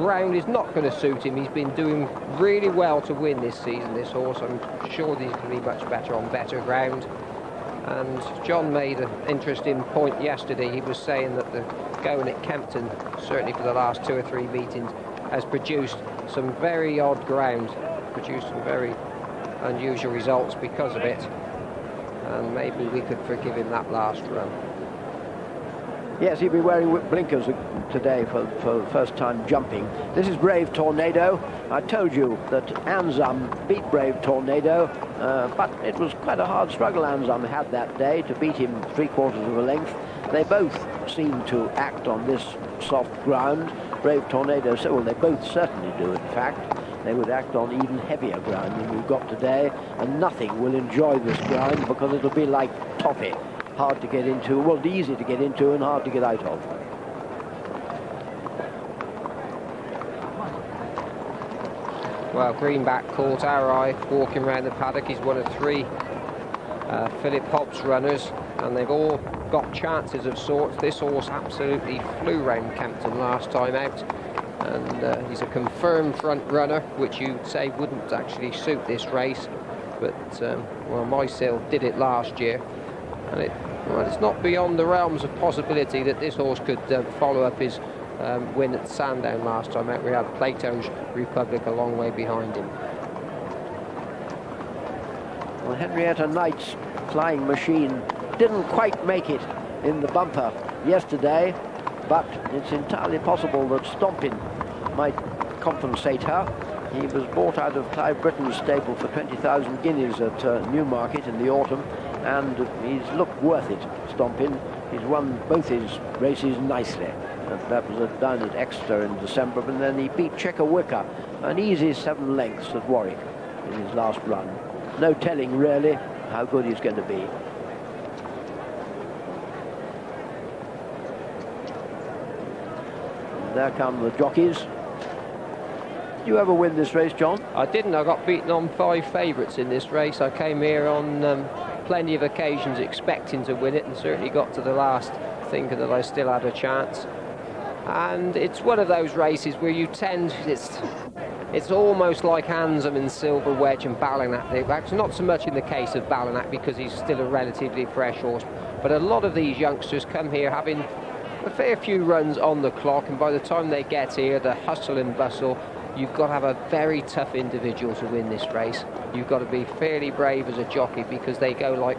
ground is not going to suit him. He's been doing really well to win this season, this horse. I'm sure that he's going to be much better on better ground. And John made an interesting point yesterday. He was saying that the going at Kempton, certainly for the last 2 or 3 meetings, has produced some very odd ground, produced some very unusual results because of it. And maybe we could forgive him that last run. Yes, he'll be wearing blinkers today for the first time jumping. This is Brave Tornado. I told you that Anzum beat Brave Tornado, but it was quite a hard struggle Anzum had that day to beat him 3/4 of a length. They both seem to act on this soft ground. Brave Tornado, so well, they both certainly do, in fact. They would act on even heavier ground than we've got today, and nothing will enjoy this ground because it'll be like toffee. Hard to get into, well, easy to get into and hard to get out of. Well, Greenback caught our eye walking around the paddock. He's one of 3 Philip Hobbs runners, and they've all got chances of sorts. This horse absolutely flew round Kempton last time out, and he's a confirmed front runner, which you'd say wouldn't actually suit this race, but well, Mysil did it last year. And well, it's not beyond the realms of possibility that this horse could follow up his win at Sandown last time out. We had Plato's Republic a long way behind him. Well, Henrietta Knight's Flying Machine didn't quite make it in the bumper yesterday, but it's entirely possible that Stompin might compensate her. He was bought out of Clive Britton's stable for 20,000 guineas at Newmarket in the autumn, and he's looked worth it, Stompin. He's won both his races nicely. That was down at Exeter in December, and then he beat Checker Wicker, an easy 7 lengths at Warwick in his last run. No telling, really, how good he's going to be. And there come the jockeys. Did you ever win this race, John? I didn't. I got beaten on 5 favourites in this race. I came here on plenty of occasions expecting to win it, and certainly got to the last thinking that I still had a chance. And it's one of those races where you tend, it's almost like Anzum and Silver Wedge and Ballinac. It's not so much in the case of Ballinac because he's still a relatively fresh horse, but a lot of these youngsters come here having a fair few runs on the clock, and by the time they get here, the hustle and bustle, you've got to have a very tough individual to win this race. You've got to be fairly brave as a jockey, because they go like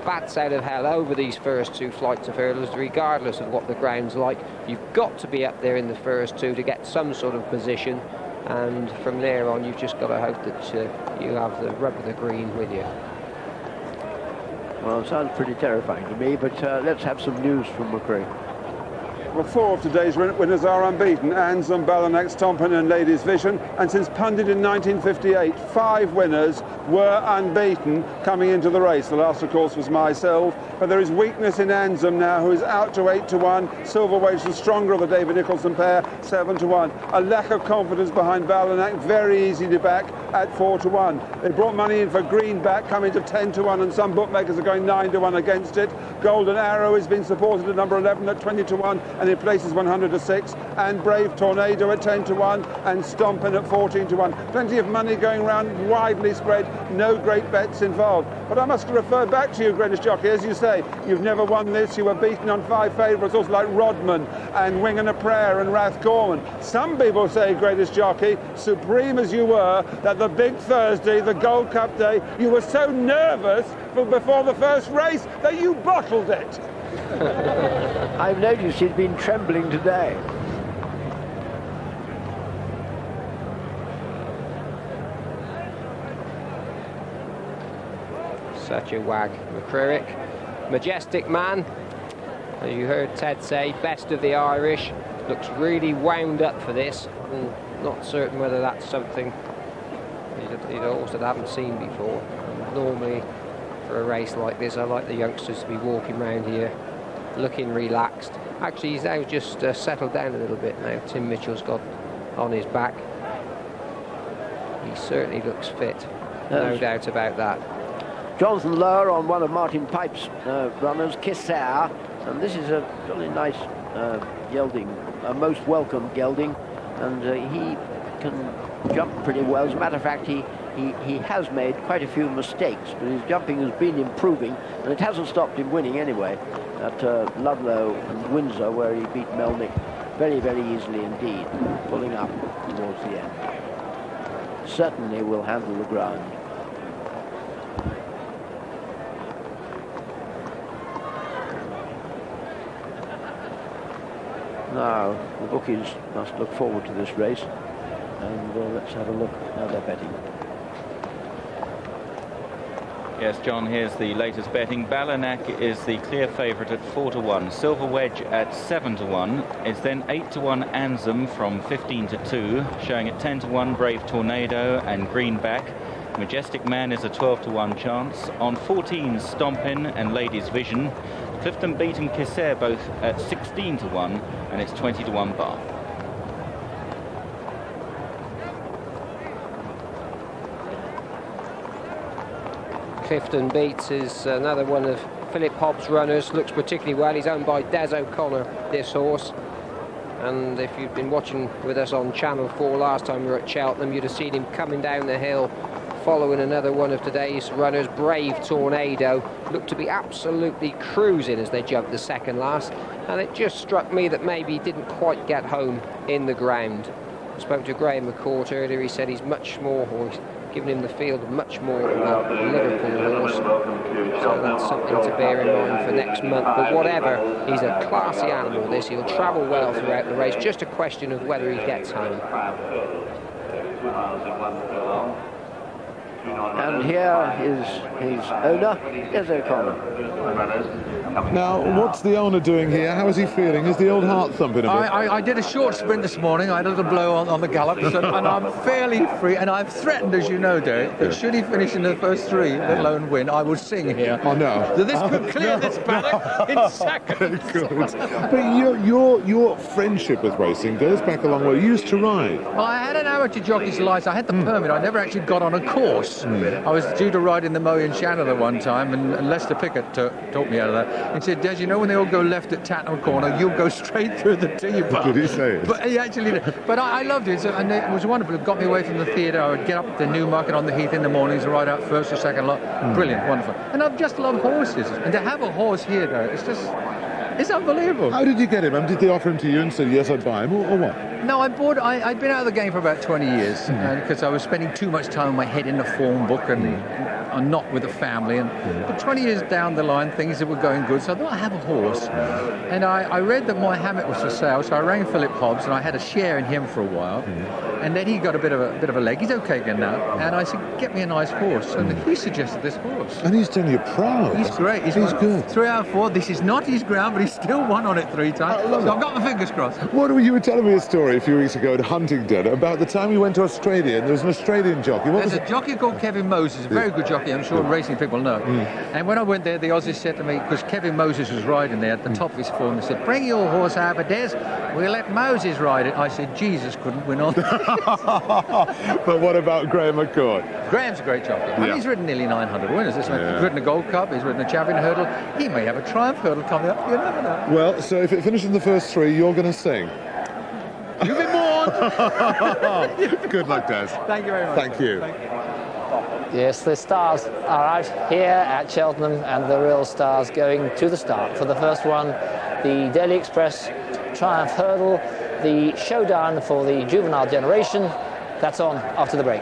bats out of hell over these first 2 flights of hurdles, regardless of what the ground's like. You've got to be up there in the first 2 to get some sort of position, and from there on you've just got to hope that you have the rub of the green with you. Well, it sounds pretty terrifying to me, but let's have some news from McCree. Well, 4 of today's winners are unbeaten: Anzum, Ballinac, Stompin and Ladies Vision. And since punted in 1958, 5 winners were unbeaten coming into the race. The last, of course, was myself. But there is weakness in Anzum now, who is out to 8-1. Silver Wedge, the stronger of the David Nicholson pair, 7-1. A lack of confidence behind Ballinac, very easy to back at 4-1. They brought money in for Greenback, coming to 10-1, and some bookmakers are going 9-1 against it. Golden Arrow has been supported at number 11 at 20-1. And in places 100-6, and Brave Tornado at 10-1, and Stompin at 14-1. Plenty of money going around, widely spread, no great bets involved. But I must refer back to you, greatest jockey. As you say, you've never won this. You were beaten on 5 favourites, also like Rodman and Wing and a Prayer and Rathcorman. Some people say, greatest jockey, supreme as you were, that the big Thursday, the Gold Cup day, you were so nervous before the first race that you bottled it. I've noticed he's been trembling today. Such a wag. McCririck, majestic man. As you heard Ted say, best of the Irish. Looks really wound up for this. Not certain whether that's something he's a horse that I haven't seen before. Normally, for a race like this, I like the youngsters to be walking around here looking relaxed. Actually, he's now just settled down a little bit now. Tim Mitchell's got on his back. He certainly looks fit, no doubt about that. Jonathan Lower on one of Martin Pipe's runners, Kissair, and this is a really nice gelding, a most welcome gelding. and he can jump pretty well. As a matter of fact, he has made quite a few mistakes, but his jumping has been improving, and it hasn't stopped him winning anyway at Ludlow and Windsor, where he beat Melnick very, very easily indeed, pulling up towards the end. Certainly will handle the ground. Now, the bookies must look forward to this race, and let's have a look how they're betting. Yes, John, here's the latest betting. Balanak is the clear favourite at 4-1. Silver Wedge at 7-1. It's then 8-1 Anzum from 15-2, showing at 10-1 Brave Tornado and Greenback. Majestic Man is a 12-1 chance. On 14, Stompin and Ladies Vision. Clifton Beat and Kisser both at 16-1, and it's 20-1 Bath. Clifton Beats is another one of Philip Hobbs' runners, looks particularly well. He's owned by Des O'Connor, this horse. And if you've been watching with us on Channel 4 last time we were at Cheltenham, you'd have seen him coming down the hill following another one of today's runners, Brave Tornado. Looked to be absolutely cruising as they jumped the second last, and it just struck me that maybe he didn't quite get home in the ground. I spoke to Graham McCourt earlier. He said he's much more, or he's given him the field much more of a Liverpool horse, so that's something to bear in mind for next month. But whatever, he's a classy animal, this. He'll travel well throughout the race, just a question of whether he gets home. And here is his owner, Des O'Connor. Now, what's the owner doing here? How is he feeling? Is the old heart thumping a bit? I did a short sprint this morning. I had a little blow on the gallops, and I'm fairly free. And I've threatened, as you know, Derek, that should he finish in the first three, let alone win, I would sing here. Oh no! So this could clear this paddock in seconds. Good. But your friendship with racing goes back a long way. You used to ride. Well, I had an amateur jockey's license. I had the permit. I never actually got on a course. I was due to ride in the Moyan Channel at one time, and Lester Pickett talked me out of that. He said, Des, you know when they all go left at Tatnam Corner, you'll go straight through the tee bar. Did he say it? But he actually did. But I loved it, and it was wonderful. It got me away from the theatre. I would get up at the Newmarket on the Heath in the mornings and ride out first or second lot. Brilliant, wonderful. And I've just loved horses. And to have a horse here, though, it's unbelievable. How did you get him? Did they offer him to you and said, yes, I'd buy him, or what? No, I'd been out of the game for about 20 years because I was spending too much time with my head in the form book and not with the family. But 20 years down the line, things were going good, so I thought I'd have a horse. And I read that my Hammet was for sale, so I rang Philip Hobbs, and I had a share in him for a while. And then he got a bit of a leg. He's okay again now. And I said, get me a nice horse. And he suggested this horse. And he's done you proud. He's great. He's good. 3 out of 4. This is not his ground, but he's still won on it 3 times. So I've got my fingers crossed. You were telling me a story a few weeks ago at Huntingdon about the time you went to Australia and there was an Australian jockey. There's a jockey called Kevin Moses, a very good jockey, I'm sure racing people know. And when I went there, the Aussies said to me, because Kevin Moses was riding there at the top of his form, they said, bring your horse over, Des, we'll let Moses ride it. I said, Jesus couldn't win on. But what about Graham McCourt? Graham's a great jockey. I mean, he's ridden nearly 900 winners. He's ridden a Gold Cup, he's ridden a Champion Hurdle. He may have a Triumph Hurdle coming up, you never know. Well, so if it finishes in the first 3, you're going to sing. You've been warned. Good luck, Des. Thank you very much. Thank you. Yes, the stars are out here at Cheltenham, and the real stars going to the start. For the first one, the Daily Express Triumph Hurdle, the showdown for the juvenile generation. That's on after the break.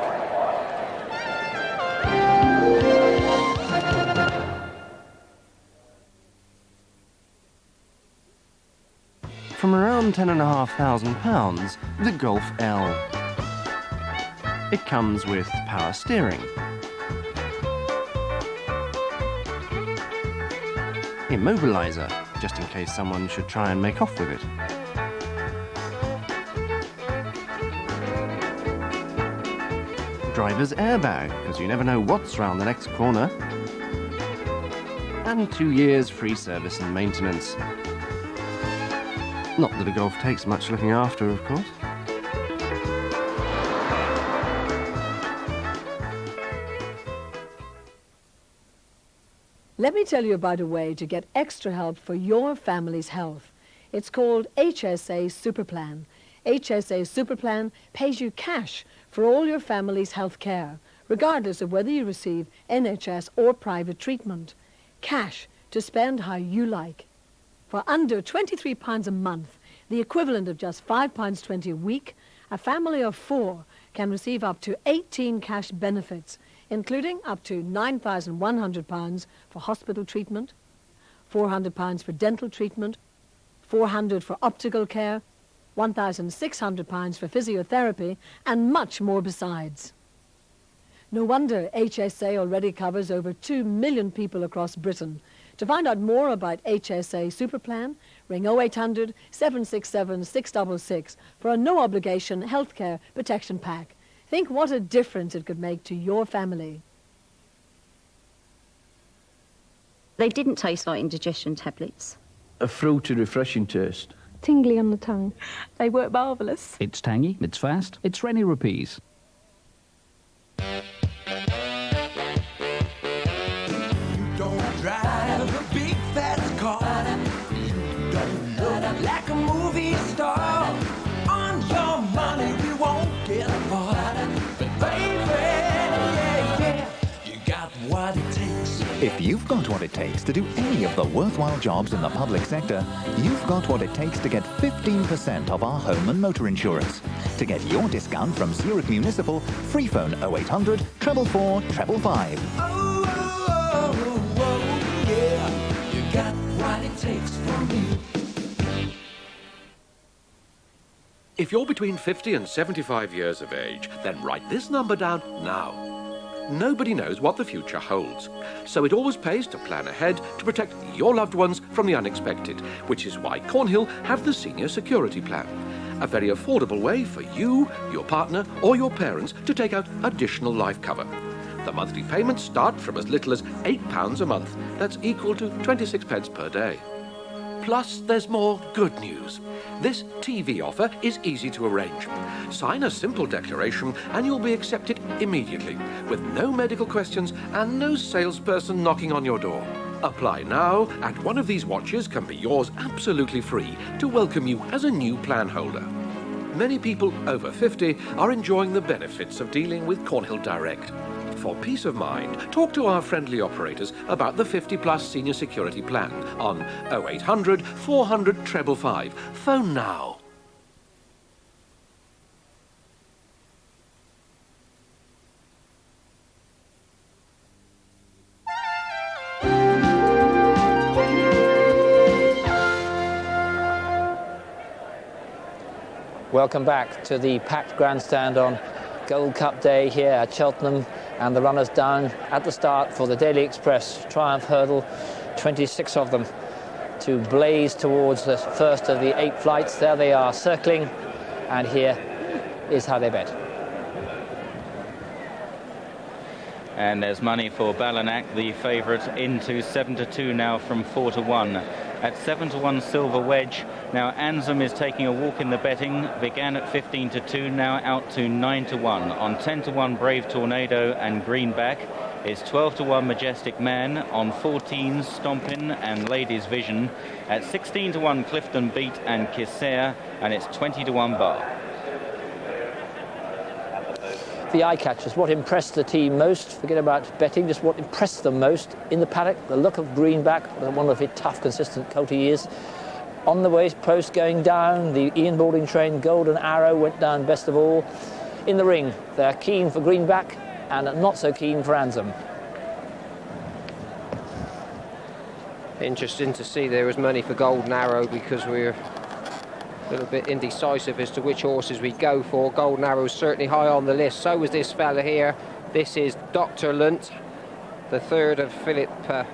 From around £10,500, the Golf L. It comes with power steering, immobiliser, just in case someone should try and make off with it, driver's airbag, because you never know what's round the next corner, and 2 years free service and maintenance. Not that a Golf takes much looking after, of course. Let me tell you about a way to get extra help for your family's health. It's called HSA Superplan. HSA Superplan pays you cash for all your family's health care, regardless of whether you receive NHS or private treatment. Cash to spend how you like. For under £23 a month, the equivalent of just £5.20 a week, a family of 4 can receive up to 18 cash benefits, including up to £9,100 for hospital treatment, £400 for dental treatment, £400 for optical care, £1,600 for physiotherapy, and much more besides. No wonder HSA already covers over 2 million people across Britain. To find out more about HSA Superplan, ring 0800 767 666 for a no-obligation healthcare protection pack. Think what a difference it could make to your family. They didn't taste like indigestion tablets. A fruity, refreshing taste. Tingly on the tongue. They work marvellous. It's tangy, it's fast, it's Rennie Rupees. Drive a big fast car. You don't look like a movie star. On your money we won't get far. But baby, yeah, you got what it takes. If you've got what it takes to do any of the worthwhile jobs in the public sector, you've got what it takes to get 15% of our home and motor insurance. To get your discount from Zurich Municipal, free phone 0800 444 555. Got what it takes from me. If you're between 50 and 75 years of age, then write this number down now. Nobody knows what the future holds, so it always pays to plan ahead to protect your loved ones from the unexpected, which is why Cornhill have the Senior Security Plan. A very affordable way for you, your partner, or your parents to take out additional life cover. The monthly payments start from as little as £8 a month. That's equal to 26 pence per day. Plus, there's more good news. This TV offer is easy to arrange. Sign a simple declaration and you'll be accepted immediately, with no medical questions and no salesperson knocking on your door. Apply now, and one of these watches can be yours absolutely free to welcome you as a new plan holder. Many people over 50 are enjoying the benefits of dealing with Cornhill Direct. For peace of mind, talk to our friendly operators about the 50-plus Senior Security Plan on 0800 400 555. Phone now. Welcome back to the packed grandstand on Gold Cup Day here at Cheltenham, and the runners down at the start for the Daily Express Triumph Hurdle, 26 of them, to blaze towards the first of the 8 flights. There they are circling, and here is how they bet. And there's money for Ballinac, the favourite, into 7-2 now from 4-1. At 7-1 Silver Wedge. Now Anzum is taking a walk in the betting. Began at 15-2, now out to 9-1. On 10-1 Brave Tornado and Greenback is 12-1 Majestic Man. On 14 Stompin and Ladies Vision. At 16-1 Clifton Beat and Kisser, and it's 20-1 Bar. The eye catchers, what impressed the team most, forget about betting, just what impressed them most in the paddock, the look of Greenback, the wonderfully tough, consistent coat he is. On the waist post going down, the Ian Balding train Golden Arrow went down best of all. In the ring, they're keen for Greenback and not so keen for Anzum. Interesting to see there was money for Golden Arrow, because we're a little bit indecisive as to which horses we go for. Golden Arrow's certainly high on the list. So was this fella here. This is Dr. Lunt, the third of Philip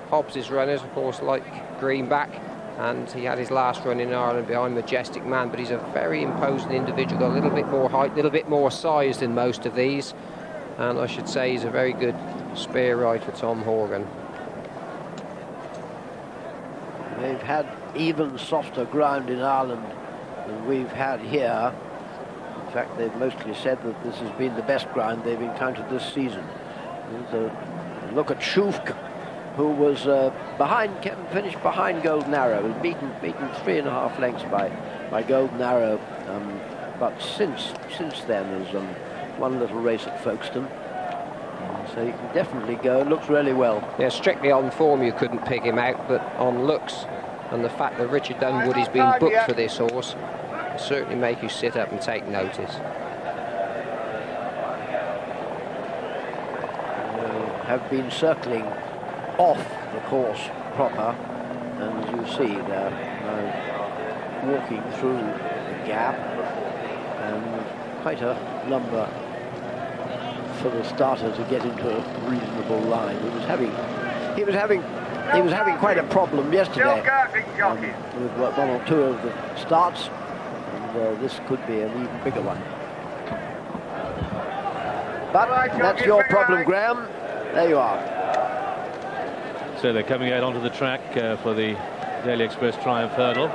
Hobbs's runners, of course, like Greenback. And he had his last run in Ireland behind Majestic Man, but he's a very imposing individual, got a little bit more height, a little bit more size than most of these. And I should say he's a very good spear rider, Tom Horgan. They've had even softer ground in Ireland than we've had here. In fact, they've mostly said that this has been the best ground they've encountered this season. There's a look at Shufk, who was finished behind Golden Arrow, was beaten 3.5 lengths by Golden Arrow but since then has won a little race at Folkestone. So he can definitely go. It looks really well. Yeah, strictly on form you couldn't pick him out, but on looks and the fact that Richard Dunwoody's been booked for this horse will certainly make you sit up and take notice. Have been circling off the course proper, and as you see they're walking through the gap, and quite a number for the starter to get into a reasonable line. He was having quite a problem yesterday with one or two of the starts, and this could be an even bigger one. But that's your problem, Graham. There you are. So they're coming out onto the track for the Daily Express Triumph Hurdle.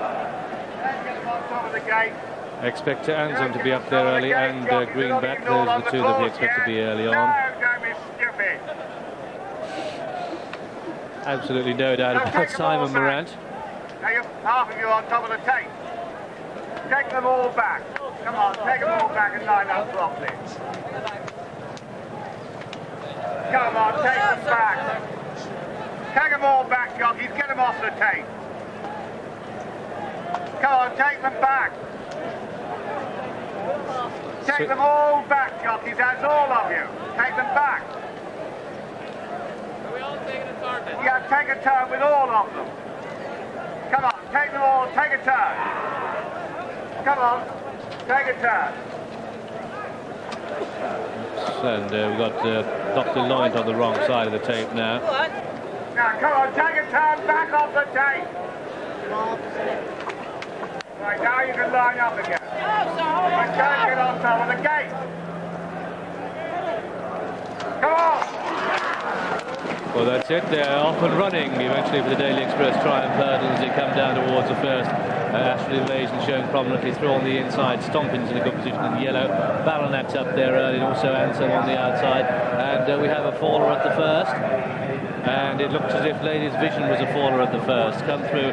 Expect Anselm to be up there early, and Greenback. Those are the two that we expect to be early on. Absolutely no doubt about Simon Morant. Now half of you on top of the tape. Take them all back. Come on, take them all back and line up properly. Come on, take them back. Take them all back, jockeys. Get them off the tape. Come on, take them back. Take them all back, jockeys. That's all of you. Take them back. Are we all taking a turn? Yeah, take a turn with all of them. Come on, take them all. Take a turn. Come on, take a turn. And we've got Dr. Lloyd on the wrong side of the tape now. Now, come on, take a turn back off the tape. Right, now you can line up again. Right, don't get on top of the gate. Come on. Well, that's it. They're off and running eventually for the Daily Express Triumph Hurdle as they come down towards the first. Ashley Invasion showing prominently through on the inside. Stompins in a good position in the yellow. Ballanac's up there early, and also Anselm on the outside. And we have a faller at the first. And it looks as if Ladies Vision was a faller at the first. Come through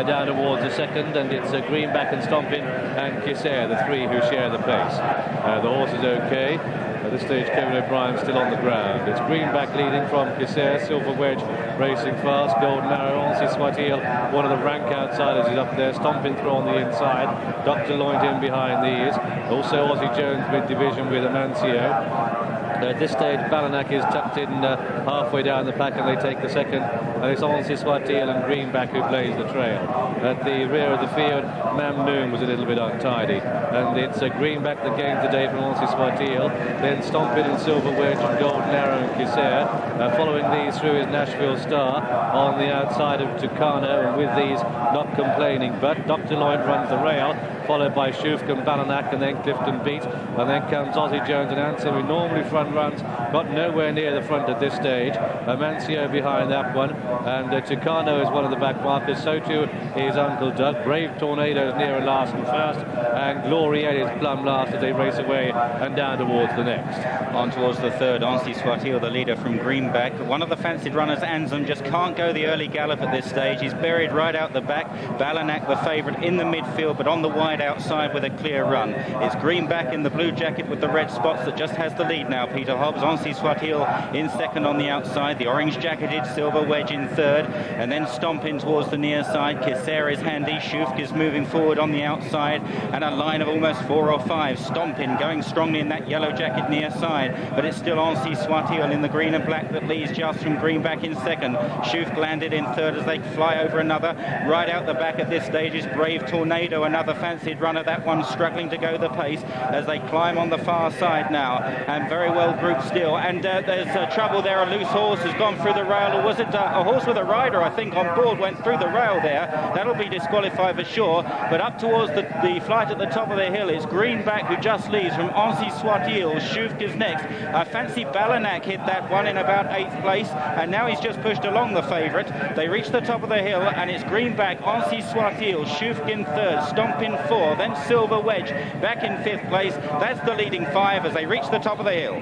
down towards the second, and it's Greenback and Stompin and Ch4, the three who share the pace. The horse is okay. At this stage, Kevin O'Brien still on the ground. It's Greenback leading from Ch4, Silver Wedge racing fast, Golden Arrow, Ansi Swatil, one of the rank outsiders is up there, Stomping through on the inside, Dr. Lloyd in behind these, also Aussie Jones mid-division with Amancio. At this stage, Ballanac is tucked in halfway down the pack, and they take the second, and it's Ansi Swatil and Greenback who blaze the trail. At the rear of the field, Mamnoon was a little bit untidy, and it's Greenback that gains the day from Ansi Swatil, then Stompin and Silver Wedge and Golden Arrow and Ch4. Following these through is Nashville Star on the outside of Tucano, and with these not complaining, but Dr. Lloyd runs the rail, followed by Shufk and Ballanac, and then Clifton Beat, and then comes Aussie Jones and Anselm, who normally front runs, got nowhere near the front at this stage. Amancio behind that one, and Tucano is one of the back markers, so too is Uncle Doug. Brave Tornadoes near and last and first, and Gloriette is plumb last as they race away and down towards the next. On towards the third, Ansi Swatil, the leader from Greenback. One of the fancied runners, Anselm, just can't go the early gallop at this stage. He's buried right out the back. Ballanac, the favourite, in the midfield, but on the wide outside with a clear run. It's Greenback in the blue jacket with the red spots that just has the lead now, Peter Hobbs. Ansi Swatil in second on the outside. The orange jacketed Silver Wedge in third, and then Stomping towards the near side. Ch4 is handy. Shufk is moving forward on the outside, and a line of almost 4 or 5. Stomping going strongly in that yellow jacket near side, but it's still Ansi Swatil in the green and black that leads just from Greenback in second. Shufk landed in third as they fly over another. Right out the back at this stage is Brave Tornado, another fancied runner. That one struggling to go the pace as they climb on the far side now, and very well grouped still. And there's trouble there. A loose horse has gone through the rail, or was it a horse with a rider, I think, on board, went through the rail there. That'll be disqualified for sure. But up towards the flight at the top of the hill, it's Greenback who just leads from Ansi Swatil. Shufk is next. I fancy Ballanac hit that one in about 8th place, and now he's just pushed along the favourite. They reach the top of the hill, and it's Greenback, Ansi Swatil, Shufk in third, Stomping 4, then Silver Wedge back in 5th place. That's the leading 5 as they reach the top of the hill.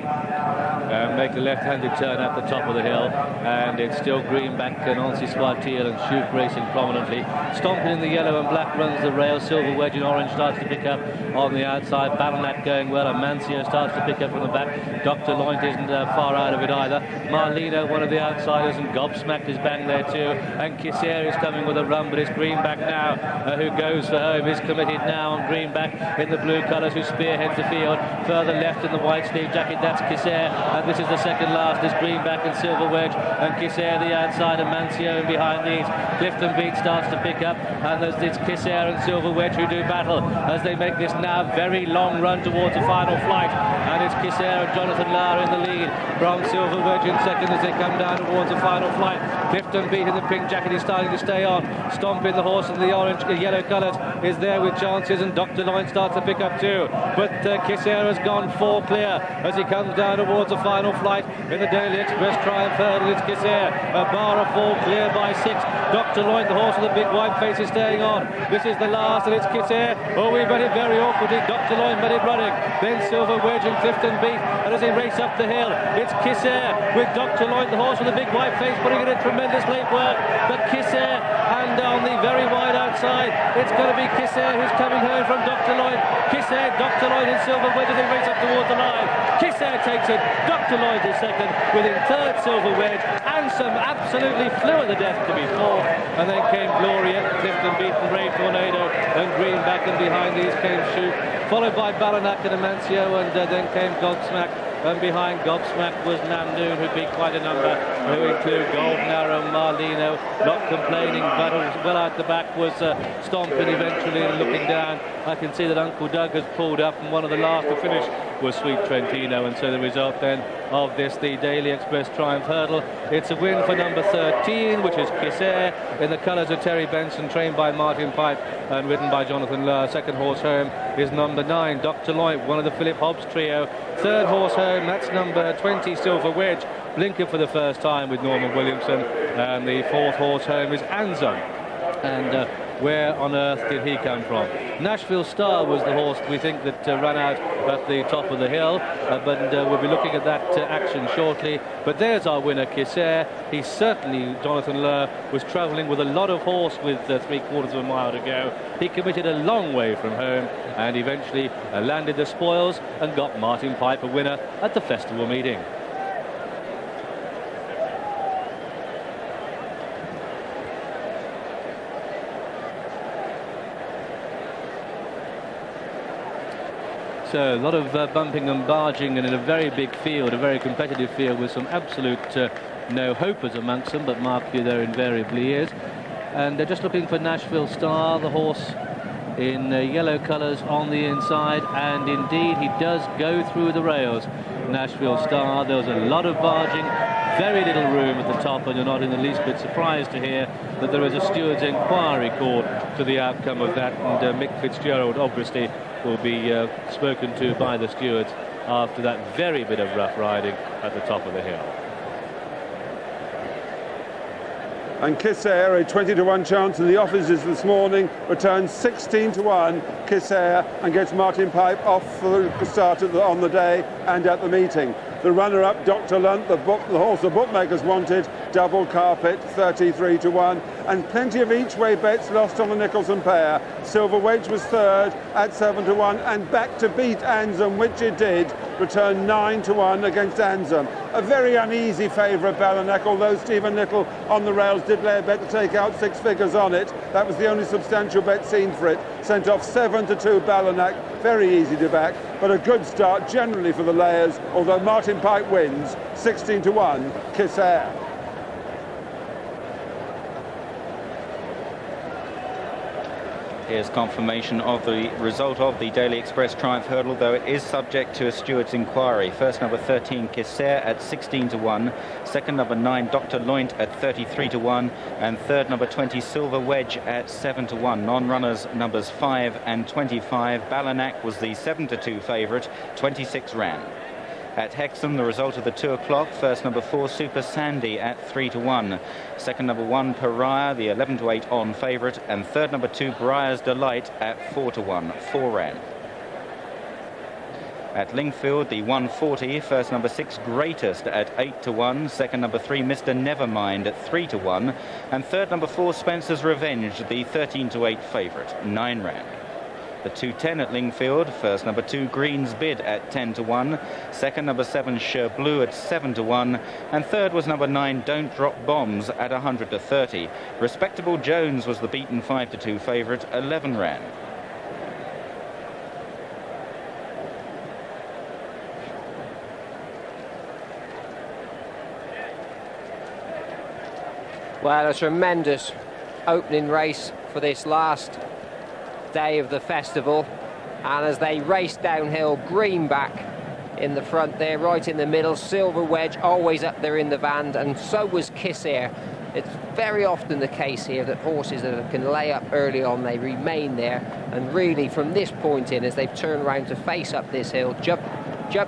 make the left-handed turn at the top of the hill, and it's still Greenback and Nancy Swartiel and Shoot racing prominently. Stomping in the yellow and black runs the rail. Silver Wedge in orange starts to pick up on the outside. Balanak going well, and Mancio starts to pick up from the back. Dr. Loint isn't far out of it either. Marlino, one of the outsiders, and Gobsmacked is bang there too. And Kisser is coming with a run, but it's Greenback now who goes for home. Is committed now on Greenback in the blue colours, who spearheads the field. Further left in the white sleeve jacket, that's Kisser. And this is the second last, is Greenback and Silver Wedge. And Kisser the outside, and Mancio in behind these. Clifton Beat starts to pick up, and it's Kisser and Silver Wedge who do battle as they make this now very long run towards the final flight. And it's Kisser and Jonathan Lara in the lead from Silver Wedge in second as they come down towards the final flight. Clifton Beat in the pink jacket is starting to stay on. Stomping the horse in the orange, yellow colours is there with chances, and Dr. Loin starts to pick up too. But Kisser has gone 4 clear as he comes down towards the final flight in the Daily Express Triumph Hurdle. It's Kisser, a bar of 4 clear by 6. Dr. Loin, the horse with the big white face, is staying on. This is the last, and it's Kisser. Oh, we met it very awkwardly. Dr. Loin met it running. Then Silver Wedge and Clifton Beat, and as they race up the hill, it's Kisser with Dr. Loin, the horse with the big white face, putting in a tremendous late work. But Kisser, and on the very wide outside, it's going to be Kisser who's coming home from Dr. Loin. Kisser, Dr. Loin and Silver Wedge as they race up towards the line. Kisser takes it. Dr. Loin is second, within third Silver Wedge. Ansem absolutely flew at the death to be fourth, and then came Gloria, Clifton Beat and Ray Tornado, and Greenback, and behind these came Shoot, followed by Balanak and Amancio, and then came Gobsmack. And behind Gobsmack was Namnoon, who beat quite a number, who include Golden Arrow, Marlino, not complaining, but well out the back was Stomping eventually and looking down. I can see that Uncle Doug has pulled up, and one of the last to finish was Sweet Trentino, and so the result then of this, the Daily Express Triumph Hurdle, it's a win for number 13, which is Kisser, in the colours of Terry Benson, trained by Martin Pipe and ridden by Jonathan Lowe. Second horse home is number 9, Dr. Loint, one of the Philip Hobbs trio. Third horse home, that's number 20, Silver Wedge, blinking for the first time with Norman Williamson. And the fourth horse home is Ansem. And where on earth did he come from? Nashville Star was the horse we think that ran out at the top of the hill, but we'll be looking at that action shortly. But there's our winner, Kisser. He certainly, Jonathan Lowe, was travelling with a lot of horse with 3/4 of a mile to go. He committed a long way from home and eventually landed the spoils and got Martin Pipe a winner at the festival meeting. So a lot of bumping and barging, and in a very big field, a very competitive field with some absolute no-hopers amongst them, but Mark Few there invariably is. And they're just looking for Nashville Star, the horse in yellow colours on the inside, and indeed he does go through the rails. Nashville Star, there was a lot of barging, very little room at the top, and you're not in the least bit surprised to hear that there is a steward's inquiry called to the outcome of that, and Mick Fitzgerald obviously will be spoken to by the stewards after that very bit of rough riding at the top of the hill. And Kisser, a 20-to-1 chance in the offices this morning, returns 16-to-1, Kisser, and gets Martin Pipe off for the start on the day and at the meeting. The runner-up, Dr. Lunt, the horse the bookmakers wanted, double carpet, 33-to-1, and plenty of each-way bets lost on the Nicholson pair. Silver Wedge was third at 7-to-1, and back to beat Ansem, which it did, returned 9-to-1 against Ansem. A very uneasy favourite, Balanak, although Stephen Little on the rails did lay a bet to take out 6 figures on it. That was the only substantial bet seen for it. Sent off 7-2 Balanak, very easy to back, but a good start generally for the layers, although Martin Pipe wins 16-to-1, Kisser. Here's confirmation of the result of the Daily Express Triumph Hurdle, though it is subject to a steward's inquiry. First number 13, Kisser, at 16-to-1. Second number 9, Dr. Loint, at 33-to-1. And third number 20, Silver Wedge, at 7-to-1. Non-runners numbers 5 and 25. Balanak was the 7-to-2 favourite. 26 ran. At Hexham, the result of the 2 o'clock, first number 4, Super Sandy, at 3-to-1. Second number 1, Pariah, the 11-to-8 on favourite. And third number 2, Briar's Delight, at 4-to-1. 4 ran. At Lingfield, the 140, first number 6, Greatest, at 8-1. Second number 3, Mr. Nevermind, at 3-1. And third number 4, Spencer's Revenge, the 13-8 favourite, 9 rand. The 210 at Lingfield, first number 2, Green's Bid, at 10-1. Second number 7, Sherblue, at 7-1. And third was number 9, Don't Drop Bombs, at 100-30. Respectable Jones was the beaten 5-2 favourite, 11 rand. Well, a tremendous opening race for this last day of the festival, and as they race downhill, Greenback in the front there, right in the middle, Silver Wedge always up there in the van, and so was Kiss Air. It's very often the case here that horses that can lay up early on, they remain there, and really from this point in, as they've turned around to face up this hill, jump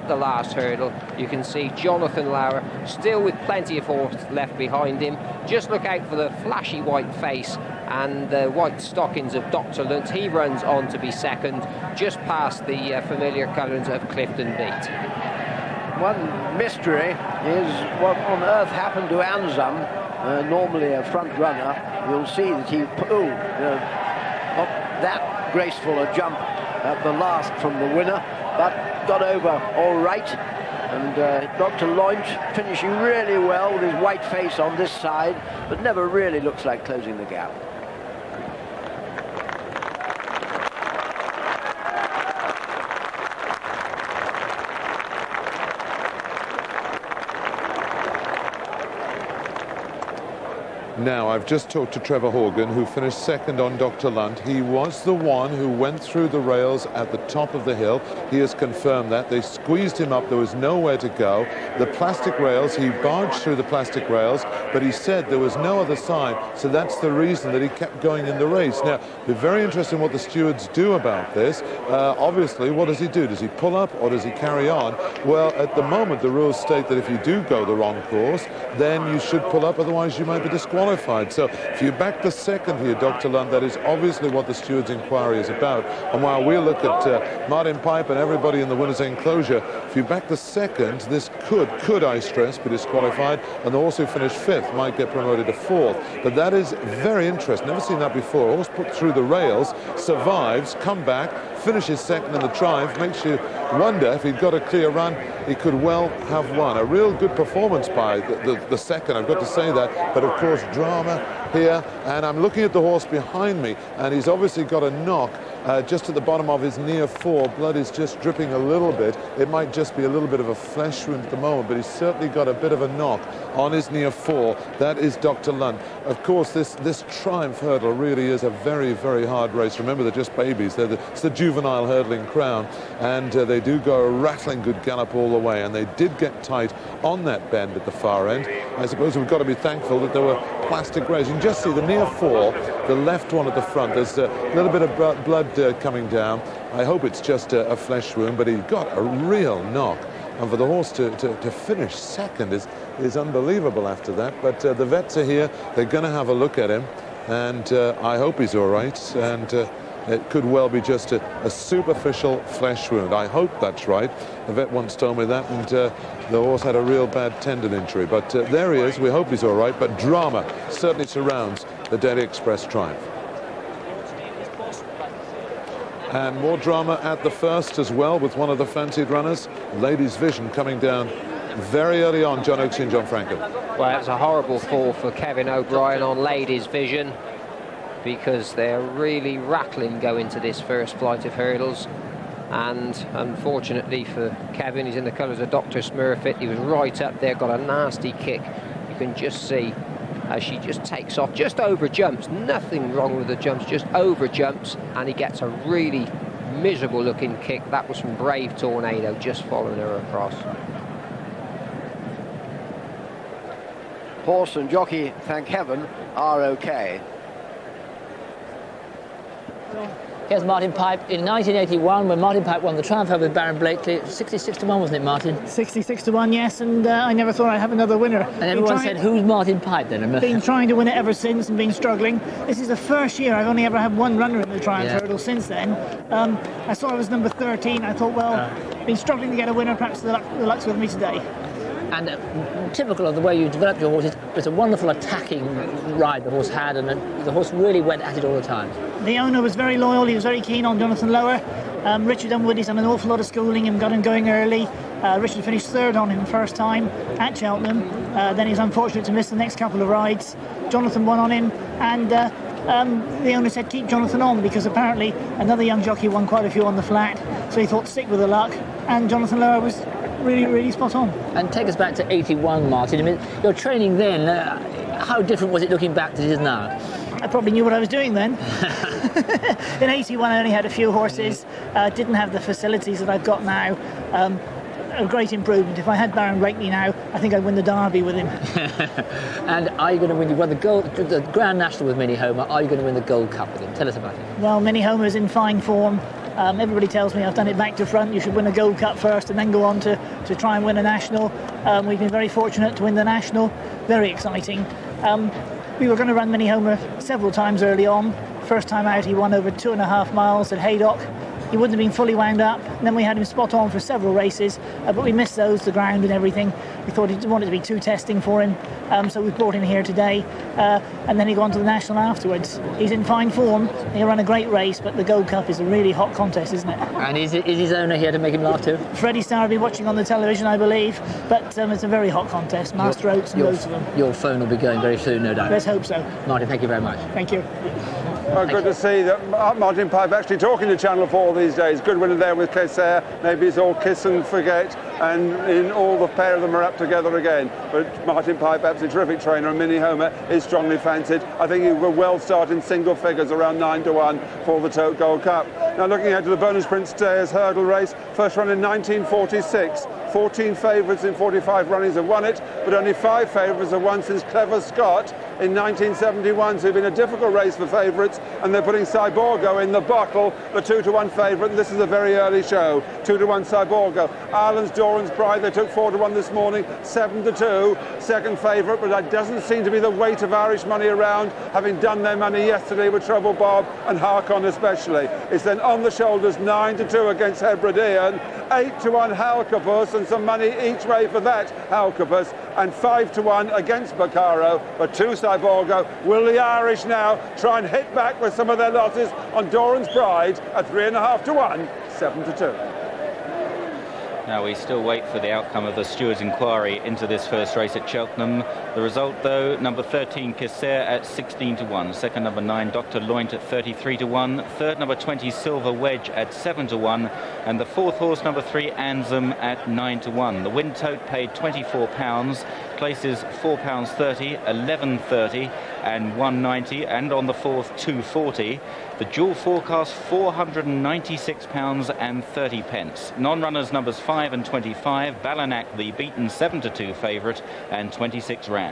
the last hurdle, you can see Jonathan Lauer still with plenty of horse left behind him. Just look out for the flashy white face and the white stockings of Dr. Lunt. He runs on to be second, just past the familiar colours of Clifton Beat. One mystery is what on earth happened to Anzum, normally a front runner. You'll see that he not that graceful a jump at the last from the winner, but got over all right. And Dr. Launch finishing really well with his white face on this side, but never really looks like closing the gap. Now, I've just talked to Trevor Horgan, who finished second on Dr. Lunt. He was the one who went through the rails at the top of the hill. He has confirmed that. They squeezed him up. There was nowhere to go. The plastic rails, he barged through the plastic rails, but he said there was no other sign, so that's the reason that he kept going in the race. Now, it'll be very interesting what the stewards do about this. Obviously, what does he do? Does he pull up or does he carry on? Well, at the moment, the rules state that if you do go the wrong course, then you should pull up, otherwise you might be disqualified. So if you back the second here, Dr. Lund, that is obviously what the stewards' inquiry is about. And while we look at Martin Pipe and everybody in the winner's enclosure, if you back the second, this could I stress, be disqualified, and the horse who finished fifth might get promoted to fourth. But that is very interesting. Never seen that before. A horse put through the rails, survives, come back, finishes second in the Triumph, makes you wonder if he'd got a clear run, he could well have won. A real good performance by the second, I've got to say that. But of course, drama here, and I'm looking at the horse behind me, and he's obviously got a knock just at the bottom of his near four. Blood is just dripping a little bit. It might just be a little bit of a flesh wound at the moment, but he's certainly got a bit of a knock on his near four. That is Dr. Lunt. Of course, this Triumph hurdle really is a very, very hard race. Remember, they're just babies. It's the juvenile hurdling crown, and they do go a rattling good gallop all the way, and they did get tight on that bend at the far end. I suppose we've got to be thankful that there were plastic rails. You can just see the near four, the left one at the front. There's a little bit of blood coming down. I hope it's just a flesh wound, but he got a real knock. And for the horse to finish second is unbelievable after that. But the vets are here. They're going to have a look at him, and I hope he's all right. And it could well be just a superficial flesh wound. I hope that's right. The vet once told me that, and the horse had a real bad tendon injury. But there he is. We hope he's all right. But drama certainly surrounds the Daily Express Triumph. And more drama at the first as well, with one of the fancied runners, Ladies Vision, coming down very early on. John Oaksey and John Franklin. Well, it's a horrible fall for Kevin O'Brien on Ladies Vision, because they're really rattling going to this first flight of hurdles. And unfortunately for Kevin, he's in the colours of Dr. Smurfit. He was right up there, got a nasty kick. You can just see as she just takes off, just over jumps. Nothing wrong with the jumps, just over jumps, and he gets a really miserable looking kick. That was from Brave Tornado, just following her across. Horse and jockey, thank heaven, are okay. Here's Martin Pipe in 1981 when Martin Pipe won the Triumph over Baron Blakely. 66 to 1, wasn't it, Martin? 66 to 1, yes, and I never thought I'd have another winner. And everyone said, who's Martin Pipe then? Been trying to win it ever since and been struggling. This is the first year I've only ever had one runner in the Triumph hurdle since then. I saw I was number 13. I thought, well, been struggling to get a winner, perhaps the luck's with me today. And typical of the way you developed your horse, it's a wonderful attacking ride the horse had, and the horse really went at it all the time. The owner was very loyal. He was very keen on Jonathan Lower. Richard Dunwoody's done an awful lot of schooling and got him going early. Richard finished third on him first time at Cheltenham. Then he was unfortunate to miss the next couple of rides. Jonathan won on him, and the owner said keep Jonathan on, because apparently another young jockey won quite a few on the flat, so he thought stick with the luck, and Jonathan Lower was really spot on. And take us back to 81, Martin. I mean, your training then, how different was it looking back to it is now? I probably knew what I was doing then. In 81 I only had a few horses, didn't have the facilities that I've got now. A great improvement. If I had Baron Blakely now, I think I'd win the Derby with him. And are you going to win? You won the Grand National with Minnie Homer. Are you going to win the Gold Cup with him? Tell us about it. Well, Minnie Homer's in fine form. Everybody tells me I've done it back to front. You should win a Gold Cup first and then go on to try and win a National. We've been very fortunate to win the National. Very exciting. We were going to run Minnie Homer several times early on. First time out he won over 2.5 miles at Haydock. He wouldn't have been fully wound up. And then we had him spot on for several races, but we missed those, the ground and everything. We thought he wanted to be too testing for him, so we brought him here today. And then he got on to the National afterwards. He's in fine form. He'll run a great race, but the Gold Cup is a really hot contest, isn't it? And is his owner here to make him laugh too? Freddie Starr will be watching on the television, I believe, but it's a very hot contest. Master Oats and loads of them. Your phone will be going very soon, no doubt. Let's hope so. Martin, thank you very much. Thank you. Well, good to see that Martin Pipe actually talking to Channel 4 these days. Good winner there with Ch4. Maybe it's all kiss and forget, and in all the pair of them are up together again. But Martin Pipe, absolutely terrific trainer, and Minnie Homer is strongly fancied. I think he will well start in single figures, around 9 to 1 for the Tote Gold Cup. Now looking ahead to the Bonus Prince Stayers hurdle race, first run in 1946. 14 favourites in 45 runnings have won it, but only 5 favourites have won since Clever Scott in 1971. So it's been a difficult race for favourites, and they're putting Cyborgo in the bottle, the 2 to 1 favourite. And this is a very early show. 2 to 1 Cyborgo. Ireland's Doran's Pride, they took 4 to 1 this morning, 7 to 2. Second favourite, but that doesn't seem to be the weight of Irish money around, having done their money yesterday with Trouble Bob and Harkon especially. It's then on the shoulders, 9 to 2 against Hebridean, 8 to 1 Halkopus, and some money each way for that Halkopus, and 5 to 1 against Baccaro, but 2 Cyborgo. Will the Irish now try and hit back with some of their losses on Doran's Pride at 3.5 to 1, 7 to 2? Now we still wait for the outcome of the Stewards' inquiry into this first race at Cheltenham. The result, though, number 13 Ch4 at 16 to 1, second number 9 Dr. Loint at 33 to 1, third number 20 Silver Wedge at 7 to 1, and the fourth horse number 3 Anzum at 9 to 1. The win tote paid £24, places £4.30, £11.30 and £1.90, and on the fourth £2.40. The dual forecast £496 and 30 pence. Non-runners numbers 5 and 25, Ballinac the beaten 7 to 2 favourite, and 26 ran.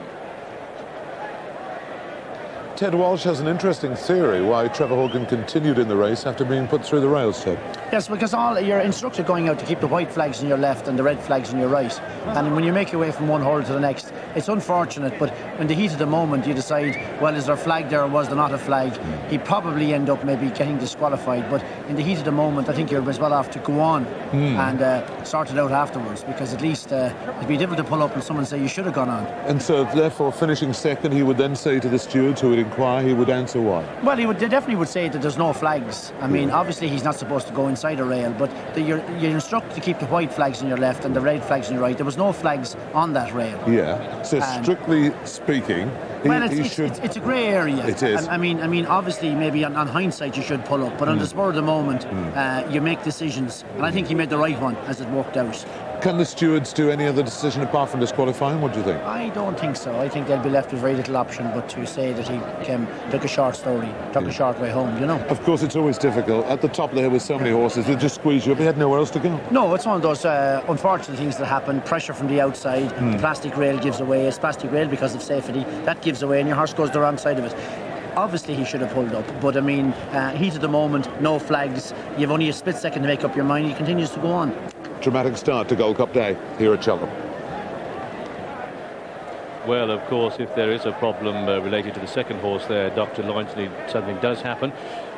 Ted Walsh has an interesting theory why Trevor Horgan continued in the race after being put through the rails, Ted. Yes, because you're instructed going out to keep the white flags in your left and the red flags in your right. And when you make your way from one hole to the next, it's unfortunate, but in the heat of the moment you decide, well, is there a flag there or was there not a flag? He'd probably end up maybe getting disqualified, but in the heat of the moment I think you're as well off to go on and sort it out afterwards, because at least it'd be difficult to pull up and someone say you should have gone on. And so therefore finishing second, he would then say to the stewards who would inquire, he would answer why? Well, they definitely would say that there's no flags. I mean, obviously he's not supposed to go inside a rail, but you're instructed to keep the white flags in your left and the red flags in your right. There was no flags on that rail. Yeah, so strictly speaking, it's a grey area. It is. I mean, obviously, maybe on hindsight you should pull up, but on the spur of the moment, you make decisions, and I think he made the right one as it worked out. Can the stewards do any other decision apart from disqualifying? What do you think? I don't think so. I think they'll be left with very little option but to say that he took a short way home, you know. Of course, it's always difficult. At the top of the hill with so many horses, they just squeeze you up. He had nowhere else to go. No, it's one of those unfortunate things that happen. Pressure from the outside, the plastic rail gives away. It's plastic rail because of safety. That gives away and your horse goes the wrong side of it. Obviously he should have pulled up, but I mean, heat of the moment, no flags, you've only a split second to make up your mind, he continues to go on. Dramatic start to Gold Cup Day here at Cheltenham. Well, of course, if there is a problem related to the second horse there, Dr. Lloyd, something does happen.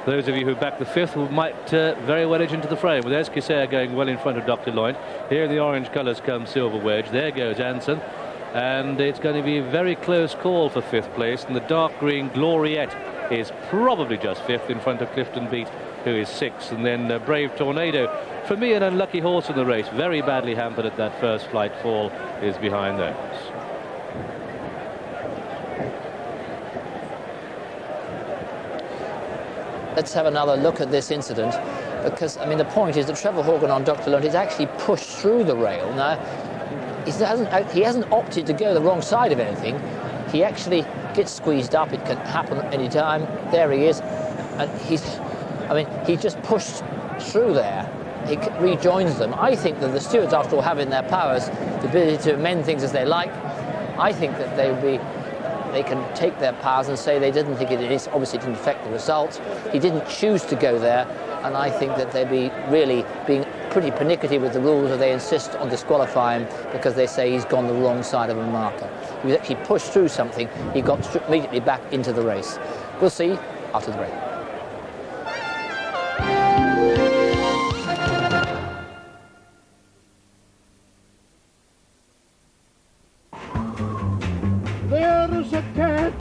Those of you who back the fifth might very well edge into the frame. With there's Ch4 going well in front of Dr. Lloyd. Here in the orange colours comes Silver Wedge. There goes Anson. And it's going to be a very close call for fifth place. And the dark green Gloriette is probably just fifth in front of Clifton Beat, who is sixth. And then Brave Tornado, for me, an unlucky horse in the race, very badly hampered at that first flight fall, is behind those. Let's have another look at this incident, because, I mean, the point is that Trevor Horgan on Dr. Lloyd is actually pushed through the rail. Now, he hasn't opted to go the wrong side of anything. He actually gets squeezed up. It can happen any time. There he is. And he just pushed through there. He rejoins them. I think that the stewards, after all, have in their powers the ability to amend things as they like. I think that they can take their powers and say they didn't think it is. Obviously, it didn't affect the result. He didn't choose to go there, and I think that they'd be really being pretty pernickety with the rules if they insist on disqualifying because they say he's gone the wrong side of a marker. He was actually pushed through something. He got immediately back into the race. We'll see after the break. There's a catch.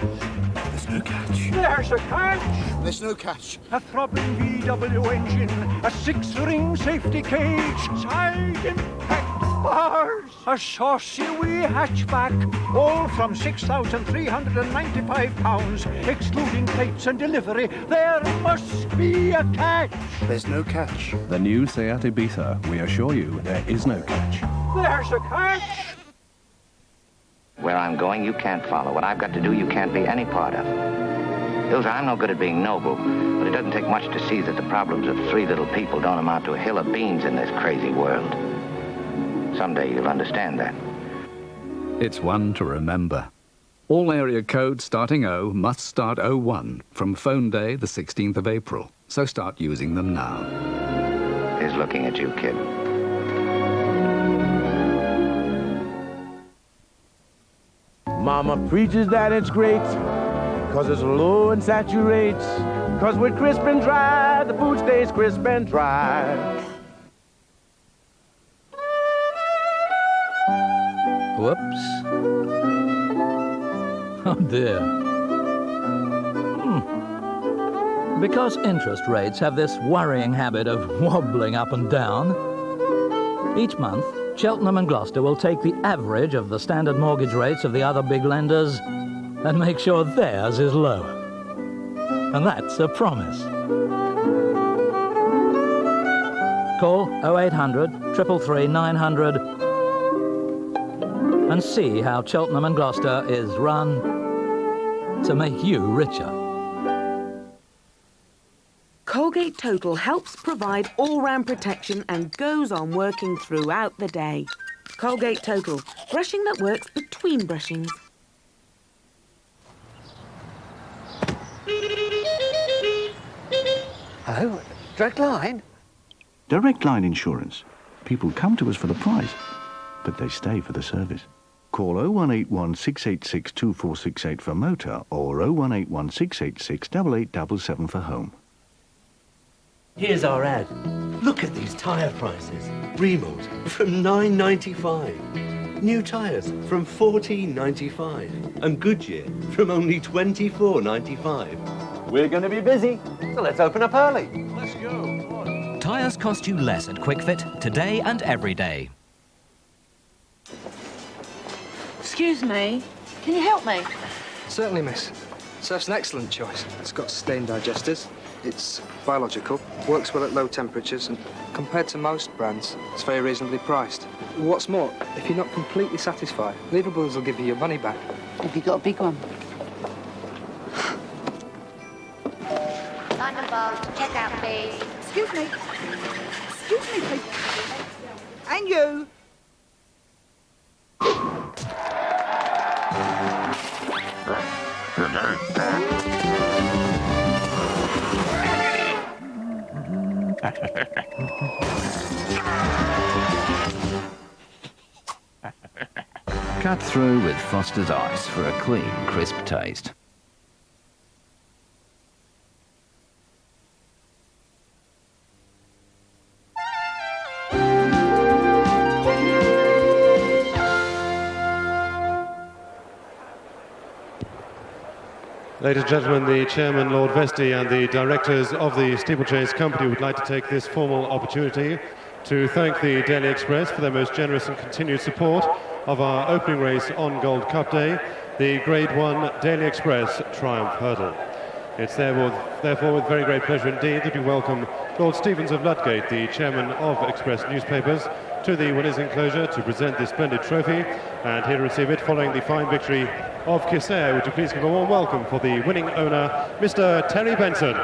There's no catch. There's a catch. There's no catch. A throbbing VW engine, a 6-ring safety cage, side impact bars, a saucy wee hatchback, all from £6,395, excluding plates and delivery. There must be a catch. There's no catch. The new Seat Ibiza, we assure you, there is no catch. There's a catch. Where I'm going, you can't follow. What I've got to do, you can't be any part of. Ilse, I'm no good at being noble, but it doesn't take much to see that the problems of 3 little people don't amount to a hill of beans in this crazy world. Someday you'll understand that. It's one to remember. All area codes starting O must start 01 from phone day the 16th of April. So start using them now. He's looking at you, kid. Mama preaches that it's great, 'cause it's low and saturates. 'Cause we're crisp and dry, the food stays crisp and dry. Whoops. Oh dear. Because interest rates have this worrying habit of wobbling up and down, each month Cheltenham and Gloucester will take the average of the standard mortgage rates of the other big lenders and make sure theirs is lower. And that's a promise. Call 0800 333 900 and see how Cheltenham and Gloucester is run to make you richer. Colgate Total helps provide all-round protection and goes on working throughout the day. Colgate Total, brushing that works between brushings. Oh, direct line? Direct line insurance. People come to us for the price, but they stay for the service. Call 0181 686 2468 for motor or 0181 686 8877 for home. Here's our ad. Look at these tyre prices. Remalt from £9.95. New tyres from £14.95. And Goodyear from only £24.95. We're going to be busy, so let's open up early. Let's go. Tyres cost you less at QuickFit today and every day. Excuse me, can you help me? Certainly, miss. Surf's an excellent choice. It's got sustained digesters. It's biological, works well at low temperatures, and compared to most brands, it's very reasonably priced. What's more, if you're not completely satisfied, Leaverables will give you your money back. Have you got a big one? London Bar, check out, please. Excuse me. Excuse me, please. And you. Cut through with Foster's Ice for a clean, crisp taste. Ladies and gentlemen, the Chairman, Lord Vestey, and the directors of the Steeplechase Company would like to take this formal opportunity to thank the Daily Express for their most generous and continued support of our opening race on Gold Cup Day, the Grade 1 Daily Express Triumph Hurdle. It's therefore with very great pleasure indeed that we welcome Lord Stevens of Ludgate, the Chairman of Express Newspapers, to the winners' enclosure to present this splendid trophy, and here to receive it following the fine victory of Ch4. Would you please give a warm welcome for the winning owner, Mr. Terry Benson.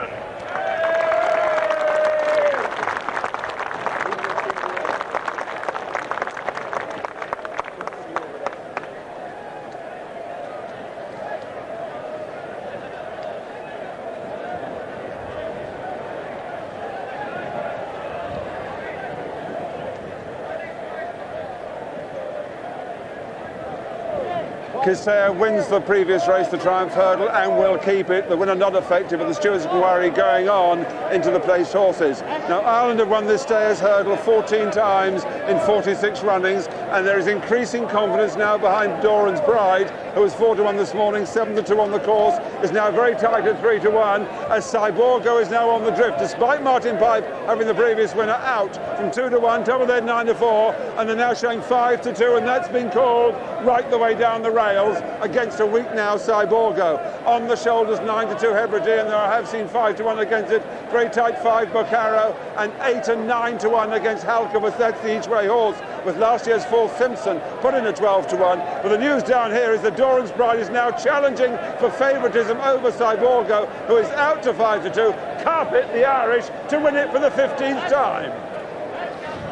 Ch4 wins the previous race, the Triumph Hurdle, and will keep it. The winner not effective, but the Stewards inquiry going on into the placed horses. Now, Ireland have won this Stayers Hurdle 14 times in 46 runnings, and there is increasing confidence now behind Doran's Bride, who was 4-1 this morning, 7-2 on the course, is now very tight at 3-1, as Cyborgo is now on the drift, despite Martin Pipe having the previous winner out from 2-1, top of their 9-4, and they're now showing 5-2, and that's been called right the way down the rails against a weak now Cyborgo. On the shoulders, 9-2 Hebridean, and I have seen 5-1 against it, very tight 5 Boccaro, and 8 and 9-1 against Halkovus. That's the each-way horse, with last year's fourth Simpson put in a 12-1. But the news down here is that Doran's Bride is now challenging for favouritism over Cyborgo, who is out to 5-2. Carpet the Irish to win it for the 15th time.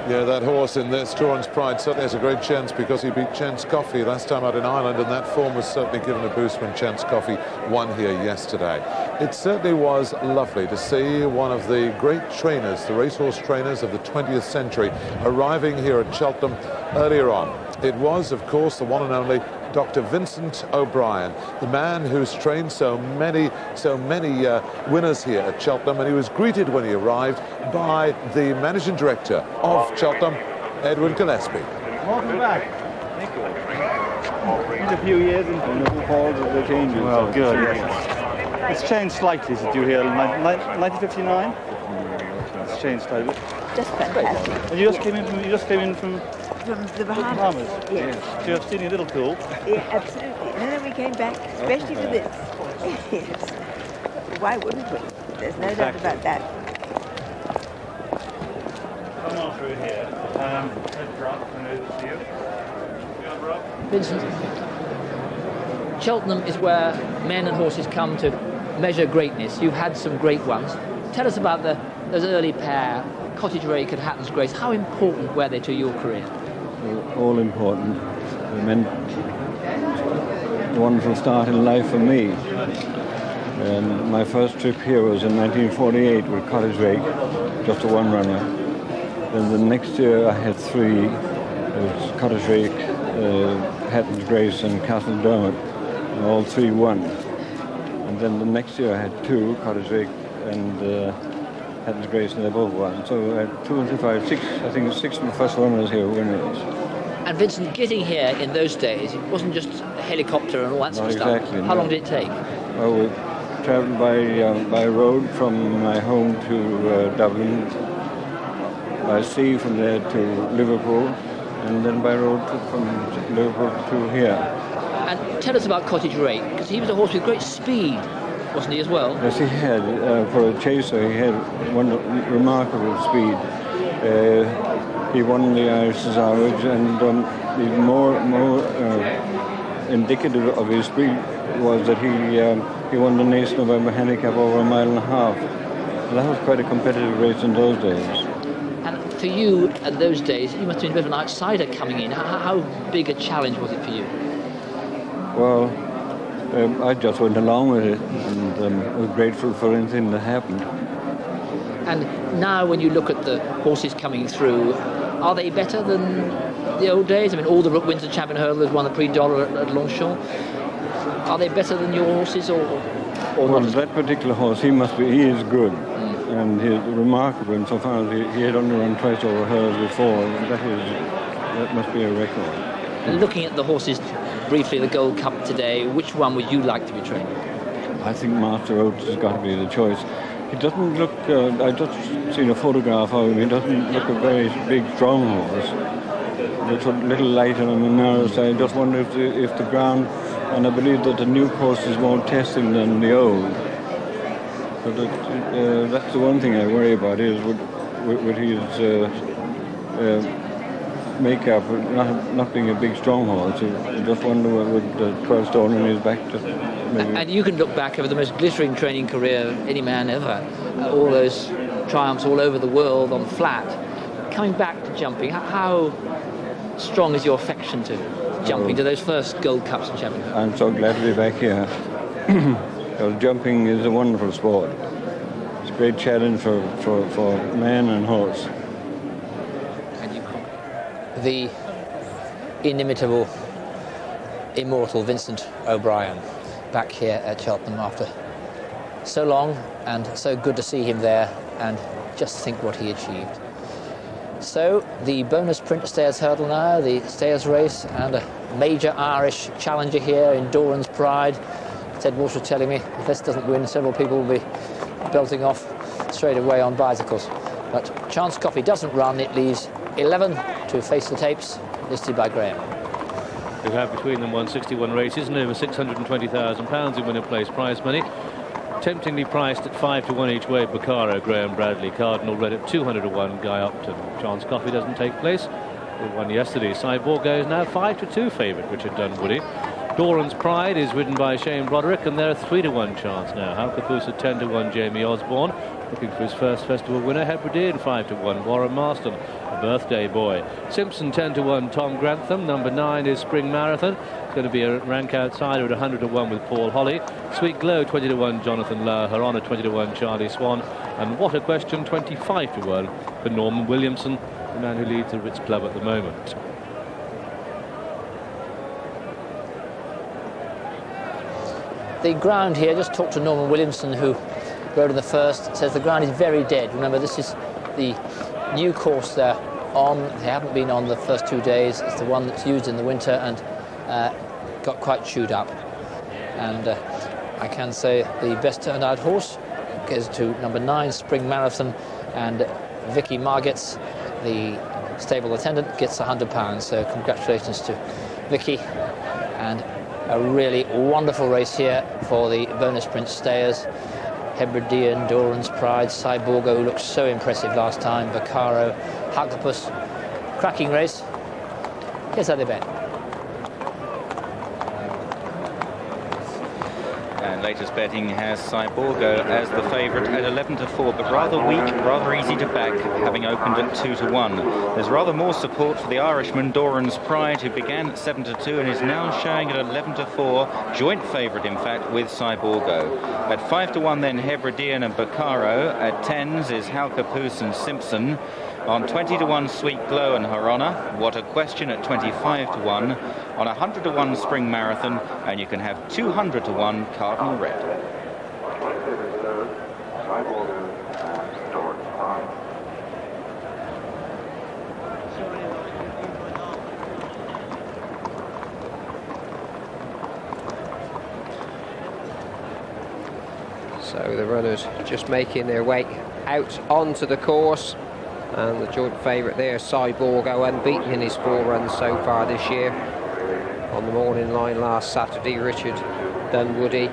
Yeah, that horse in this, Doran's Pride, certainly has a great chance because he beat Chance Coffey last time out in Ireland, and that form was certainly given a boost when Chance Coffey won here yesterday. It certainly was lovely to see one of the great trainers, the racehorse trainers of the 20th century, arriving here at Cheltenham earlier on. It was, of course, the one and only Dr. Vincent O'Brien, the man who's trained so many winners here at Cheltenham, and he was greeted when he arrived by the managing director of Cheltenham, Edward Gillespie. Welcome back. Thank you. It's a few years into all the changes. Well, good. It's changed slightly since you were here in 1959. It's changed slightly. Just fantastic. And you just came in from the Bahamas. Yes. So you've seen a little cool. Yeah, absolutely. And then we came back, especially for this. Yes. Why wouldn't we? There's no doubt about that. Come on through here. Head drop and over to you. Vincent, Cheltenham is where men and horses come to measure greatness. You've had some great ones. Tell us about those early pair, Cottage Rake and Hatton's Grace. How important were they to your career? All important. They meant a wonderful start in life for me. And my first trip here was in 1948 with Cottage Rake, just a one-runner. Then the next year I had 3. It was Cottage Rake, Hatton's Grace and Castle Dermot, and all 3 won. And then the next year I had 2, Cottage Rake and Hatton's Grace, and they both won. So I had 2 and 2, 5, 6. I think 6 of the first runners here winners. And Vincent, getting here in those days, it wasn't just a helicopter and all that sort of stuff. Exactly. How long did it take? Well, we travelled by road from my home to Dublin, by sea from there to Liverpool, and then by road from Liverpool to here. And tell us about Cottage Rake, because he was a horse with great speed, wasn't he, as well? Yes, he had. For a chaser, he had one remarkable speed. He won the Irish Stewards, and even more indicative of his speed was that he won the National November handicap over 1.5 miles. And that was quite a competitive race in those days. And for you, at those days, you must have been a bit of an outsider coming in. How big a challenge was it for you? Well, I just went along with it, and was grateful for anything that happened. And now when you look at the horses coming through, are they better than the old days? I mean, all the Windsor champion hurdlers won the Prix d'Or at Longchamp. Are they better than your horses, or well, not? That particular horse, he is good. And he's remarkable insofar as he had only run twice over hurdles before. That must be a record. And looking at the horses briefly, the Gold Cup today, which one would you like to be training? I think Master Oats has got to be the choice. He doesn't look, I just seen a photograph of him, he doesn't look a very big, strong horse. There's a little light on him on the narrow side. I just wonder if the ground, and I believe that the new course is more testing than the old. But that's the one thing I worry about is with his makeup, not being a big strong horse. I just wonder with the 12 stone on his back. And you can look back over the most glittering training career of any man ever. All those triumphs all over the world on flat. Coming back to jumping, how strong is your affection to jumping, to those first Gold Cups and Championships? I'm so glad to be back here. Because jumping is a wonderful sport. It's a great challenge for man and horse. The inimitable, immortal Vincent O'Brien back here at Cheltenham after so long, and so good to see him there, and just think what he achieved. So the bonus print Stayers hurdle now, the Stayers race, and a major Irish challenger here in Doran's Pride. Ted Walsh was telling me if this doesn't win, several people will be belting off straight away on bicycles. But Chance Coffey doesn't run, it leaves 11 to face the tapes, listed by Graham. They've had between them 161 races and over £620,000 in winner place prize money. Temptingly priced at 5 to 1 each way, Baccaro, Graham Bradley, Cardinal Red at 200 to 1, Guy Upton. Chance Coffey doesn't take place. They won yesterday. Cyborgo is now 5 to 2 favourite, Richard Dunwoody. Doran's Pride is ridden by Shane Broderick, and they're a 3 to 1 chance now. Halkapoos at 10 to 1, Jamie Osborne. Looking for his first festival winner, Hebridean 5 to 1, Warren Marston, a birthday boy. Simpson 10 to 1, Tom Grantham. Number 9 is Spring Marathon. It's going to be a rank outsider at 100 to 1 with Paul Holly. Sweet Glow 20 to 1, Jonathan Lowe. Her Honour 20 to 1, Charlie Swan. And What a Question 25 to 1 for Norman Williamson, the man who leads the Ritz Club at the moment. The ground here, just talked to Norman Williamson, who rode in the first, says the ground is very dead. Remember, this is the new course they're on. They haven't been on the first 2 days. It's the one that's used in the winter and got quite chewed up. And I can say the best turned out horse goes to number 9, Spring Marathon, and Vicky Margetts, the stable attendant, gets £100. So congratulations to Vicky, and a really wonderful race here for the bonus print Stayers. Hebridean, Doran's Pride, Cyborgo looked so impressive last time, Baccaro, Halkapoos. Cracking race. Here's how they bet. And latest betting has Cyborgo as the favourite at 11 to 4, but rather weak, rather easy to back, having opened at 2 to 1. There's rather more support for the Irishman Doran's Pride, who began at 7 to 2 and is now showing at 11 to 4, joint favourite in fact with Cyborgo. At 5 to 1 then Hebridean and Baccaro. At 10s is Halkapoos and Simpson. On 20 to 1 Sweet Glow and Her Honour. What a Question at 25 to 1. On 100 to 1 Spring Marathon, and you can have 200 to 1 Cardinal Red. So the runners just making their way out onto the course, and the joint favourite there, Cyborgo, unbeaten in his 4 runs so far this year. On the morning line last Saturday, Richard Dunwoody,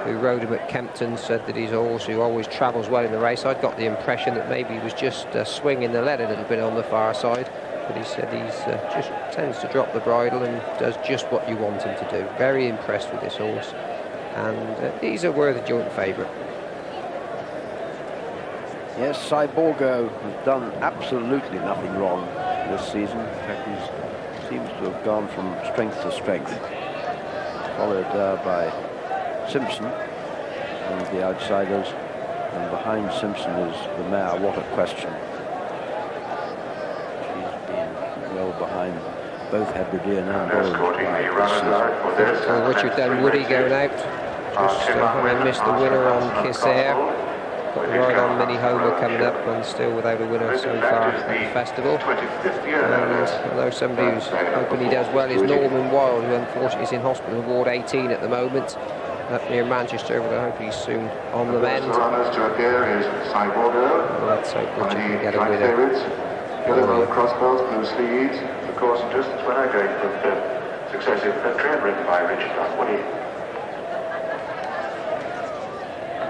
who rode him at Kempton, said that he's a horse who always travels well in the race. I'd got the impression that maybe he was just swinging the lead a little bit on the far side, but he said he's just tends to drop the bridle and does just what you want him to do. Very impressed with this horse, and he's a worthy joint favourite. Yes, Cyborgo has done absolutely nothing wrong this season. In fact, he seems to have gone from strength to strength. Followed by Simpson, one of the outsiders, And behind Simpson is the mare. What a question. She's been well behind both Hebridean and Well, Richard Dunwoody going out. Just having missed the winner on Kiss Air. Got right on Mini Homer coming up and still without a winner so far at the festival. And I know somebody who's hoping he does well is Norman Wilde, who unfortunately is in hospital in Ward 18 at the moment, up near Manchester, but I hope he's soon on the mend. Well, let's hope Richard can get a winner. Crossbells, blue sleeves, the course and distance winner going for the successive train written by Richard Dunwoody.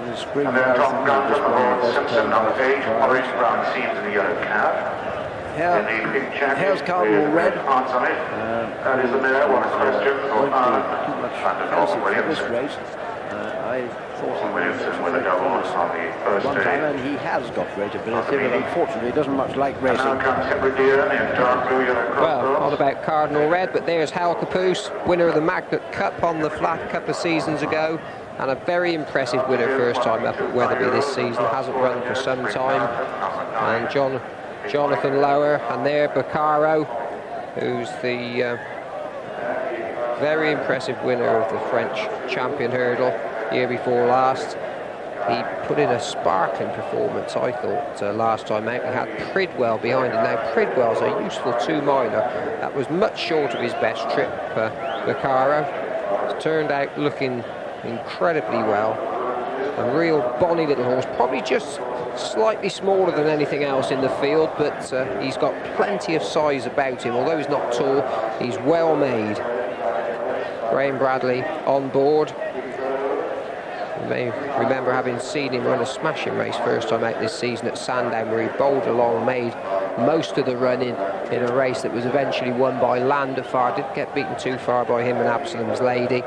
And then Tom Guns up aboard Simpson, number 8, orange brown seams in the yellow cap. Here's Cardinal Red. That is the mare, one question for Williamson. I thought Williamson with the doubles on the first one time, and he has got great ability, but unfortunately he doesn't much like racing. And now comes Hebridean in dark blue, yellow crossbones. Well, not about Cardinal Red, but there's Hal Caboose, winner of the Magnet Cup on the flat a couple of seasons ago, and a very impressive winner first time up at Wetherby this season. Hasn't run for some time. And Jonathan Lower, and there Baccaro, who's the very impressive winner of the French champion hurdle year before last. He put in a sparkling performance, I thought, last time out. He had Pridwell behind him. Now, Pridwell's a useful two-miler. That was much short of his best trip, Baccaro. It's turned out looking incredibly well. A real bonny little horse, probably just slightly smaller than anything else in the field, but he's got plenty of size about him. Although he's not tall, he's well made. Graham Bradley on board. You may remember having seen him run a smashing race first time out this season at Sandown, where he bowled along, made most of the run in a race that was eventually won by Landafar. Didn't get beaten too far by him and Absalom's Lady.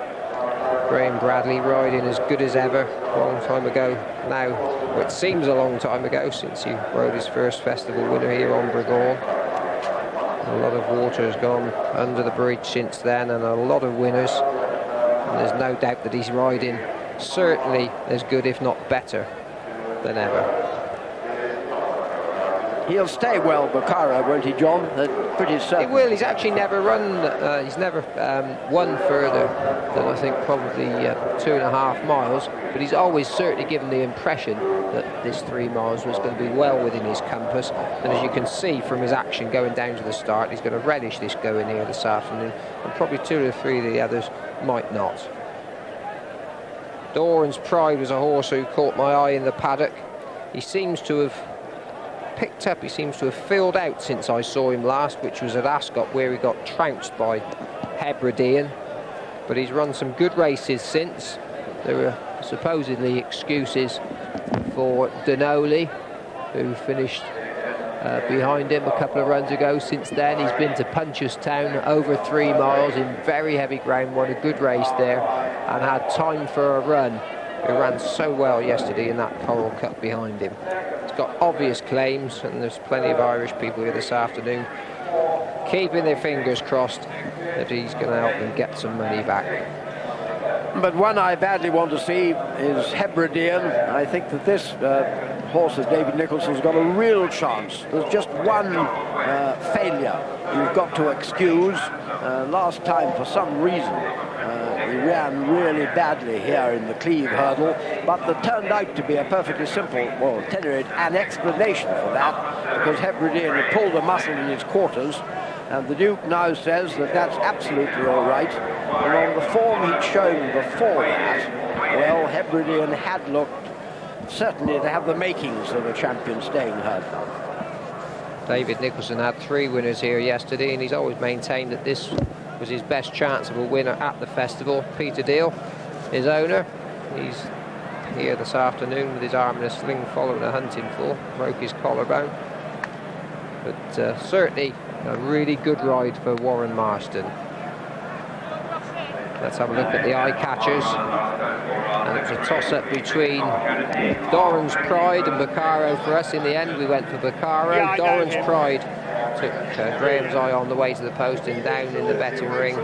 Graham Bradley riding as good as ever. A long time ago now, well, it seems a long time ago since he rode his first festival winner here on Bregorn. A lot of water has gone under the bridge since then, and a lot of winners. And there's no doubt that he's riding certainly as good, if not better, than ever. He'll stay well, Baccaro, won't he, John? Pretty certain. He will. He's actually never run. He's never won further than I think probably 2.5 miles. But he's always certainly given the impression that this 3 miles was going to be well within his compass. And as you can see from his action going down to the start, he's going to relish this going here this afternoon. And probably 2 or 3 of the others might not. Doran's Pride was a horse who caught my eye in the paddock. He seems to have picked up, he seems to have filled out since I saw him last, which was at Ascot, where he got trounced by Hebridean. But he's run some good races since. There were supposedly excuses for Denoli, who finished behind him a couple of runs ago. Since then, he's been to Punchestown, over 3 miles in very heavy ground, won a good race there, and had time for a run. He ran so well yesterday in that Coral Cup behind him. He's got obvious claims, and there's plenty of Irish people here this afternoon keeping their fingers crossed that he's going to help them get some money back. But one I badly want to see is Hebridean. I think that this horse of David Nicholson's got a real chance. There's just one failure you've got to excuse. Last time, for some reason, he ran really badly here in the Cleve hurdle, but there turned out to be a perfectly simple, well, at any rate, an explanation for that, because Hebridean had pulled a muscle in his quarters, and the Duke now says that that's absolutely all right. And on the form he'd shown before that, well, Hebridean had looked certainly to have the makings of a champion staying hurdler. David Nicholson had 3 winners here yesterday, and he's always maintained that this was his best chance of a winner at the festival. Peter Deal, his owner, he's here this afternoon with his arm in a sling following a hunting fall, broke his collarbone. But certainly a really good ride for Warren Marston. Let's have a look at the eye catchers. And it was a toss-up between Doran's Pride and Baccaro for us. In the end, we went for Baccaro. Doran's Pride took Graham's eye on the way to the post and down in the betting ring.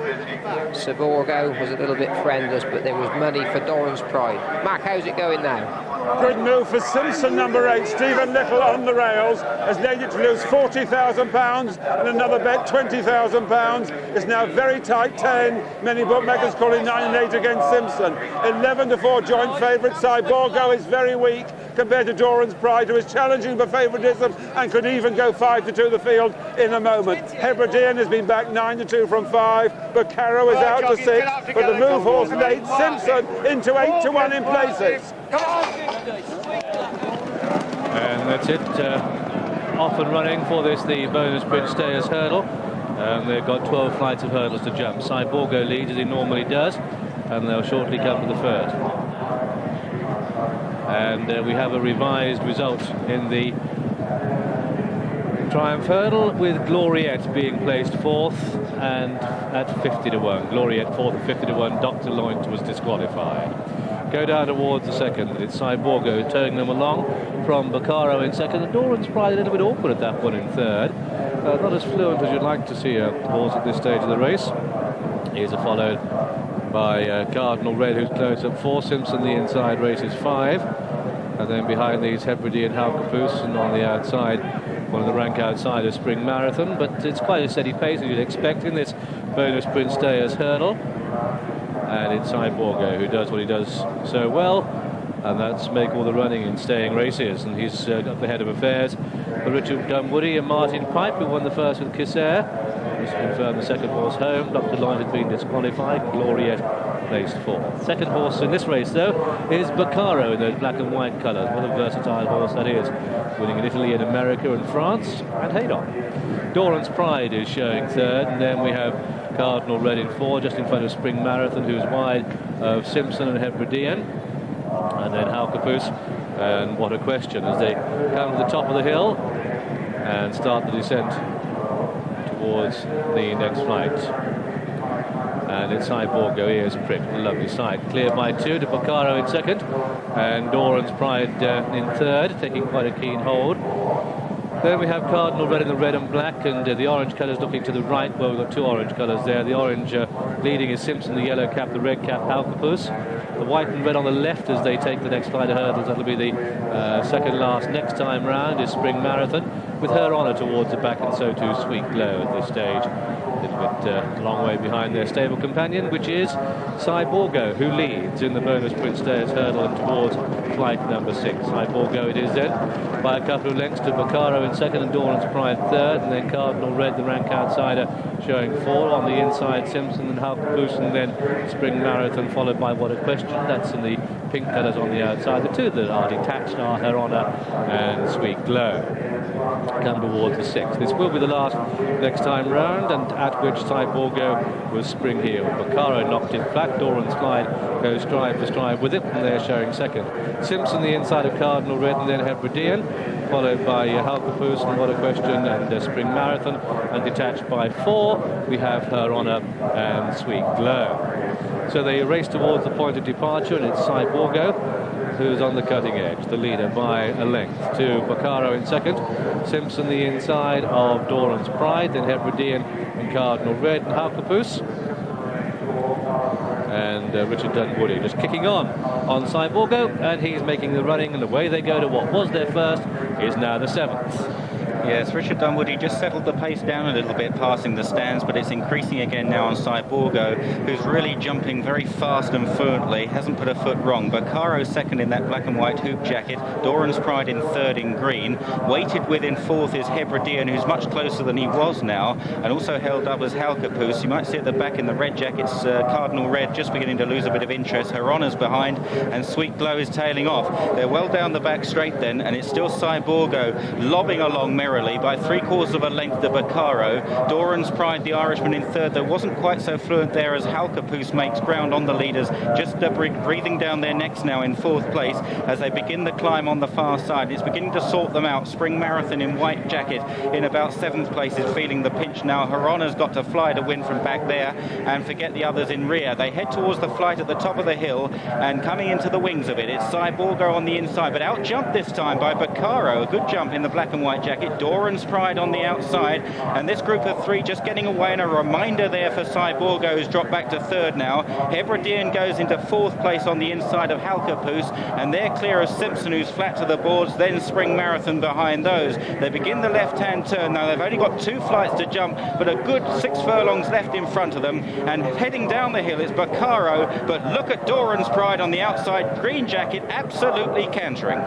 Saborgo was a little bit friendless, but there was money for Doran's Pride. Mark, how's it going now? Good move for Simpson, number 8. Stephen Little on the rails has led it to lose £40,000 and another bet £20,000. It's now very tight 10. Many bookmakers calling 9 and 8 against Simpson. 11-4 joint favourite. Cyborgo is very weak compared to Doran's Pride, who is challenging for favouritism and could even go 5-2 the field in a moment. Hebridean has been back 9-2 from 5. Baccaro is out to 6, but the move horse late Simpson into 8-1 in places. And that's it. Off and running for this, the bonus Prince Stayers hurdle. They've got 12 flights of hurdles to jump. Cyborgo leads as he normally does, and they'll shortly come to the third. And we have a revised result in the Triumph hurdle, with Gloriette being placed 4th and at 50-1. Gloriette 4th at 50-1. Dr. Loint was disqualified. Go down towards the second. It's Cyborgo towing them along from Baccaro in second. And Doran's Pride a little bit awkward at that one in third. Not as fluent as you'd like to see a horse at this stage of the race. He's followed by Cardinal Red, who's close up 4. Simpson, the inside, races 5. And then behind these, Hebridean, Halcapoose, and on the outside, one of the rank outsiders, Spring Marathon. But it's quite a steady pace as you'd expect in this bonus Prince Stayers hurdle. And it's Cyborgo who does what he does so well, and that's make all the running in staying races. And he's got the head of affairs for Richard Dunwoody and Martin Pipe, who won the first with Kissair. Just to confirm the second horse home. Dr. Lloyd had been disqualified. Gloriette placed 4th. Second horse in this race, though, is Baccaro in those black and white colours. What a versatile horse that is, winning in Italy and America and France and Haydon. Doran's Pride is showing 3rd, and then we have Cardinal Red in 4, just in front of Spring Marathon, who's wide of Simpson and Hebridean. And then Halcapoose, and what a question, as they come to the top of the hill and start the descent towards the next flight. And it's Cyborgo, ears pricked, a lovely sight. Clear by 2 to Baccaro in second, and Doran's Pride in 3rd, taking quite a keen hold. Then we have Cardinal Red in the red and black, and the orange colours looking to the right. Well, we've got 2 orange colours there. The orange leading is Simpson, the yellow cap, the red cap, Halcapoose. The white and red on the left as they take the next flight of hurdles. That'll be the second last next time round is Spring Marathon, with Her Honour towards the back, and so too Sweet Glow at this stage. A little bit a long way behind their stable companion, which is Cyborgo, who leads in the bonus Prince Stayers hurdle and towards flight number 6. Cyborgo it is then, by a couple of lengths to Baccaro in second and Doran's Pride 3rd, and then Cardinal Red, the rank outsider, showing 4 on the inside. Simpson and Halcapoose, and then Spring Marathon, followed by What a Question. That's in the pink colours on the outside. The 2 that are detached are Her Honour and Sweet Glow. Come towards the 6th. This will be the last next time round, and at which Cyborgo was spring heel. Baccaro knocked it flat. Doran's Pride goes stride for stride with it, and they're showing second. Simpson the inside of Cardinal Red, and then Hebridean, followed by Halcapoose and What a Question and Spring Marathon, and detached by 4 we have Her Honour and Sweet Glow. So they race towards the point of departure, and it's Cyborgo who's on the cutting edge, the leader by a length, to Baccaro in second. Simpson the inside of Doran's Pride, then Hebridean and Cardinal Red and Halcapoose. And Richard Dunwoody just kicking on Cyborgo, and he's making the running, and away they go to what was their first is now the 7th. Yes, Richard Dunwoody just settled the pace down a little bit, passing the stands, but it's increasing again now on Cyborgo, who's really jumping very fast and fluently, hasn't put a foot wrong. Baccaro second in that black and white hoop jacket, Doran's Pride in 3rd in green. Weighted with in 4th is Hebridean, who's much closer than he was now, and also held up as Halcapoose. You might see at the back in the red jackets, Cardinal Red just beginning to lose a bit of interest. Her Honour's behind, and Sweet Glow is tailing off. They're well down the back straight then, and it's still Cyborgo lobbing along merrily by 3/4 of a length to Baccaro. Doran's Pride, the Irishman, in 3rd, though wasn't quite so fluent there as Halcapoose makes ground on the leaders, just breathing down their necks now in 4th place as they begin the climb on the far side. It's beginning to sort them out. Spring Marathon in white jacket in about 7th place is feeling the pinch now. Her Honour's got to fly to win from back there and forget the others in rear. They head towards the flight at the top of the hill, and coming into the wings of it, it's Cyborgo on the inside, but out-jumped this time by Baccaro. A good jump in the black and white jacket. Doran's Pride on the outside, and this group of three just getting away, and a reminder there for Cyborgo, who's dropped back to third now. Hebridean goes into fourth place on the inside of Halkapoos, and they're clear of Simpson, who's flat to the boards, then Spring Marathon behind those. They begin the left-hand turn now. They've only got 2 flights to jump, but a good 6 furlongs left in front of them, and heading down the hill is Baccaro, but look at Doran's Pride on the outside, green jacket absolutely cantering.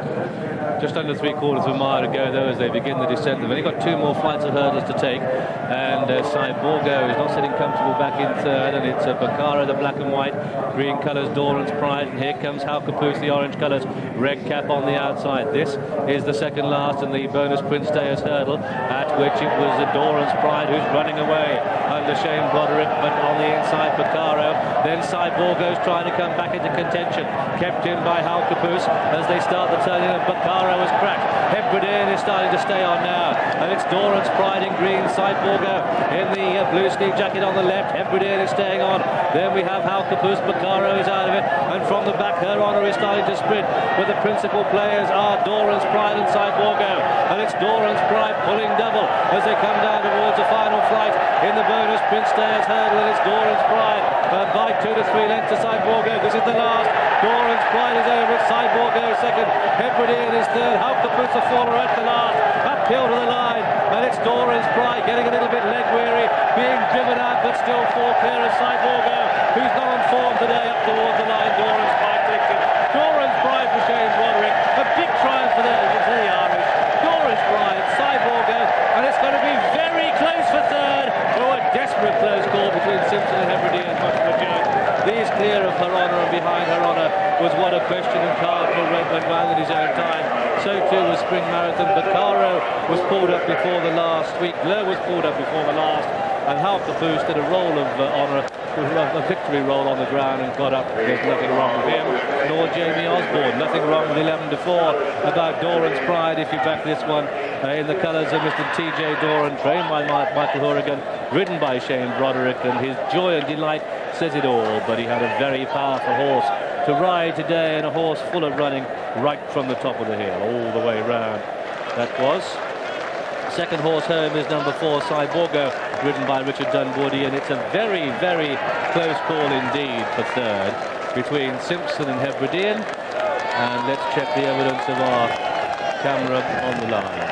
Just under 3/4 of a mile to go though as they begin the descent. They've only got 2 more flights of hurdles to take, and Cyborgo is not sitting comfortable back in third, and it's Baccaro, the black and white, green colours Doran's Pride, and here comes Halkapoos, the orange colours, red cap on the outside. This is the second last and the bonus Prince Deus hurdle, at which it was Doran's Pride who's running away under Shane Broderick, but on the inside Baccaro. Then Cyborgo's trying to come back into contention, kept in by Halkapoos as they start the turn in, and Baccaro has cracked. Hebridean is starting to stay on now, and it's Doran's Pride in green, Cyborgo in the blue sleeve jacket on the left, Hebridean is staying on. Then we have Halkapoos, Baccaro is out of it, and from the back Her Honour is starting to sprint, but the principal players are Doran's Pride and Cyborgo, and it's Doran's Pride pulling double as they come down towards the final flight in the bonus Prince Deus hurdle, and it's Doran's Pride by 2 to 3 lengths to Cyborgo. This is the last. Doran's Pride is over at Cyborgo second, Hebridean is third, Halkapoos a faller at the last, uphill to the line, and it's Doran's Pride getting a little bit leg weary, being driven out, but still 4 clear of Cyborgo, who's not on form today, up towards the line. Doran's Pride takes it. Doran's Pride for Shane Broderick, a big triumph for the Irish. Doran's Pride, Cyborgo, and it's going to be very close for third. Oh, a desperate close call between Simpson and Hebridean, much of a joke. These clear of Her Honour, and behind Her Honour was what a question and Cardinal Redmond ran at his own time. So too was Spring Marathon. Baccaro was pulled up before the last. Sweetler was pulled up before the last, and Halkapoos did a roll of honour, a victory roll on the ground and got up. There's nothing wrong with him, nor Jamie Osborne. Nothing wrong with 11 to 4 about Doran's Pride, if you back this one in the colours of Mr. T.J. Doran, trained by Michael Hourigan, ridden by Shane Broderick, and his joy and delight says it all. But he had a very powerful horse to ride today, and a horse full of running right from the top of the hill all the way round. That was. Second horse home is number 4, Cyborgo, ridden by Richard Dunwoody, and it's a very, very close call indeed for third between Simpson and Hebridean. And let's check the evidence of our camera on the line.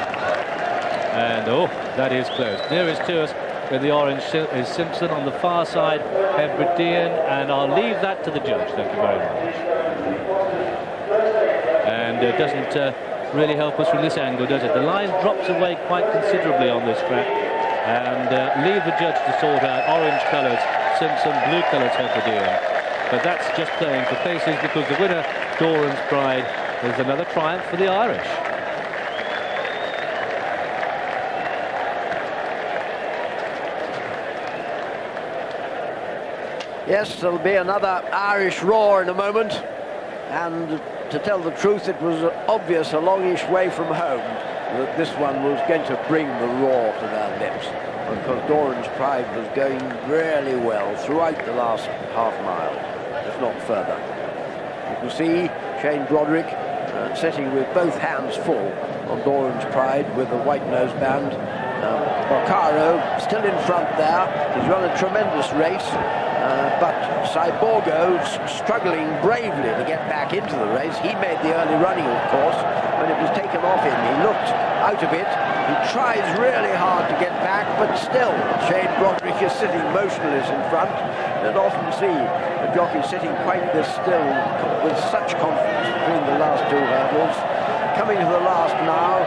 And oh, that is close. Nearest to us in the orange is Simpson, on the far side Hebridean, and I'll leave that to the judge. Thank you very much. And it doesn't really help us from this angle, does it? The line drops away quite considerably on this track, and leave the judge to sort out. Orange colours Simpson, blue colours Hebridean, but that's just playing for paces, because the winner, Doran's Pride, is another triumph for the Irish. Yes, there'll be another Irish roar in a moment, and to tell the truth, it was obvious a longish way from home that this one was going to bring the roar to their lips, because Doran's Pride was going really well throughout the last half mile, if not further. You can see Shane Broderick sitting with both hands full on Doran's Pride with the white noseband. Baccaro still in front there. He's run a tremendous race. But Cyborgo struggling bravely to get back into the race. He made the early running, of course, when it was taken off him. He looked out of it. He tries really hard to get back, but still Shane Broderick is sitting motionless in front. You don't often see a jockey sitting quite this still with such confidence between the last 2 hurdles. Coming to the last now.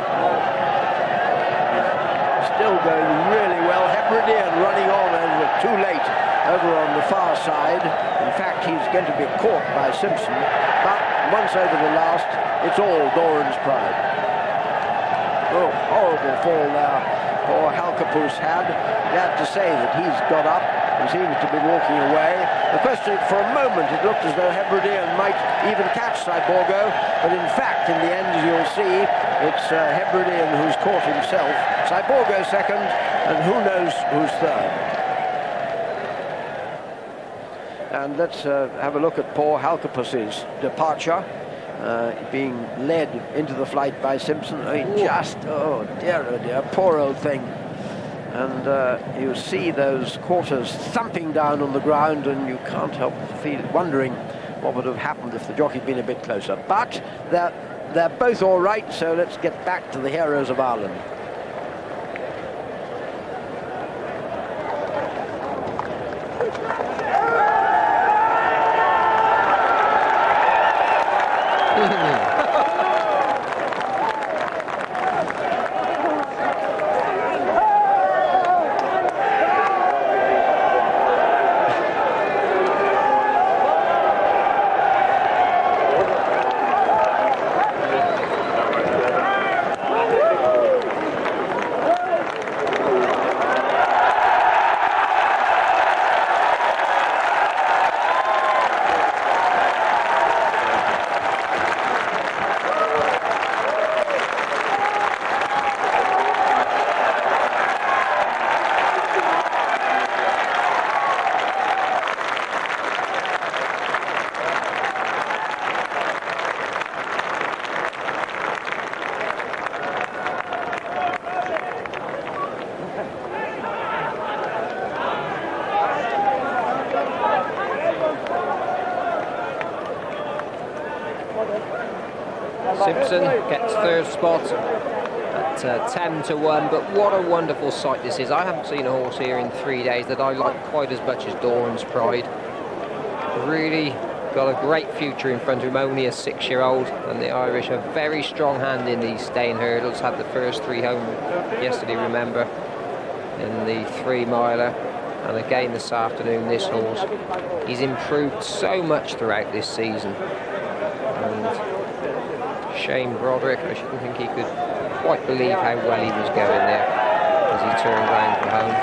Still going really well. Hebridean running on over too late over on the far side. In fact, he's going to be caught by Simpson, but once over the last, it's all Doran's Pride. Oh, horrible fall there poor Halkapoos had. Glad to say that he's got up and seems to be walking away. The question, for a moment, it looked as though Hebridean might even catch Cyborgo, but in fact, in the end, as you'll see, it's Hebridean who's caught himself. Cyborgo second, and who knows who's third. And let's have a look at poor Halkapoos's departure. being led into the flight by Simpson. I mean, just, oh dear, poor old thing. And you see those quarters thumping down on the ground, and you can't help wondering what would have happened if the jockey had been a bit closer. But they're both all right, so let's get back to the heroes of Ireland. Simpson gets third spot at 10 to 1, but what a wonderful sight this is. I haven't seen a horse here in 3 days that I like quite as much as Doran's Pride. Really got a great future in front of him, only a 6-year-old, and the Irish have very strong hand in these staying hurdles. Had the first 3 home yesterday, remember, in the 3-miler, and again this afternoon this horse. He's improved so much throughout this season, and Shane Broderick, I shouldn't think he could quite believe how well he was going there as he turned round for home.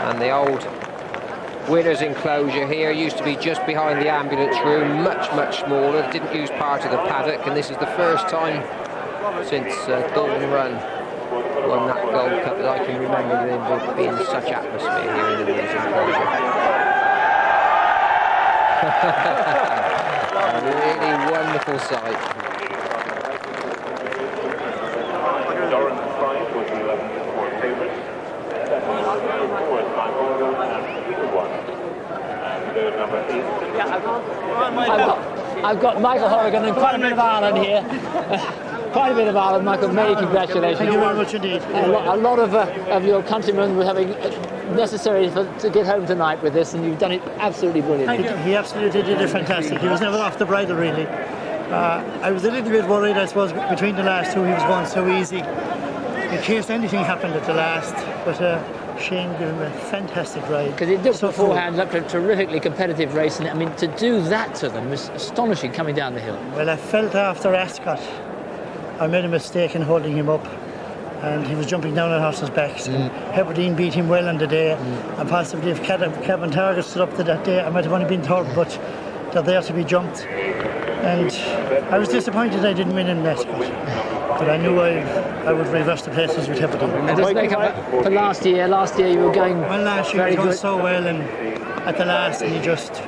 And the old winner's enclosure here used to be just behind the ambulance room, much smaller, didn't use part of the paddock, and this is the first time since Dawn Run won that Gold Cup that I can remember there being such atmosphere here in the winner's enclosure. A really wonderful sight. Doran's Pride was the 11th favourite. Forward by Borgo and 2-1. And number 8. I've got Michael Horrigan and quite a bit of Ireland here. Quite a bit of Ireland, Michael. Many congratulations. Thank you very much indeed. A lot of your countrymen were having necessary to get home tonight with this, and you've done it absolutely brilliant. He absolutely did it fantastic. He was never off the bridle, really. I was a little bit worried, I suppose, between the last two. He was going so easy in case anything happened at the last, but Shane gave him a fantastic ride. Because it looked beforehand, looked a terrifically competitive race, and I mean, to do that to them was astonishing coming down the hill. Well, I felt after Ascot I made a mistake in holding him up, and he was jumping down on horses' backs. Hebberdine beat him well on the day, and possibly if Kevin Target stood up to that day, I might have only been third, but they're there to be jumped. And I was disappointed I didn't win in Ascot, but I knew I would reverse the places with Hebberdine. And does it make up for last year? Last year you were going last year he was going so well, and at the last he just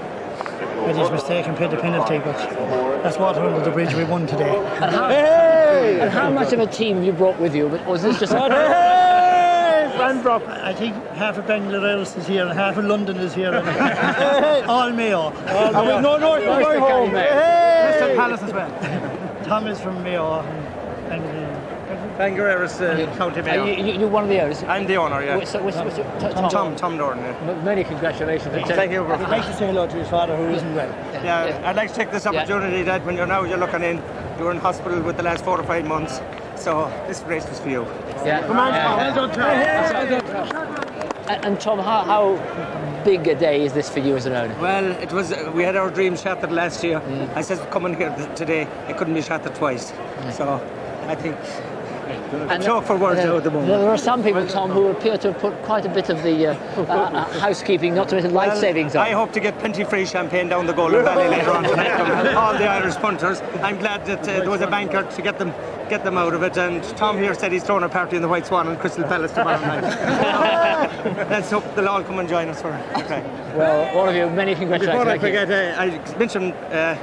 made his mistake and paid the penalty, but that's water under the bridge. We won today. And how much of a team you brought with you? Was this just I think half of Bangladesh is here and half of London is here. All Mayo. And we've no north, we're going home. Crystal Palace as well. Tom is from Mayo. Bangladesh, County Mayo. You're one of the owners? I'm the owner, yeah. What's Tom Doran, yeah. Many congratulations. Thank you. I'd like to say hello to his father, who isn't well. Yeah, I'd like to take this opportunity that when you're looking in, you're in hospital with the last 4 or 5 months, so this race was for you. Yeah. Come on, well done, And Tom, how big a day is this for you as an owner? Well, it was. We had our dream shattered last year. I said coming here today, it couldn't be shattered twice. So I think And talk for words out at the moment. There are some people, Tom, who appear to have put quite a bit of the housekeeping, not to mention life savings on. I hope to get plenty free champagne down the Golden Valley later on tonight from all the Irish punters. I'm glad that there was a banker to get them out of it, and Tom here said he's throwing a party in the White Swan in Crystal Palace tomorrow night. Let's hope they'll all come and join us for it. Okay. Well, all of you, many congratulations. Before I forget, I mentioned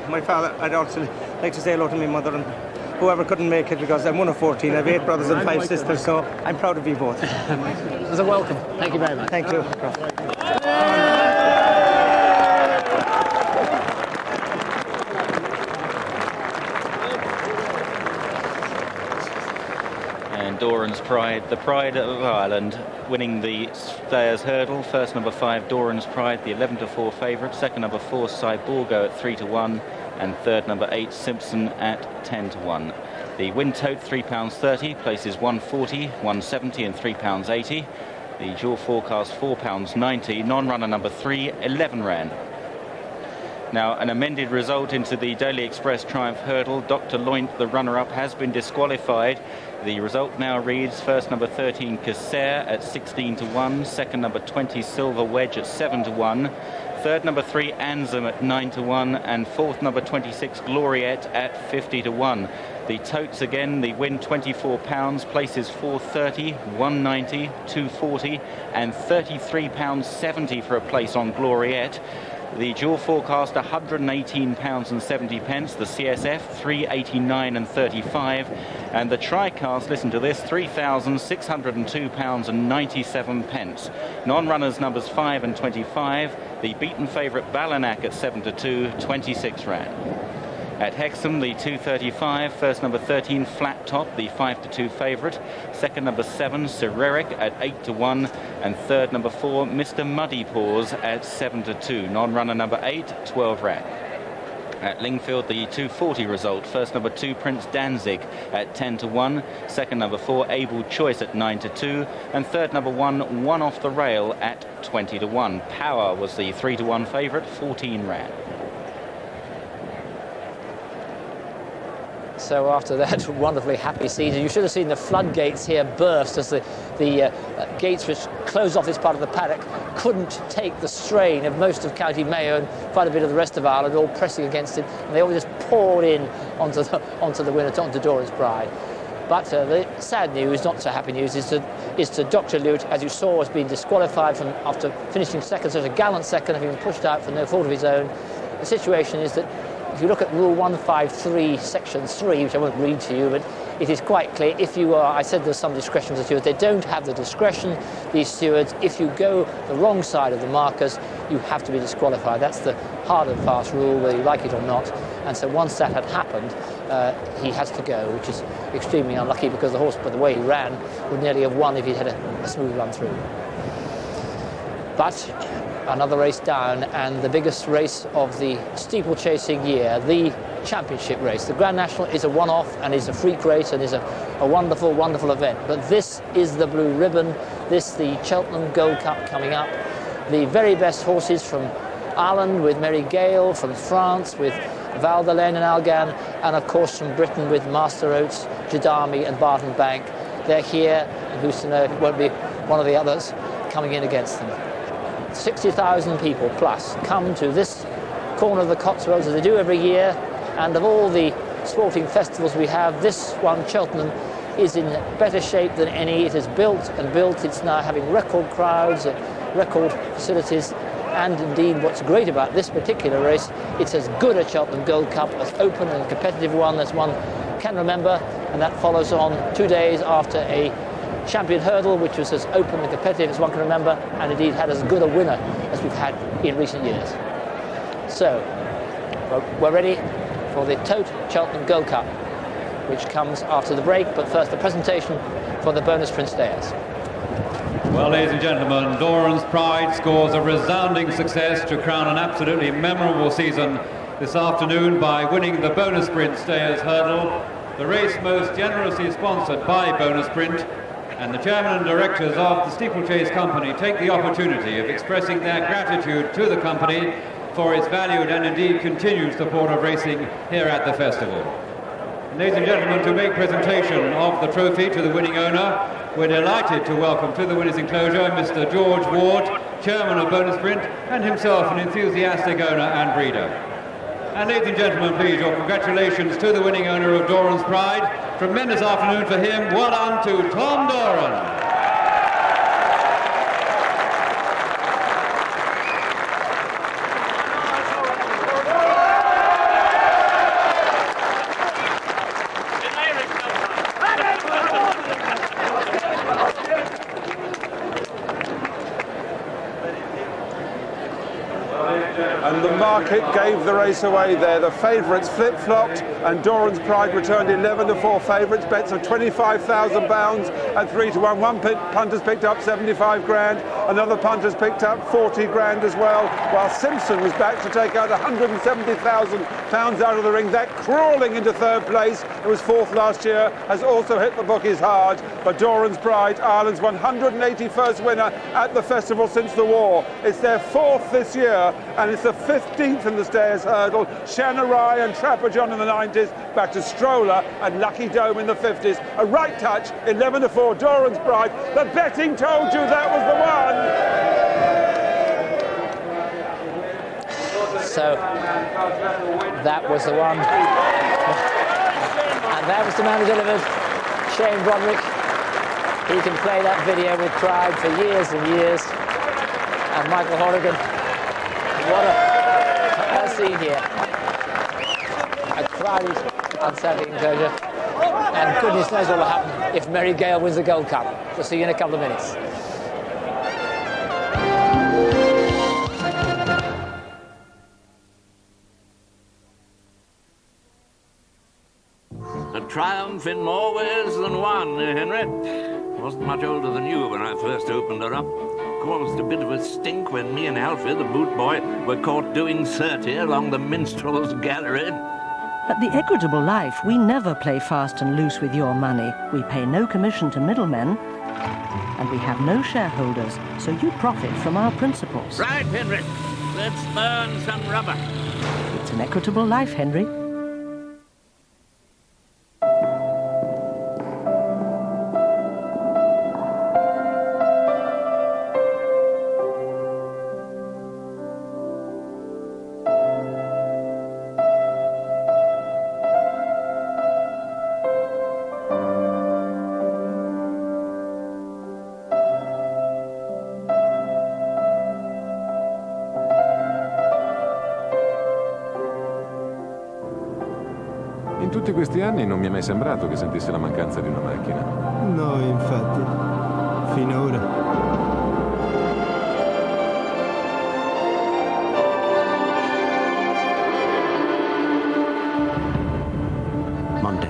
my father. I'd also like to say hello to my mother and whoever couldn't make it, because I'm one of 14. I have 8 brothers and 5 sisters, so I'm proud of you both. It was a welcome. Thank you very much. Thank you. And Doran's Pride, the pride of Ireland, winning the Stayers Hurdle. First number 5, Doran's Pride, the 11-4 favourite. Second number 4, Cyborgo at 3-1. And third number 8, Simpson at 10-1. The win tote £3.30, places 140, 170 and £3.80. The dual forecast £4.90. Non-runner number 3, 11 Rand. Now, an amended result into the Daily Express Triumph Hurdle. Dr. Loint, the runner-up, has been disqualified. The result now reads: first number 13, Casser at 16-1. Second number 20, Silver Wedge at 7-1. Third number 3, Anzum at 9-1. And fourth number 26, Gloriette at 50-1. The totes again, the win £24, places 430, 190, 240 and £33.70 for a place on Gloriette. The dual forecast £118.70, the CSF £389.35, and the TriCast, listen to this, £3,602.97. Non-runners numbers 5 and 25. The beaten favourite Balanak at 7-2, 26 Rand. At Hexham, the 235, first number 13, Flat Top, the 5-2 favourite. Second number 7, Sereric at 8-1. And third number 4, Mr. Muddy Paws at 7-2. Non-runner number 8, 12 Rand. At Lingfield, the 240 result. First number 2, Prince Danzig at 10-1. Second number 4, Able Choice at 9-2. And third number 1, One Off the Rail at 20-1. Power was the 3-1 favourite, 14 Rand. So after that wonderfully happy season, you should have seen the floodgates here burst as the gates which closed off this part of the paddock couldn't take the strain of most of County Mayo and quite a bit of the rest of Ireland all pressing against it, and they all just poured in onto the winner, onto Doran's Pride. But the sad news, not so happy news, is to Dr. Lute, as you saw, has been disqualified from after finishing second, so it's a gallant second, having been pushed out for no fault of his own. The situation is that if you look at Rule 153, Section 3, which I won't read to you, but it is quite clear, if you are, I said there's some discretion to the stewards, they don't have the discretion, these stewards, if you go the wrong side of the markers, you have to be disqualified. That's the hard and fast rule, whether you like it or not. And so once that had happened, he has to go, which is extremely unlucky because the horse, by the way he ran, would nearly have won if he'd had a smooth run through. But another race down, and the biggest race of the steeplechasing year, the championship race. The Grand National is a one-off and is a freak race and is a wonderful, wonderful event. But this is the blue ribbon, this the Cheltenham Gold Cup coming up. The very best horses from Ireland with Mary Gale, from France with Val de Lane and Algan, and of course from Britain with Master Oats, Jadami and Barton Bank. They're here, and who's to know if it won't be one of the others coming in against them. 60,000 people plus come to this corner of the Cotswolds as they do every year, and of all the sporting festivals we have, this one, Cheltenham, is in better shape than any. It is built and built. It's now having record crowds, record facilities, and indeed what's great about this particular race, it's as good a Cheltenham Gold Cup, as open and competitive one as one can remember, and that follows on 2 days after a champion hurdle which was as open and competitive as one can remember, and indeed had as good a winner as we've had in recent years. So we're ready for the Tote Cheltenham Gold Cup, which comes after the break, but first the presentation for the bonus Prince Stayers. Well, ladies and gentlemen, Doran's Pride scores a resounding success to crown an absolutely memorable season this afternoon by winning the bonus Sprint Stayers Hurdle, the race most generously sponsored by Bonus Sprint. And the chairman and directors of the Steeplechase Company take the opportunity of expressing their gratitude to the company for its valued and indeed continued support of racing here at the festival. Ladies and gentlemen, to make presentation of the trophy to the winning owner, we're delighted to welcome to the winner's enclosure Mr. George Ward, chairman of Bonus Sprint, and himself an enthusiastic owner and breeder. And ladies and gentlemen, please, your congratulations to the winning owner of Doran's Pride. Tremendous afternoon for him. Well done to Tom Doran. And the market gave the race away there. The favourites flip-flopped, and Doran's Pride returned 11-4 favourites. Bets of £25,000 at 3-1. One punter's picked up 75 grand. Another punter's picked up 40 grand as well. While Simpson was back to take out £170,000 out of the ring. That crawling into third place, it was fourth last year, has also hit the bookies hard. But Doran's Pride, Ireland's 181st winner at the festival since the war. It's their fourth this year, and it's the 15th in the Stayers hurdle. Shanna Rye and Trapper John in the 90s, back to Stroller and Lucky Dome in the 50s. A right touch, 11-4, Doran's Pride. The betting told you that was the one. So that was the one. And that was the man who delivered, Shane Broderick. He can play that video with pride for years and years. And Michael Horrigan, what a scene here. A crowded and savvy enclosure. And goodness knows what will happen if Mary Gale wins the Gold Cup. We'll see you in a couple of minutes. A triumph in more ways than one, Henry. Wasn't much older than you when I first opened her up. Caused a bit of a stink when me and Alfie, the boot boy, were caught doing 30 along the minstrel's gallery. At the Equitable Life, we never play fast and loose with your money. We pay no commission to middlemen, and we have no shareholders, so you profit from our principles. Right, Henry. Let's burn some rubber. It's an Equitable Life, Henry. In tutti questi anni non mi è mai sembrato che sentissi la mancanza di una macchina. No, infatti, finora. Monday.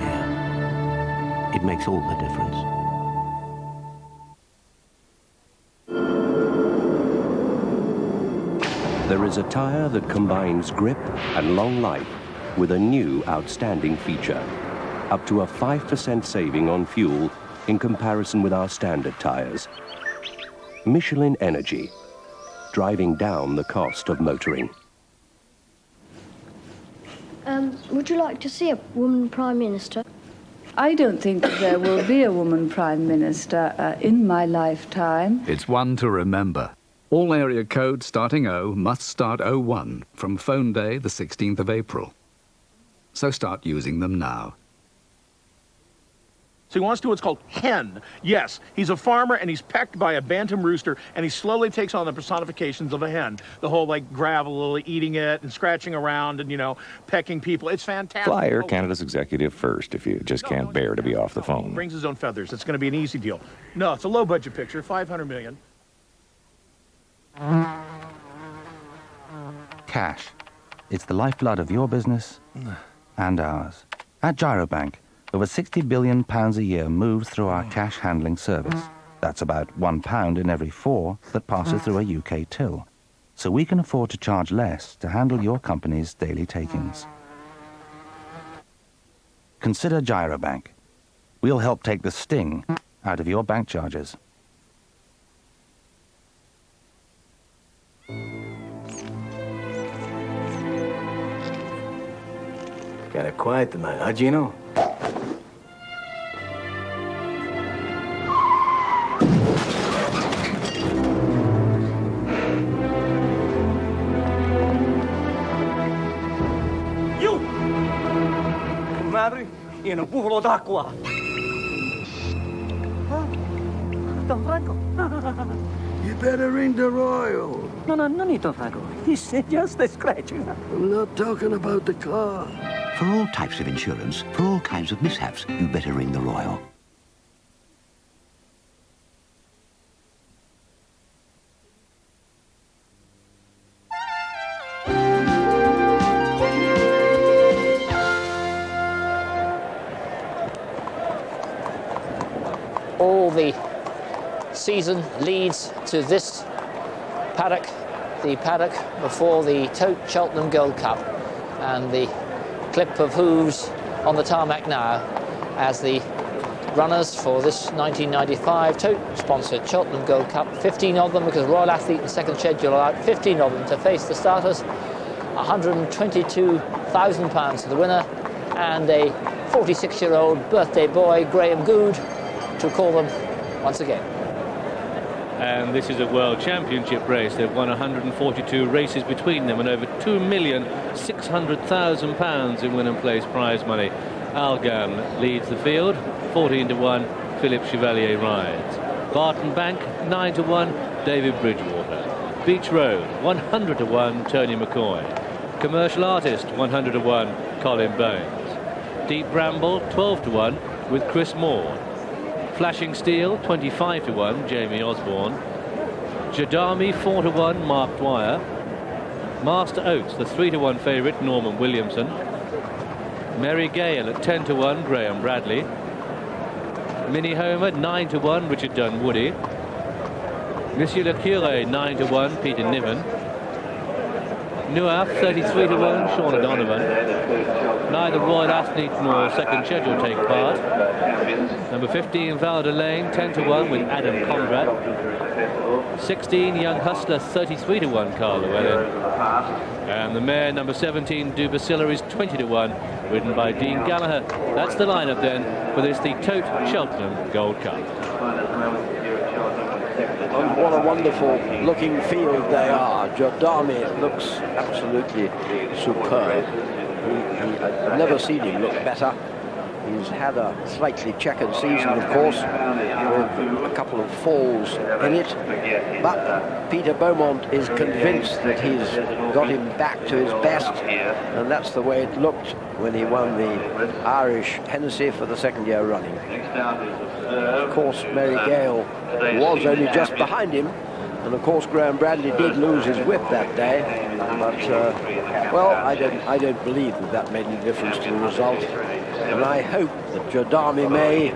It makes all the difference. There is a tire that combines grip and long life with a new outstanding feature. Up to a 5% saving on fuel in comparison with our standard tires. Michelin Energy, driving down the cost of motoring. Would you like to see a woman Prime Minister? I don't think that there will be a woman Prime Minister in my lifetime. It's one to remember. All area codes starting O must start 01 from phone day the 16th of April. So start using them now. So he wants to do what's called hen. Yes, he's a farmer and he's pecked by a bantam rooster and he slowly takes on the personifications of a hen. The whole like gravel, eating it and scratching around and, you know, pecking people. It's fantastic. Flyer, Canada's executive first if you just can't bear to be off the phone. He brings his own feathers. It's going to be an easy deal. No, it's a low budget picture, $500 million. Cash. It's the lifeblood of your business and ours. At Gyrobank, over £60 billion a year moves through our cash handling service. That's about £1 in every 4 that passes through a UK till. So we can afford to charge less to handle your company's daily takings. Consider Gyrobank. We'll help take the sting out of your bank charges. Kinda quiet tonight, huh, Gino? tiene un burro d'acqua. Don Franco. You better ring the royal. No need, Don Franco. He's just a scratching. I'm not talking about the car. For all types of insurance, for all kinds of mishaps, you better ring the royal. All the season leads to this paddock, the paddock before the Tote Cheltenham Gold Cup, and the clip of hooves on the tarmac now as the runners for this 1995 Tote-sponsored Cheltenham Gold Cup, 15 of them because Royal Athlete and second schedule are out, 15 of them to face the starters, £122,000 to the winner, and a 46-year-old birthday boy, Graham Good, to call them once again. And this is a World Championship race. They've won 142 races between them and over £2,600,000 in win and place prize money. Algan leads the field, 14-1, Philippe Chevalier rides. Barton Bank, 9-1, David Bridgewater. Beach Road, 100-1, Tony McCoy. Commercial Artist, 100-1, Colin Bones. Deep Bramble, 12-1, with Chris Moore. Flashing Steel, 25-1, Jamie Osborne. Jadami, 4-1, Mark Dwyer. Master Oats, the 3-1 favourite, Norman Williamson. Mary Gale at 10-1, Graham Bradley. Minnie Homer, 9-1, Richard Dunwoody. Monsieur Le Curé, 9-1, Peter Niven. Nuaf, 33-1, Sean O'Donovan. Neither Royal Athlete nor second schedule take part. Number 15, Val de Lane, 10-1 with Adam Conrad. 16, Young Hustler, 33-1, Carl Llewellyn. And the mare, number 17, Dubacilla, is 20-1, ridden by Dean Gallagher. That's the lineup then for this, the Tote Cheltenham Gold Cup. And what a wonderful looking field they are. Jordami looks absolutely superb. I've never seen him look better. He's had a slightly checkered season, of course, with a couple of falls in it. But Peter Beaumont is convinced that he's got him back to his best, and that's the way it looked when he won the Irish Hennessy for the second year running. Of course, Mary Gale was only just behind him, and of course Graham Bradley did lose his whip that day. But well, I don't believe that made any difference to the result, and I hope that Jordami may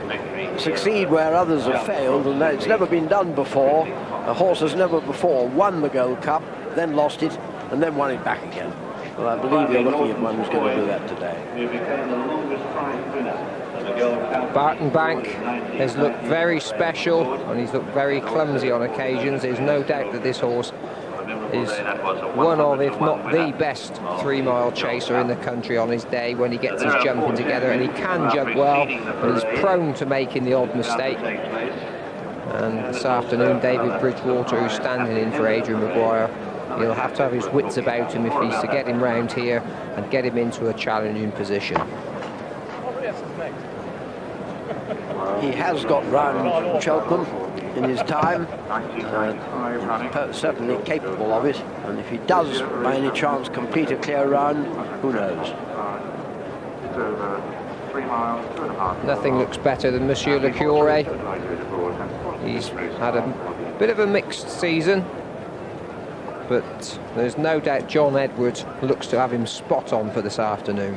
succeed where others have failed, and it's never been done before. A horse has never before won the Gold Cup, then lost it, and then won it back again. Well, I believe you're looking at one who's going to do that today. Barton Bank has looked very special, and he's looked very clumsy on occasions. There's no doubt that this horse is one of, if not the best 3-mile chaser in the country on his day when he gets his jumping together, and he can jump well, but he's prone to making the odd mistake. And this afternoon, David Bridgewater, who's standing in for Adrian Maguire, he'll have to have his wits about him if he's to get him round here and get him into a challenging position. He has got round Cheltenham in his time, certainly capable of it, and if he does by any chance complete a clear round, who knows. Nothing looks better than Monsieur Le Curé. He's had a bit of a mixed season, but there's no doubt John Edwards looks to have him spot on for this afternoon.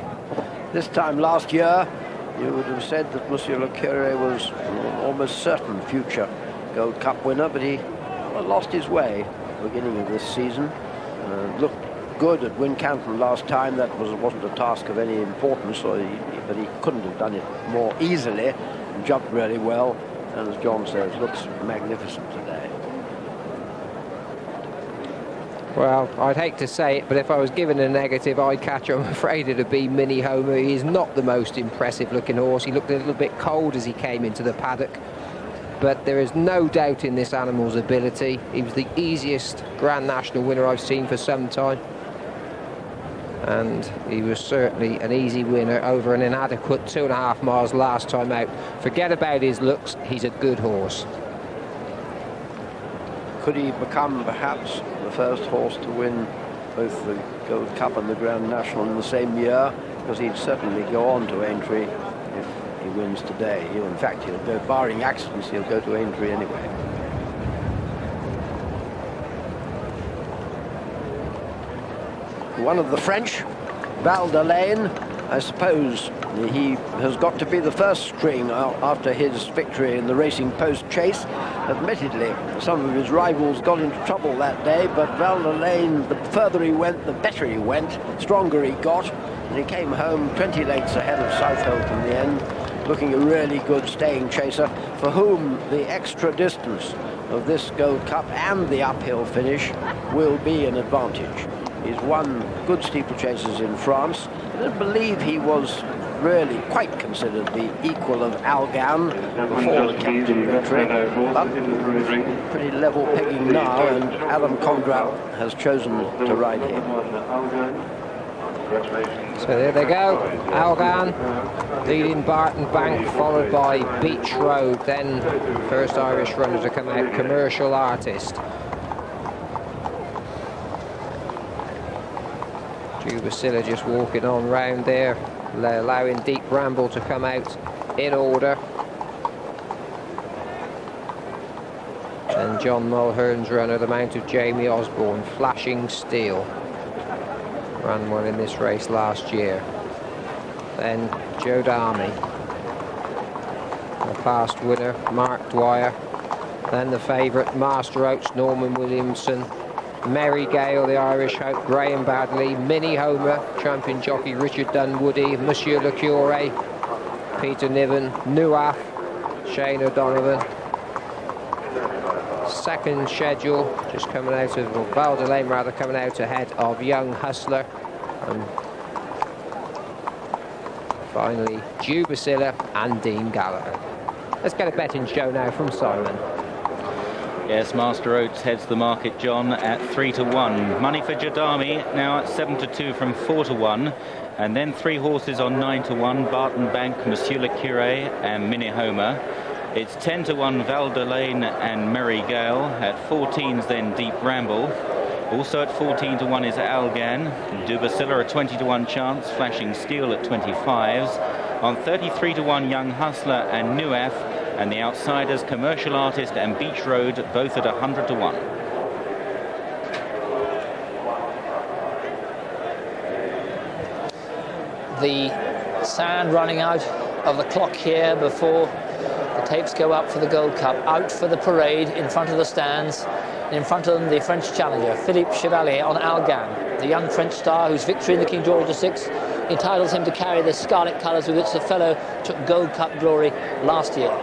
This time last year, you would have said that Monsieur Le Curé was an almost certain future Gold Cup winner, but he lost his way at the beginning of this season. Looked good at Wincanton last time. That wasn't a task of any importance, but he couldn't have done it more easily, and jumped really well, and as John says, looks magnificent today. Well, I'd hate to say it, but if I was given a negative eye catcher, I'm afraid it'd be Minnie Homer. He's not the most impressive looking horse. He looked a little bit cold as he came into the paddock, but there is no doubt in this animal's ability. He was the easiest Grand National winner I've seen for some time. and he was certainly an easy winner over an inadequate 2.5 miles last time out. Forget about his looks, he's a good horse. Could he become perhaps the first horse to win both the Gold Cup and the Grand National in the same year? Because he'd certainly go on to Aintree if he wins today. In fact, he'll go, barring accidents, he'll go to Aintree anyway. One of the French, Val de Lane, I suppose he has got to be the first string after his victory in the Racing Post chase. Admittedly, some of his rivals got into trouble that day, but Val de Lane, the further he went, the better he went, stronger he got, and he came home 20 lengths ahead of Southholt in the end, looking a really good staying chaser, for whom the extra distance of this Gold Cup and the uphill finish will be an advantage. He's won good steeplechases in France. I don't believe he was really quite considered the equal of Algan before the captain victory, but pretty level pegging now, and Adam Condrat has chosen to ride him. So there they go, Algan leading Barton Bank, followed by Beach Road, then first Irish runner to come out, Commercial Artist. Jubicilla just walking on round there, allowing Deep Bramble to come out in order. And John Mulhern's runner, the mount of Jamie Osborne, Flashing Steel, ran well in this race last year. Then Joe Darmy, a past winner, Mark Dwyer. Then the favourite, Master Oats, Norman Williamson. Mary Gale, the Irish Hope, Graham Badley, Minnie Homer, champion jockey Richard Dunwoody, Monsieur Le Cure, Peter Niven, Nuaf, Shane O'Donovan. Second schedule, just coming out of, well, Val de Lane rather, coming out ahead of Young Hustler. And finally, Jubicilla and Dean Gallagher. Let's get a betting show now from Simon. Yes, Master Oats heads the market, John, at 3-1. Money for Jadami now at 7-2 from 4-1. And then 3 horses on 9-1, Barton Bank, Monsieur Le Cure and Minnie Homer. It's 10-1 Val de Lane and Mary Gale. At 14s then Deep Ramble. Also at 14-1 is Algan. Jubicilla a 20-1 chance, Flashing Steel at 25s. On 33-1 Young Hustler and Nuaf. And the outsiders, Commercial Artist and Beach Road, both at 100-1. The sand running out of the clock here before the tapes go up for the Gold Cup. Out for the parade in front of the stands. In front of them, the French challenger, Philippe Chevalier on Algan, the young French star whose victory in the King George VI entitles him to carry the scarlet colours with which the fellow took Gold Cup glory last year.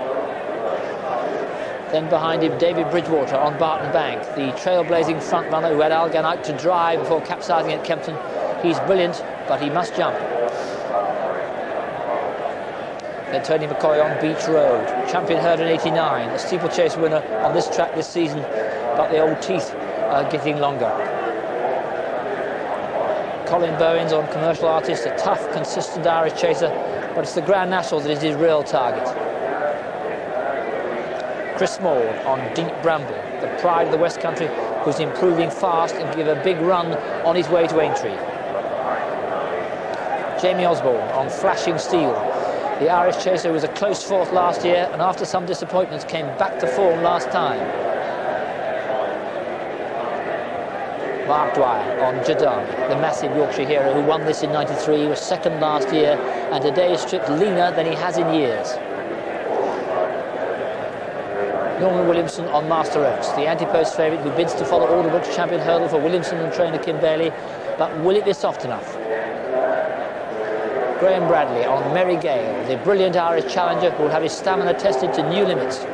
Then behind him, David Bridgewater on Barton Bank, the trailblazing front runner who had Algan out to dry before capsizing at Kempton. He's brilliant, but he must jump. Then Tony McCoy on Beach Road, champion herd in '89, a steeplechase winner on this track this season, but the old teeth are getting longer. Colin Bowens on Commercial Artist, a tough, consistent Irish chaser, but it's the Grand National that is his real target. Chris Small on Deep Bramble, the pride of the West Country, who's improving fast and give a big run on his way to Aintree. Jamie Osborne on Flashing Steel, the Irish chaser was a close fourth last year and after some disappointments came back to form last time. Mark Dwyer on Jadami, the massive Yorkshire hero who won this in '93, was second last year and today is stripped leaner than he has in years. Norman Williamson on Master Oats, the anti-post favourite who bids to follow Alderbrooke's champion hurdle for Williamson and trainer Kim Bailey, but will it be soft enough? Graham Bradley on Mary Gale, the brilliant Irish challenger who will have his stamina tested to new limits.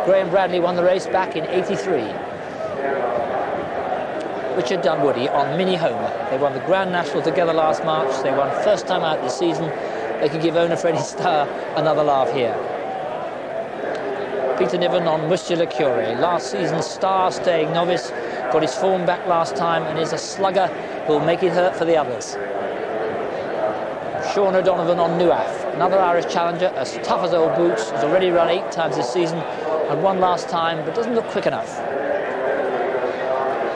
Graham Bradley won the race back in '83. Richard Dunwoody on Minnie Homer. They won the Grand National together last March. They won first time out this season. They could give owner Freddie Starr another laugh here. Peter Niven on Monsieur Le Cure, last season's star-staying novice, got his form back last time and is a slugger who'll make it hurt for the others. Sean O'Donovan on Nuaf. Another Irish challenger, as tough as old boots, has already run 8 times this season and won last time, but doesn't look quick enough.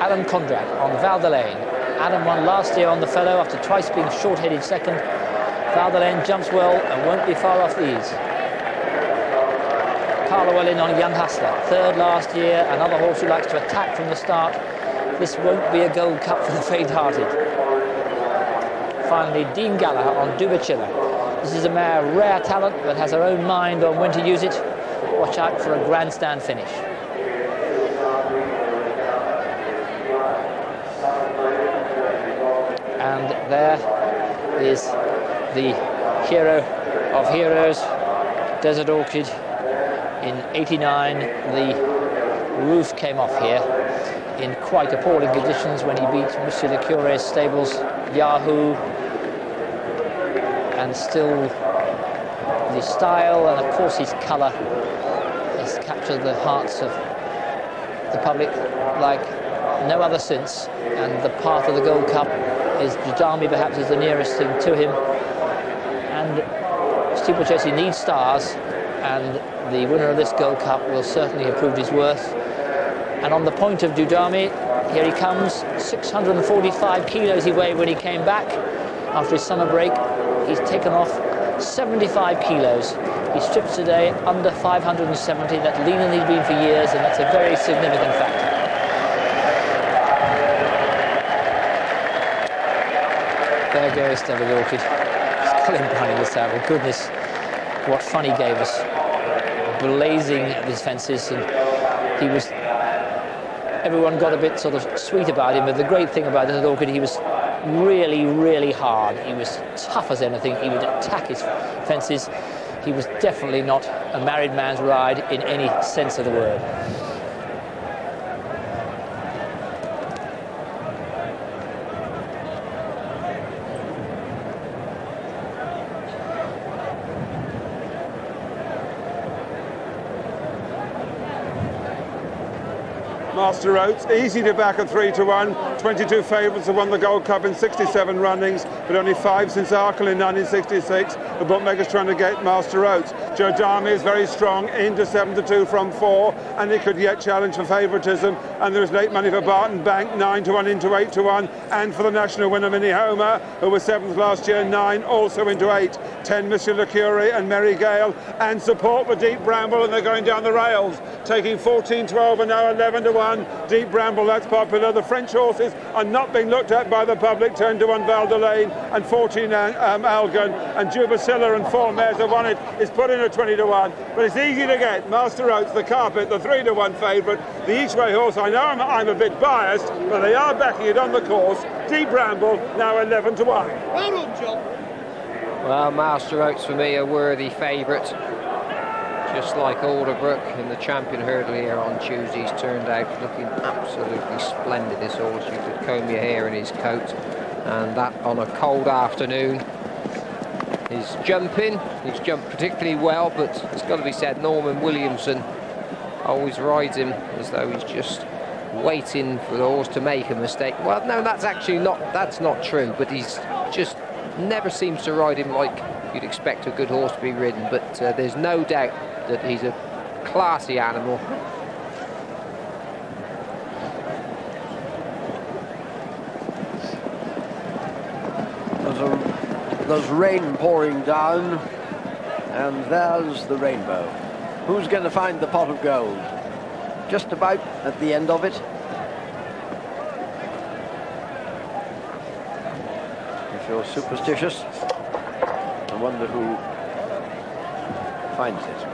Adam Kondrad on Val d'Elaine. Adam won last year on the fellow after twice being short-headed second. Val d'Elaine jumps well and won't be far off these. Carl Llewellyn on Young Hustler, third last year, another horse who likes to attack from the start. This won't be a Gold Cup for the faint-hearted. Finally, Dean Gallagher on Dubachilla. This is a mare, rare talent, but has her own mind on when to use it. Watch out for a grandstand finish. And there is the hero of heroes, Desert Orchid. In '89, the roof came off here in quite appalling conditions when he beat Monsieur Le Cure's stables, Yahoo, and still the style and of course his colour has captured the hearts of the public like no other since, and the path of the Gold Cup is Jadami perhaps is the nearest thing to him, and steeplechasing needs stars, and the winner of this Gold Cup will certainly have proved his worth. And on the point of Dudami, here he comes. 645 kilos he weighed when he came back after his summer break. He's taken off 75 kilos. He strips today under 570. That's leaner than he's been for years, and that's a very significant fact. There goes David Orchid. Colin behind the saddle. Goodness, what fun he gave us. Blazing at these fences, and he was... Everyone got a bit sort of sweet about him, but the great thing about Desert Orchid, he was really, really hard. He was tough as anything. He would attack his fences. He was definitely not a married man's ride in any sense of the word. Master Oats, easy to back at 3-1. 22 favourites have won the Gold Cup in 67 runnings, but only 5 since Arkle in 1966. The bookmaker's trying to get Master Oats. Jodami is very strong, into 7-2 from 4, and he could yet challenge for favouritism. And there is late money for Barton Bank, 9-1 into 8-1, and for the national winner Minnie Homer, who was 7th last year, 9 also into 8. 10 Monsieur Le Cure and Mary Gale, and support for Deep Bramble, and they're going down the rails, taking 14-12 and now 11-1. Deep Bramble, that's popular. The French horses are not being looked at by the public. 10-1 Val d'Elaine and 14 Algon, and Jubacilla and 4 mares have won it. It's put in at 20-1, but it's easy to get. Master Oats, the carpet, the 3-1 favourite. The each-way horse, I know I'm a bit biased, but they are backing it on the course. Deep Bramble now 11-1. Well done, John. Well, Master Oats for me a worthy favourite. Just like Alderbrook in the champion hurdle here on Tuesday's turned out looking absolutely splendid, this horse. You could comb your hair in his coat, and that on a cold afternoon. He's jumping, he's jumped particularly well, but it's got to be said, Norman Williamson always rides him as though he's just waiting for the horse to make a mistake. Well, no, that's not true, but he's just never seems to ride him like you'd expect a good horse to be ridden, but there's no doubt that he's a classy animal. There's rain pouring down, and there's the rainbow. Who's going to find the pot of gold? Just about at the end of it. If you're superstitious, I wonder who finds it.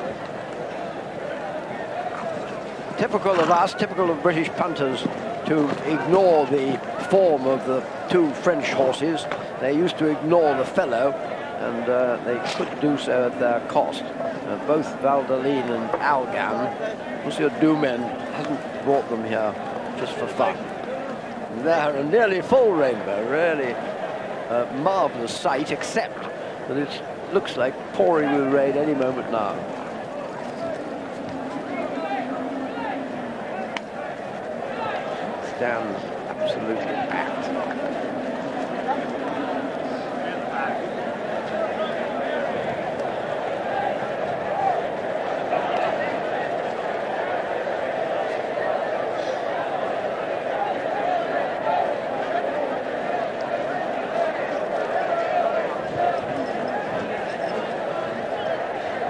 Typical of us, typical of British punters, to ignore the form of the 2 French horses. They used to ignore the fellow, and they could do so at their cost. Both Val d'Elaine and Algan. Monsieur Dumaine hasn't brought them here just for fun. They're a nearly full rainbow, really a marvellous sight, except that it looks like pouring with rain any moment now. Stands absolutely packed.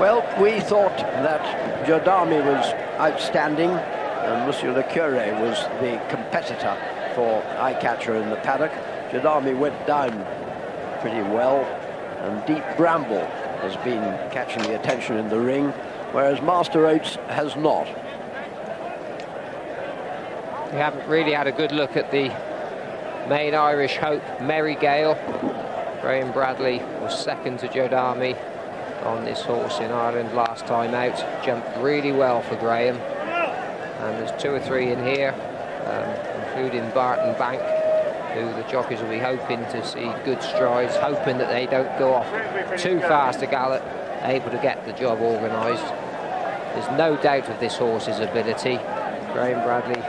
Well, we thought that Jodami was outstanding, and Monsieur Le Cure was the competitor for eye-catcher in the paddock. Jodami went down pretty well, and Deep Bramble has been catching the attention in the ring, whereas Master Oats has not. We haven't really had a good look at the main Irish hope, Merry Gale. Graham Bradley was second to Jodami on this horse in Ireland last time out. Jumped really well for Graham. And there's 2 or 3 in here, including Barton Bank, who the jockeys will be hoping to see good strides, hoping that they don't go off too fast a gallop, able to get the job organised. There's no doubt of this horse's ability. Graham Bradley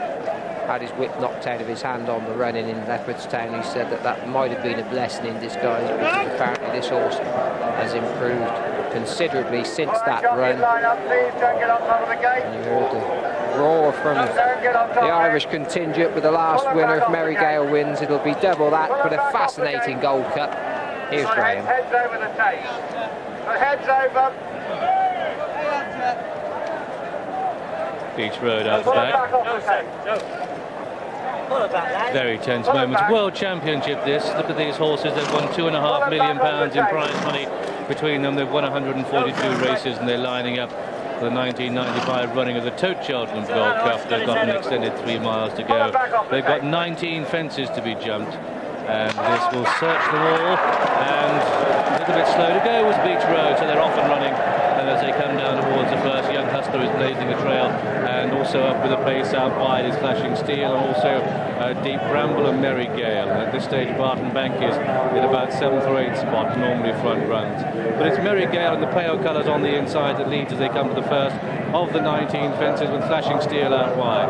had his whip knocked out of his hand on the running in Leopardstown. He said that that might have been a blessing in disguise, because apparently this horse has improved considerably since that run. And you heard the roar from the Irish contingent with the last winner. If Merry Gale wins, it'll be double that, but a fascinating Gold Cup. Here's Graham. Heads over the tape. Heads over. Beach Road out the back. Very tense moments. World Championship this. Look at these horses. They've won £2.5 million in prize money between them. They've won 142 races, and they're lining up for the 1995 running of the Cheltenham Gold Cup. They've got an extended 3 miles to go. They've got 19 fences to be jumped, and this will search them all. And a little bit slow to go was Beach Road, so they're off and running. And as they come down towards the first, Young Hustler is blazing a trail, and also up with a pace out wide is Flashing Steel, and also Deep Bramble and Merry Gale. And at this stage, Barton Bank is in about 7th or 8th spot, normally front runs. But it's Merry Gale and the pale colours on the inside that leads as they come to the first of the 19 fences, with Flashing Steel out wide.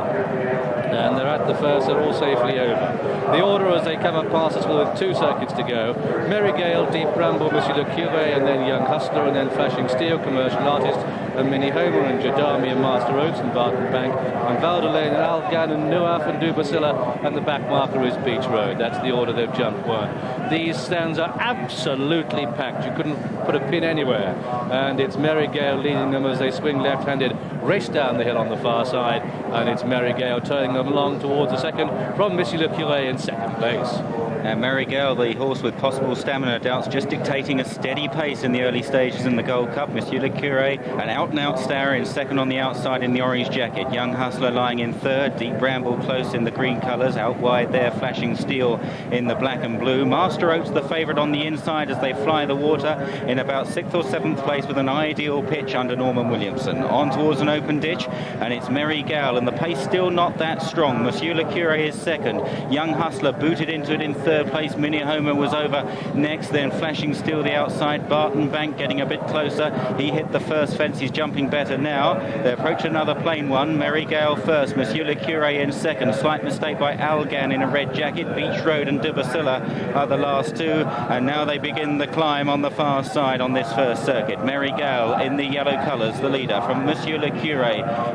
And they're at the first, they're all safely over. The order as they come up past us with 2 circuits to go: Merry Gale, Deep Bramble, Monsieur Le Cure, and then Young Hustler, and then Flashing Steel, Commercial Artist, and Mini Homer, and Jodami, and Master Oats, and Barton Bank, and Valdelaine, and Algan, and Nuaf, and Dubasilla, and the back marker is Beach Road. That's the order they've jumped one. These stands are absolutely packed. You couldn't put a pin anywhere. And it's Merry Gale leading them as they swing left-handed, race down the hill on the far side, and it's Merry Gale turning them along towards the second from Monsieur Le Cure in second place. And Merry Gale, the horse with possible stamina doubts, just dictating a steady pace in the early stages in the Gold Cup. Monsieur Le Cure, an out-and-out star, in second on the outside in the orange jacket. Young Hustler lying in third. Deep Bramble close in the green colours. Out wide there, Flashing Steel in the black and blue. Master Oats the favourite on the inside as they fly the water in about 6th or 7th place with an ideal pitch under Norman Williamson. On towards an open ditch, and it's Merry Gale, and the pace still not that strong. Monsieur Le Cure is second. Young Hustler booted into it in third place. Mini Homer was over next, then Flashing Steel the outside. Barton Bank getting a bit closer. He hit the first fence. He's jumping better now. They approach another plain one. Merry Gale first. Monsieur Le Cure in second. Slight mistake by Algan in a red jacket. Beach Road and Dubasilla are the last 2, and now they begin the climb on the far side on this first circuit. Merry Gale in the yellow colours, the leader, from Monsieur Le Cure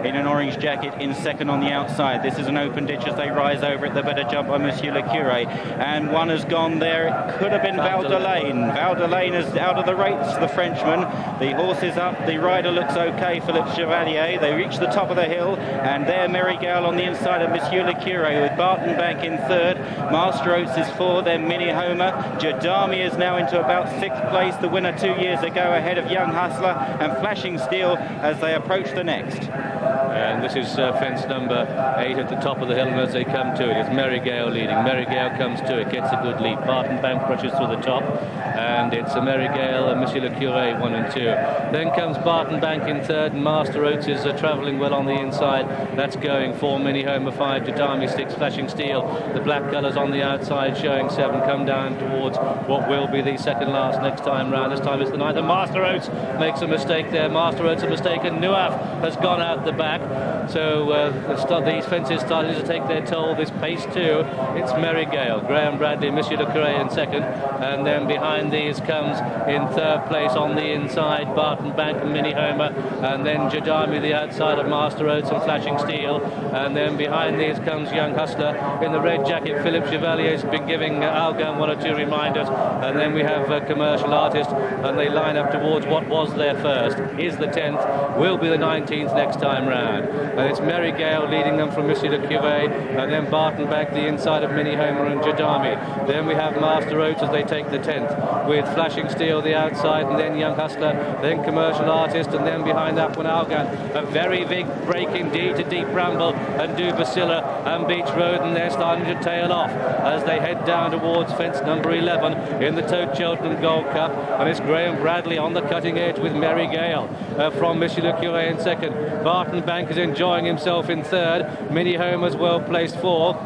in an orange jacket in second on the outside. This is an open ditch as they rise over it. The better jump by Monsieur Le Cure, and one has gone there. It could have been Valdelaine. Valdelaine is out of the race, the Frenchman. The horse is up. The rider looks okay, Philippe Chevalier. They reach the top of the hill, and there Merry Gale on the inside of Monsieur Le Cure, with Barton Bank in third. Master Oats is 4, then Mini Homer. Jodami is now into about 6th place, the winner 2 years ago, ahead of Young Hustler and Flashing Steel as they approach the next. And this is fence number 8 at the top of the hill, and as they come to it, it's Merry Gale leading. Merry Gale comes to it, gets a good lead. Barton Bank rushes through the top, and it's a Merry Gale and Monsieur Le Cure 1 and 2. Then comes Barton Bank in third, and Master Oats is travelling well on the inside. That's going 4, Mini Homer 5, Jodami 6, Flashing Steel. The black colours on the outside showing 7, come down towards what will be the second last next time round. This time it's the 9th, and Master Oats makes a mistake there. Master Oats a mistake, and Nuaf has gone out the back. back. So these fences started to take their toll. This pace too. It's Mary Gale, Graham Bradley, Monsieur Le Cure in second, and then behind these comes in third place on the inside Barton Bank and Mini Homer, and then Jadami the outside of Master Oats and Flashing Steel, and then behind these comes Young Hustler in the red jacket. Philip Chevalier's been giving Algan one or two reminders, and then we have Commercial Artist, and they line up towards what was their first, is the 10th, will be the 19th next time round, and it's Mary Gale leading them from Monsieur Le Cure, and then Barton Bank the inside of Mini Homer and Jadami. Then we have Master Oats as they take the 10th, with Flashing Steel the outside, and then Young Hustler, then Commercial Artist, and then behind that one Algan. A very big break indeed to Deep Bramble and Du Basilla and Beach Road, and they're starting to tail off as they head down towards fence number 11 in the Toad Cheltenham Gold Cup, and it's Graham Bradley on the cutting edge with Mary Gale from Monsieur Le Cure in second. Barton Bank is enjoying himself in third. Mini Homer's well placed fourth.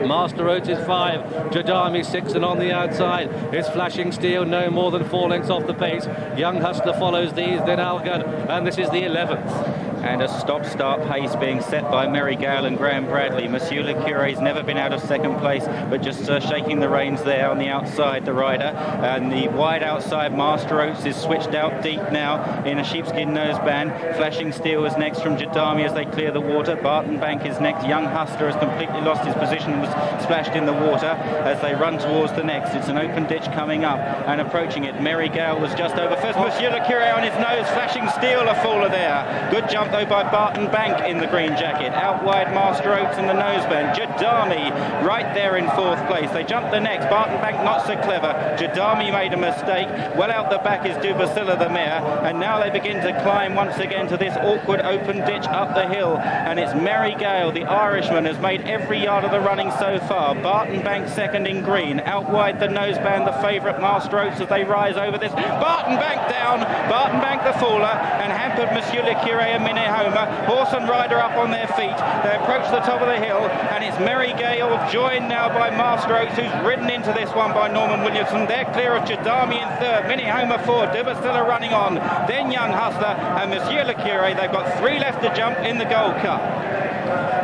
Master Oats is 5, Jadami 6, and on the outside is Flashing Steel, no more than 4 lengths off the pace. Young Hustler follows these, then Algan, and this is the 11th. And a stop-start pace being set by Mary Gale and Graham Bradley. Monsieur Le Cure's never been out of second place, but just shaking the reins there on the outside, the rider. And the wide outside Master Oats is switched out deep now in a sheepskin noseband. Flashing Steel is next from Jadami as they clear the water. Barton Bank is next. Young Hustler has completely lost his position and was splashed in the water as they run towards the next. It's an open ditch coming up and approaching it. Mary Gale was just over first. Monsieur Le Cure on his nose. Flashing Steel a faller there. Good jump though by Barton Bank in the green jacket. Out wide Master Oats in the noseband. Jadami right there in fourth place. They jumped the next. Barton Bank not so clever. Jadami made a mistake. Well out the back is Du Basilla the mare, and now they begin to climb once again to this awkward open ditch up the hill, and it's Mary Gale, the Irishman, has made every yard of the running so far. Barton Bank second in green. Out wide the noseband, the favourite Master Oats as they rise over this. Barton Bank down. Barton Bank the faller, and hampered Monsieur Le Cure and Mini Homer. Horse and rider up on their feet. They approach the top of the hill, and it's Mary Gale joined now by Master Oats, who's ridden into this one by Norman Williamson. They're clear of Jadami in third. Mini Homer 4. Du Basilla running on. Then Young Hustler and Monsieur Le Cure. They've got 3 left to jump in the Gold Cup.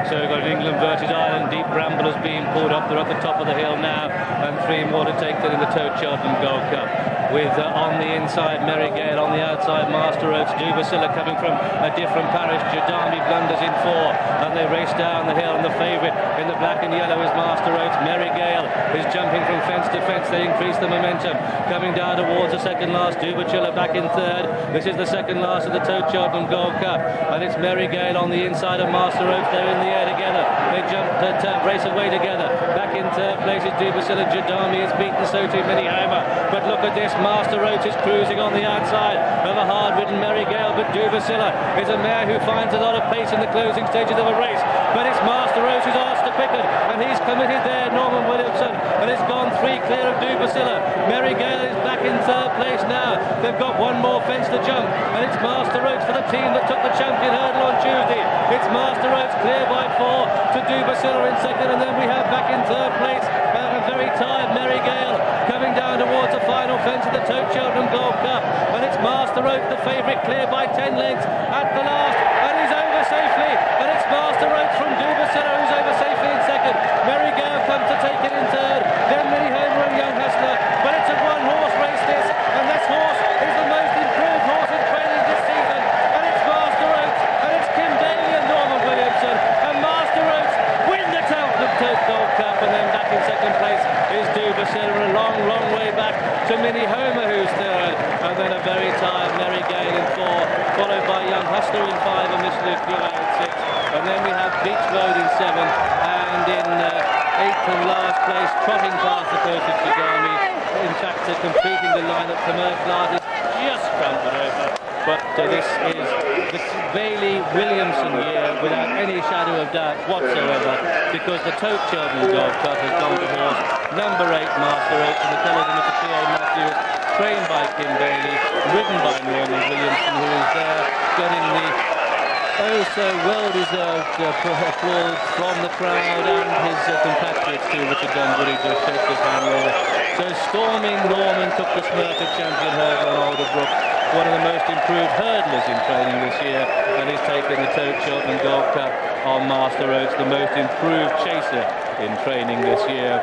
So we've got England Verted Island, Deep Bramble is being pulled up. They're at the top of the hill now, and 3 more to take that in the Toad Cheltenham Gold Cup. With on the inside Mary Gale, on the outside Master Oats. Du Basilla coming from a different parish. Jadami blunders in 4, and they race down the hill, and the favourite in the black and yellow is Master Oats. Mary Gale is jumping from fence to fence. They increase the momentum. Coming down towards the second last, Du Basilla back in third. This is the second last of the Toad Cheltenham Gold Cup, and it's Mary Gale on the inside of Master Oats. They're in the air together. They jump, race away together. Back in third place is Du Basilla. Jadami is beaten, so too Mini Homer. But look at this, Master Oats is cruising on the outside of a hard-ridden Mary Gale, but Du Basilla is a mare who finds a lot of pace in the closing stages of a race. But it's Master Oats who's asked to pick it, and he's committed there, Norman Williamson, and it's gone 3 clear of Du Basilla. Mary Gale is back in third place now. They've got 1 more fence to jump, and it's Master Oats for the team that took the champion hurdle on Tuesday. It's Master Oats clear by 4 to Du Basilla in second, and then we have back in third place a very tired Mary Gale coming down towards the final fence of the Toad Cheltenham Gold Cup, and it's Master Oats, the favourite, clear by 10 lengths at the last, and he's over safely, and it's Master Oats from Du Basilla who's over safely in second. Mary Gale comes to take it in third, then Mini Homer and Young Hustler, but it's a 1-horse race this, and this horse is the most improved horse in training this season, and it's Master Oats, and it's Kim Daly and Norman Williamson, and Master Oats win the Cheltenham Toad Gold Cup, and then back in second place is Du Basilla, a long, long way back to Mini Homer who's third, and then a very tired Mary Gale in 4, followed by Young Hustler in 5 and Monsieur Le Cure in 6, and then we have Beach Road in 7, and in 8th and last place, trotting past the coach of Jadami, in fact completing the line of Commercial Artist, just scrambled over. But this is the Bailey Williamson year without any shadow of doubt whatsoever, because the Toad Cheltenham Gold Cup has gone to horse number 8 Master Oats in the colours of Mr. P.A. Matthews, trained by Kim Bailey, ridden by Norman Williamson, who is there getting the so well-deserved applause from the crowd and his compatriots too. Richard Dunwoody just shakes his hand over. So storming Norman took the Smurfit champion hurdle on Alderbrook, one of the most improved hurdlers in training this year, and he's taken the Cheltenham Gold Cup on Master Oats, the most improved chaser in training this year.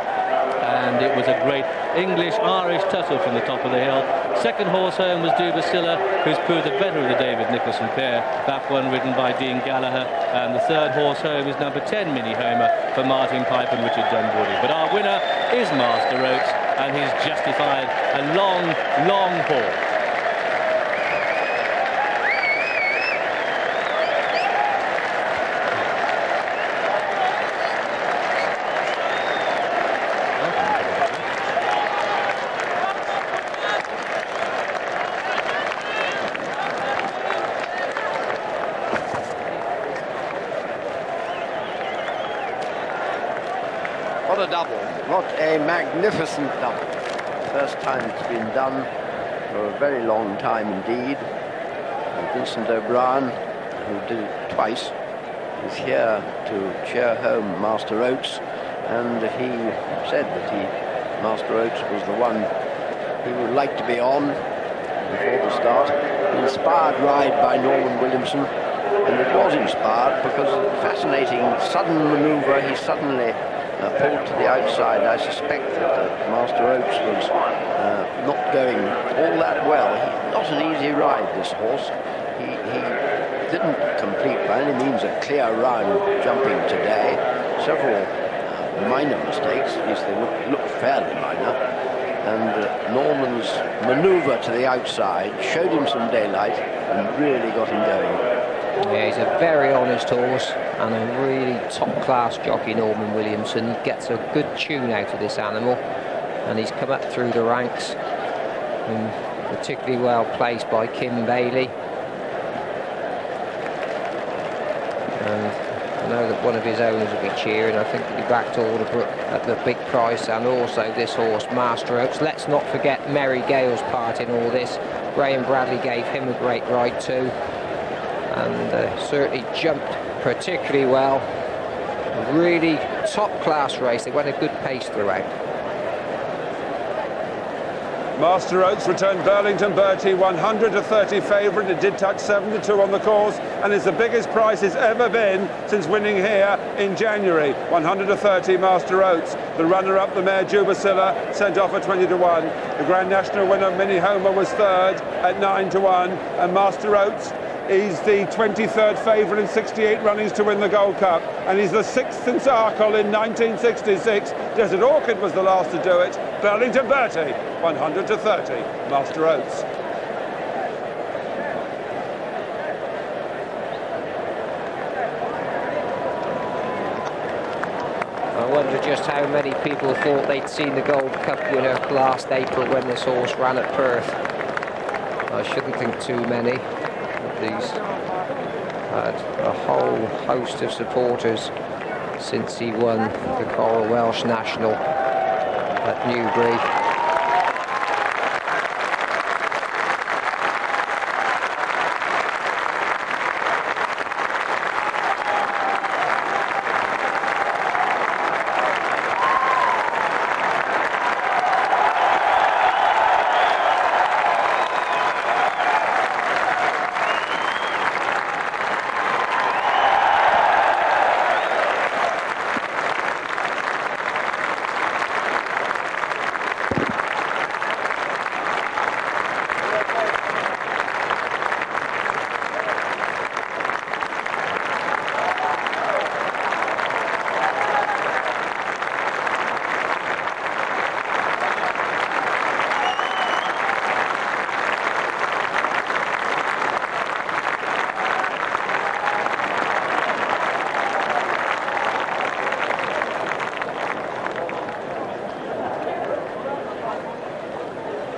And it was a great English-Irish tussle from the top of the hill. Second horse home was Dubasilla, who's proved the better of the David Nicholson pair. That one ridden by Dean Gallagher. And the third horse home is number 10, Mini Homer, for Martin Pipe and Richard Dunwoody. But our winner is Master Oats, and he's justified a long, long haul. What a double. What a magnificent double. First time it's been done for a very long time indeed. And Vincent O'Brien, who did it twice, is here to cheer home Master Oats, and he said that Master Oats was the one he would like to be on before the start. An inspired ride by Norman Williamson, and it was inspired because of the fascinating sudden manoeuvre. He suddenly pulled to the outside. I suspect that Master Oats was not going all that well. Not an easy ride, this horse. He didn't complete by any means a clear round jumping today. Several minor mistakes, at least they looked fairly minor. And Norman's manoeuvre to the outside showed him some daylight and really got him going. Yeah, he's a very honest horse and a really top-class jockey, Norman Williamson. He gets a good tune out of this animal, and he's come up through the ranks, and particularly well placed by Kim Bailey. And I know that one of his owners will be cheering. I think he backed Alderbrook at the big price, and also this horse, Master Oats. Let's not forget Merry Gale's part in all this. Graham Bradley gave him a great ride too, and certainly jumped particularly well. A really top-class race. They went a good pace throughout. Master Oats returned Burlington Bertie 100-30 favourite. It did touch 7-2 on the course, and it's the biggest price it's ever been since winning here in January. 100-30 Master Oats. The runner-up, the mare Dubasilla, sent off at 20-1. The Grand National winner, Mini Homer, was third at 9-1, and Master Oats, he's the 23rd favourite in 68 runnings to win the Gold Cup, and he's the 6th since Arkle in 1966. Desert Orchid was the last to do it. Burlington Bertie, 100-30, Master Oats. I wonder just how many people thought they'd seen the Gold Cup winner last April when this horse ran at Perth. I shouldn't think too many. These had a whole host of supporters since he won the Coral Welsh National at Newbury.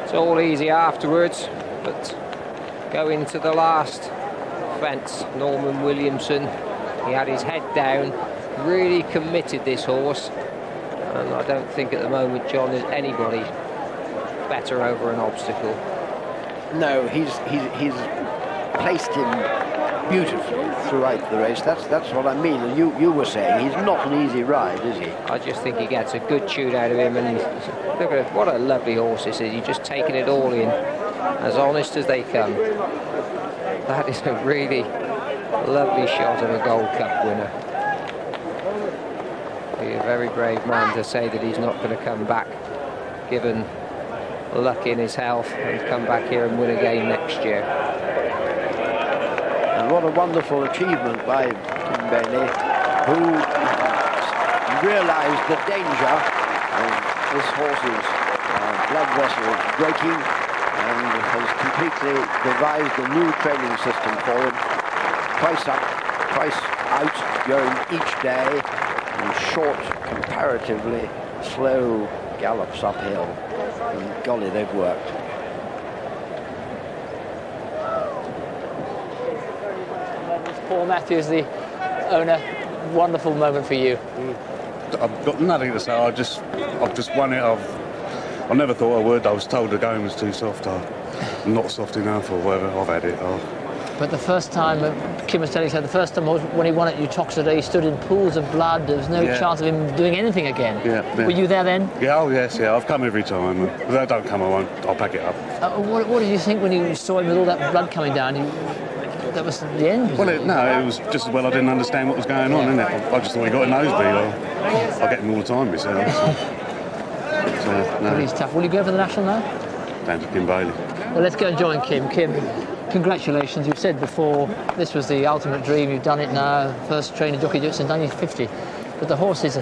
It's all easy afterwards, but going to the last fence, Norman Williamson, he had his head down, really committed this horse, and I don't think at the moment, John, there's anybody better over an obstacle. No, he's placed him beautifully throughout the race. That's what I mean. And you were saying he's not an easy ride, is he? I just think he gets a good tune out of him, and look at it, what a lovely horse this is. You're just taking it all in. as honest as they come. That is a really lovely shot of a Gold Cup winner. Be a very brave man to say that he's not going to come back, given luck in his health, and come back here and win again next year. And what a wonderful achievement by Tim Bailey, who realised the danger of this horse's blood vessels breaking, and has completely devised a new training system for him. Twice up, twice out, going each day in short, comparatively slow gallops uphill. And golly, they've worked. Paul Matthews, the owner, wonderful moment for you. I've got nothing to say. I've just won it. I never thought I would. I was told the game was too soft. I'm not soft enough or whatever. I've had it. But the first time, Kim was telling us, the first time when he won at Uttoxeter, he stood in pools of blood. There was no chance of him doing anything again. Yeah. Were you there then? Yeah, oh yes, yeah. I've come every time. If I don't come, I won't. I'll pack it up. What did you think when you saw him with all that blood coming down? That was the end? Well, it was just, I didn't understand what was going on, innit? I just thought he got a nosebleed. I get him all the time myself. No. He's tough. Will you go for the national now? Down to Kim Bailey. Well, let's go and join Kim. Kim, congratulations. You've said before this was the ultimate dream. You've done it now. First trainer jockey since 1950. But the horse is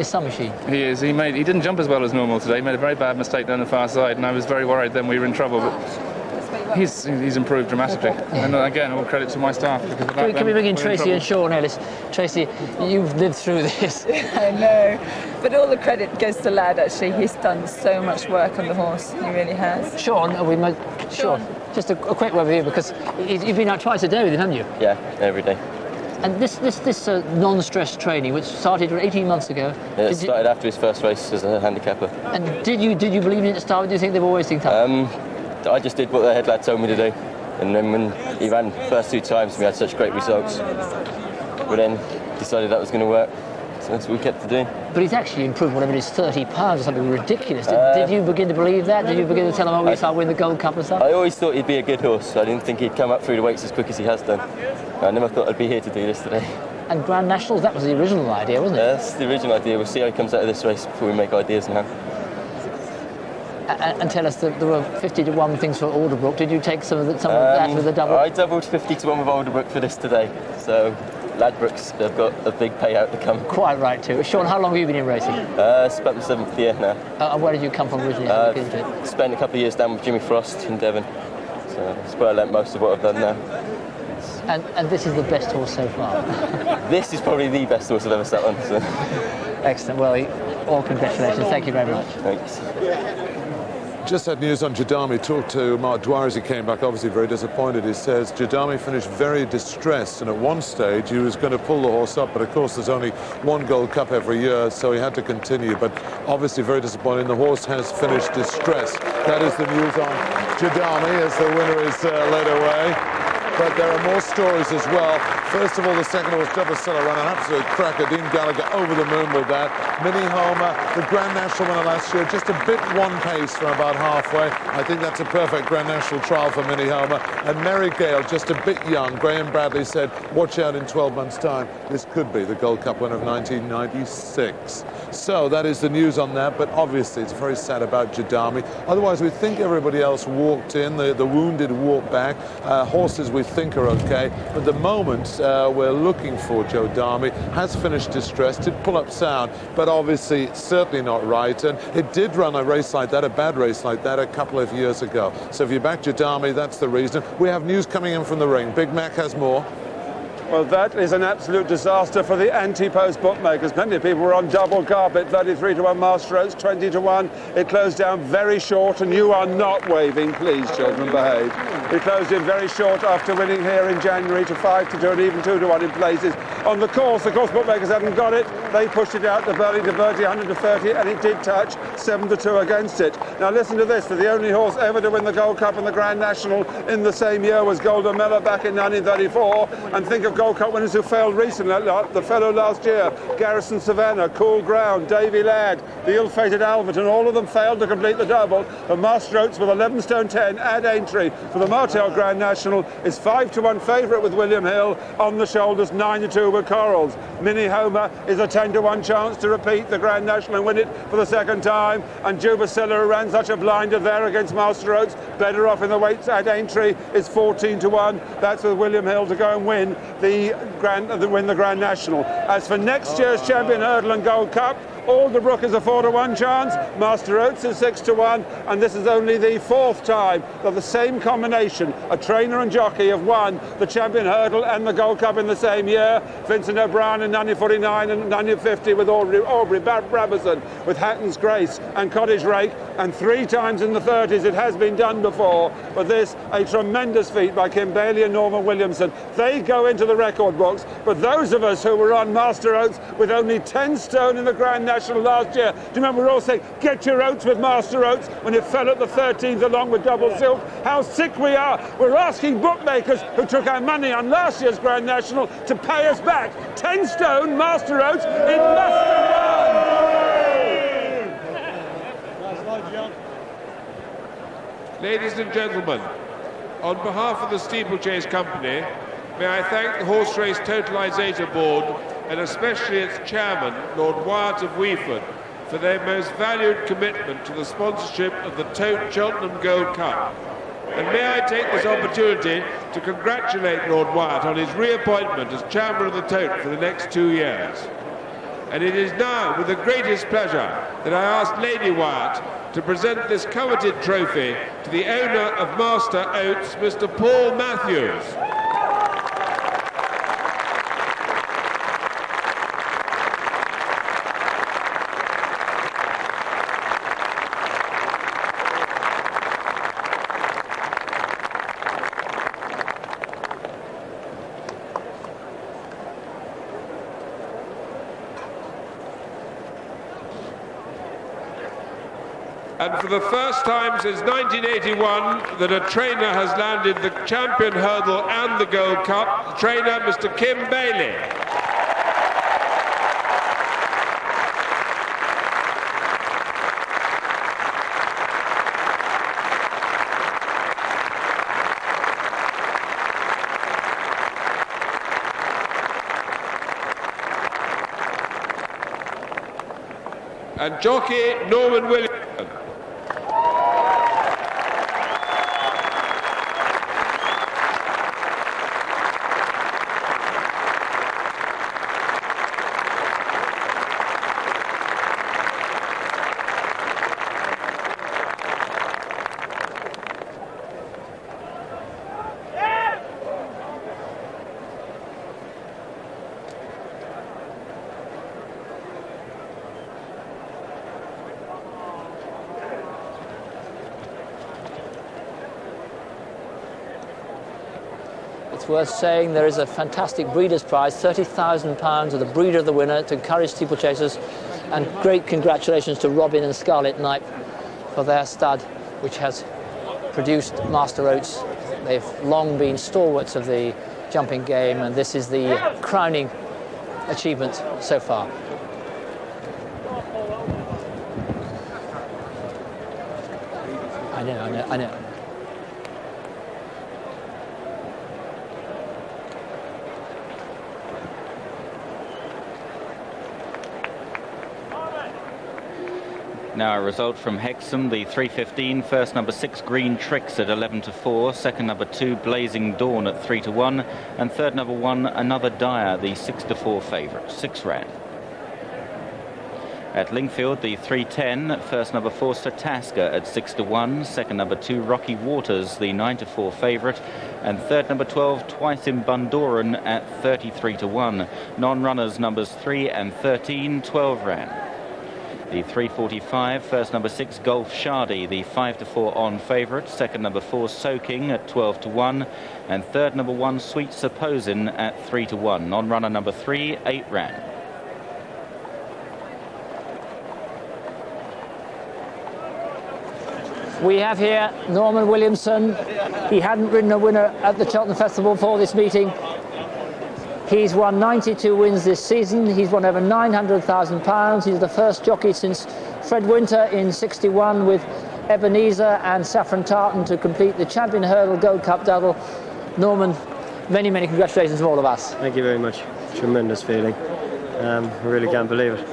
some machine. He is. He didn't jump as well as normal today. He made a very bad mistake down the far side, and I was very worried then we were in trouble. But he's improved dramatically. And again, all credit to my staff. Because of that, can we bring in Tracy and Sean Ellis? Tracy, you've lived through this. I know. But all the credit goes to Lad, actually. He's done so much work on the horse. He really has. Sean, Sean, just a quick word with you, because you've been out twice a day with him, haven't you? Yeah, every day. And this non-stress training, which started 18 months ago. Yeah, it started after his first race as a handicapper. And did you believe in it to start with? Do you think they've always think tough? I just did what the head lad told me to do. And then when he ran the first 2 times, we had such great results. But then decided that was going to work. So that's what we kept doing. But he's actually improved whatever it is, 30 pounds or something ridiculous. Did you begin to believe that? Did you begin to tell him, yes, I'll win the Gold Cup and stuff? I always thought he'd be a good horse. I didn't think he'd come up through the weights as quick as he has done. I never thought I'd be here to do this today. And Grand Nationals, that was the original idea, wasn't it? Yeah, that's the original idea. We'll see how he comes out of this race before we make ideas now. And tell us that there were 50-1 things for Alderbrook. Did you take some of that with the double? I doubled 50-1 with Alderbrook for this today. So Ladbrokes have got a big payout to come. Quite right too. Sean, how long have you been in racing? It's about the 7th year now. And where did you come from originally? Spent a couple of years down with Jimmy Frost in Devon. So that's where I learnt most of what I've done now. And this is the best horse so far? This is probably the best horse I've ever sat on. So. Excellent. Well, all congratulations. Thank you very much. Thanks. Just had news on Jadami. Talked to Mark Dwyer as he came back, obviously very disappointed. He says Jadami finished very distressed, and at one stage he was going to pull the horse up, but of course there's only one Gold Cup every year, so he had to continue. But obviously very disappointed. The horse has finished distressed. That is the news on Jadami as the winner is led away. But there are more stories as well. First of all, the second horse, Jabasilla, ran an absolute cracker. Dean Gallagher over the moon with that. Minnie Homer, the Grand National winner last year, just a bit one pace from about halfway. I think that's a perfect Grand National trial for Minnie Homer. And Mary Gale, just a bit young. Graham Bradley said, watch out in 12 months' time. This could be the Gold Cup winner of 1996. So that is the news on that. But obviously, it's very sad about Jadami. Otherwise, we think everybody else walked in. The wounded walked back. Horses we think are okay. But at the moment, we're looking for Jadami. Has finished distressed. Did pull up sound, but obviously certainly not right. And it did run a race like that, a bad race like that, a couple of years ago. So if you back Jadami, that's the reason. We have news coming in from the ring. Big Mac has more. Well, that is an absolute disaster for the anti-post bookmakers. Plenty of people were on double carpet. 33-1 Master Oats, 20-1. It closed down very short, and you are not waving. Please, children, behave. It closed in very short after winning here in January to 5-2 and even 2-1 in places. On the course bookmakers hadn't got it. They pushed it out to Burley to Bertie, 130, and it did touch 7-2 against it. Now listen to this. For the only horse ever to win the Gold Cup and the Grand National in the same year was Golden Miller back in 1934. And think of Gold Cup winners who failed recently, the fellow last year, Garrison Savannah, Cool Ground, Davy Ladd, the ill-fated Alverton, all of them failed to complete the double. But Master Oats with 11 stone 10 at Aintree for the Martel Grand National is 5-1 favourite with William Hill. On the shoulders, 9-2 with Corals. Minnie Homer is a 10-1 chance to repeat the Grand National and win it for the second time. And Juba Silla, who ran such a blinder there against Master Oats, better off in the weights at Aintree, is 14-1. That's with William Hill to go and win the Grand National. As for next year's Champion Hurdle and Gold Cup, Alderbrook is a 4-1 chance, Master Oats is 6-1, and this is only the fourth time that the same combination, a trainer and jockey, have won the Champion Hurdle and the Gold Cup in the same year. Vincent O'Brien in 1949 and 1950 with Aubrey Brabazon, with Hatton's Grace and Cottage Rake, and 3 times in the 30s it has been done before. But this, a tremendous feat by Kim Bailey and Norman Williamson. They go into the record books, but those of us who were on Master Oats with only 10 stone in the Grand National last year, do you remember we were all saying, get your oats with Master Oats, when it fell at the 13th along with Double Silk? How sick we are. We're asking bookmakers who took our money on last year's Grand National to pay us back. 10 stone Master Oats, it must have won. Ladies and gentlemen, on behalf of the Steeplechase Company, may I thank the Horse Race Totalisator Board and especially its chairman, Lord Wyatt of Weeford, for their most valued commitment to the sponsorship of the Tote Cheltenham Gold Cup. And may I take this opportunity to congratulate Lord Wyatt on his reappointment as chairman of the Tote for the next 2 years. And it is now with the greatest pleasure that I ask Lady Wyatt to present this coveted trophy to the owner of Master Oats, Mr. Paul Matthews. And for the first time since 1981 that a trainer has landed the Champion Hurdle and the Gold Cup, trainer Mr. Kim Bailey. And jockey Norman Williamson. Worth saying there is a fantastic breeder's prize, £30,000 to the breeder of the winner to encourage steeplechasers, and great congratulations to Robin and Scarlet Knight for their stud, which has produced Master Oats. They've long been stalwarts of the jumping game, and this is the crowning achievement so far. I know. Now a result from Hexham, the 3:15, first number 6 Green Tricks at 11-4, second number 2 Blazing Dawn at 3-1, and third number 1 Another Dyer, the 6-4 favourite, 6 ran. At Lingfield, the 3:10, first number 4 Sataska at 6-1, second number 2 Rocky Waters, the 9-4 favourite, and third number 12 Twice in Bundoran at 33-1. Non-runners numbers 3 and 13, 12 ran. The 3:45, first number 6 Golf Shardy, the 5-4 on favourite, second number 4 Soaking at 12-1, and third number 1 Sweet Supposin at 3-1. Non-runner number 3, 8 ran. We have here Norman Williamson. He hadn't ridden a winner at the Cheltenham Festival before this meeting. He's won 92 wins this season. He's won over £900,000. He's the first jockey since Fred Winter in '61 with Ebenezer and Saffron Tartan to complete the Champion Hurdle Gold Cup double. Norman, many, many congratulations from all of us. Thank you very much. Tremendous feeling. I really can't believe it.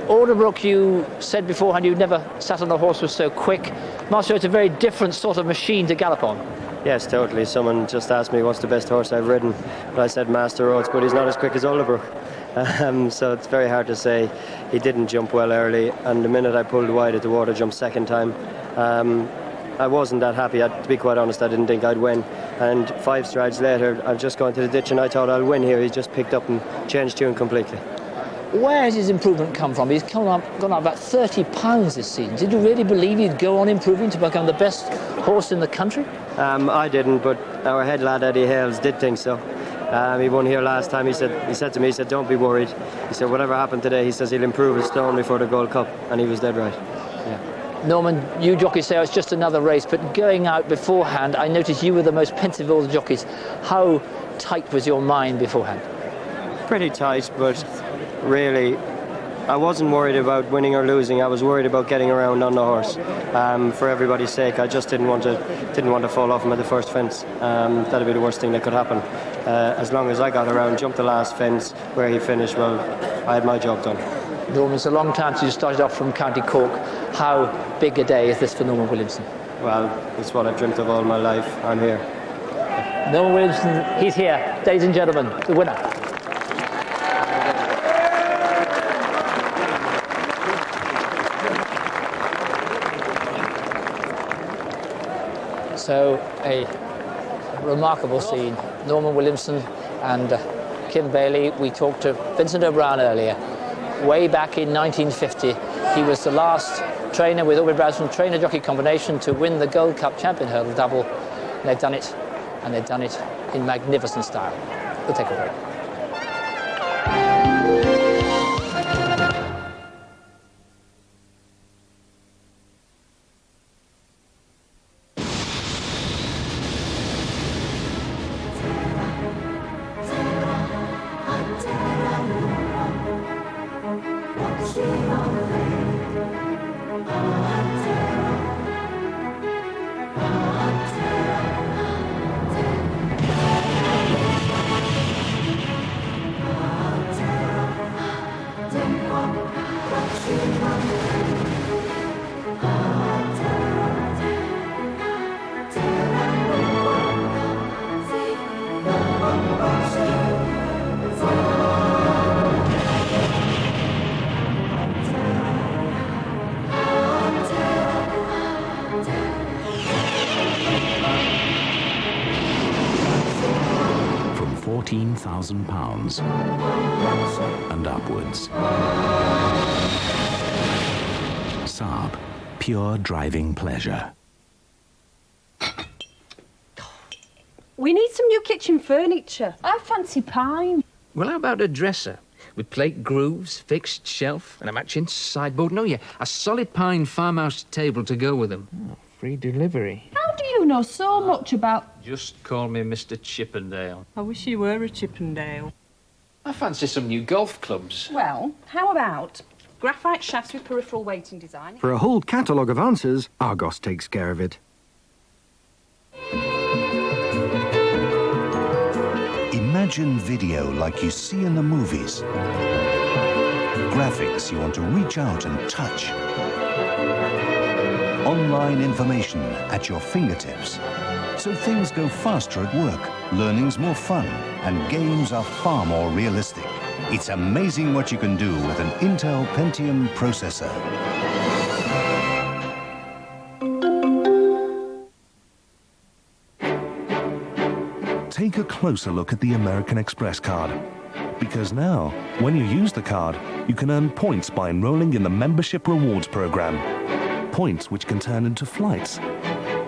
Alderbrook, you said beforehand you'd never sat on a horse was so quick. Master, it's a very different sort of machine to gallop on. Yes, totally. Someone just asked me what's the best horse I've ridden, but I said Master Oats, but he's not as quick as Alderbrook. So it's very hard to say. He didn't jump well early, and the minute I pulled wide at the water jump second time, I wasn't that happy. To be quite honest, I didn't think I'd win. And 5 strides later, I've just gone to the ditch and I thought I'll win here. He just picked up and changed tune completely. Where has his improvement come from? He's gone up about 30 pounds this season. Did you really believe he'd go on improving to become the best horse in the country? I didn't, but our head lad Eddie Hales did think so. He won here last time. He said to me, don't be worried. He said, whatever happened today, he says he'll improve his stone before the Gold Cup, and he was dead right. Yeah. Norman, you jockeys say it's just another race, but going out beforehand, I noticed you were the most pensive of all the jockeys. How tight was your mind beforehand? Pretty tight, but really, I wasn't worried about winning or losing. I was worried about getting around on the horse. For everybody's sake, I just didn't want to fall off him at the first fence. That'd be the worst thing that could happen. As long as I got around, jumped the last fence where he finished, well, I had my job done. Norman, it's a long time since you started off from County Cork. How big a day is this for Norman Williamson? Well, it's what I've dreamt of all my life. I'm here. Norman Williamson, he's here. Ladies and gentlemen, the winner. So, a remarkable scene. Norman Williamson and Kim Bailey. We talked to Vincent O'Brien earlier. Way back in 1950, he was the last trainer with Aubrey Browson trainer-jockey combination to win the Gold Cup Champion Hurdle double. And they've done it, and they've done it in magnificent style. We'll take a break. £14,000 and upwards. Saab, pure driving pleasure. We need some new kitchen furniture. I fancy pine. Well, how about a dresser with plate grooves, fixed shelf, and a matching sideboard? No, yeah, a solid pine farmhouse table to go with them. Oh, free delivery. How do you know so much about... Just call me Mr. Chippendale. I wish you were a Chippendale. I fancy some new golf clubs. Well, how about graphite shafts with peripheral weighting design? For a whole catalogue of answers, Argos takes care of it. Imagine video like you see in the movies. Graphics you want to reach out and touch. Online information at your fingertips. So things go faster at work, learning's more fun, and games are far more realistic. It's amazing what you can do with an Intel Pentium processor. Take a closer look at the American Express card. Because now, when you use the card, you can earn points by enrolling in the Membership Rewards program. Points which can turn into flights,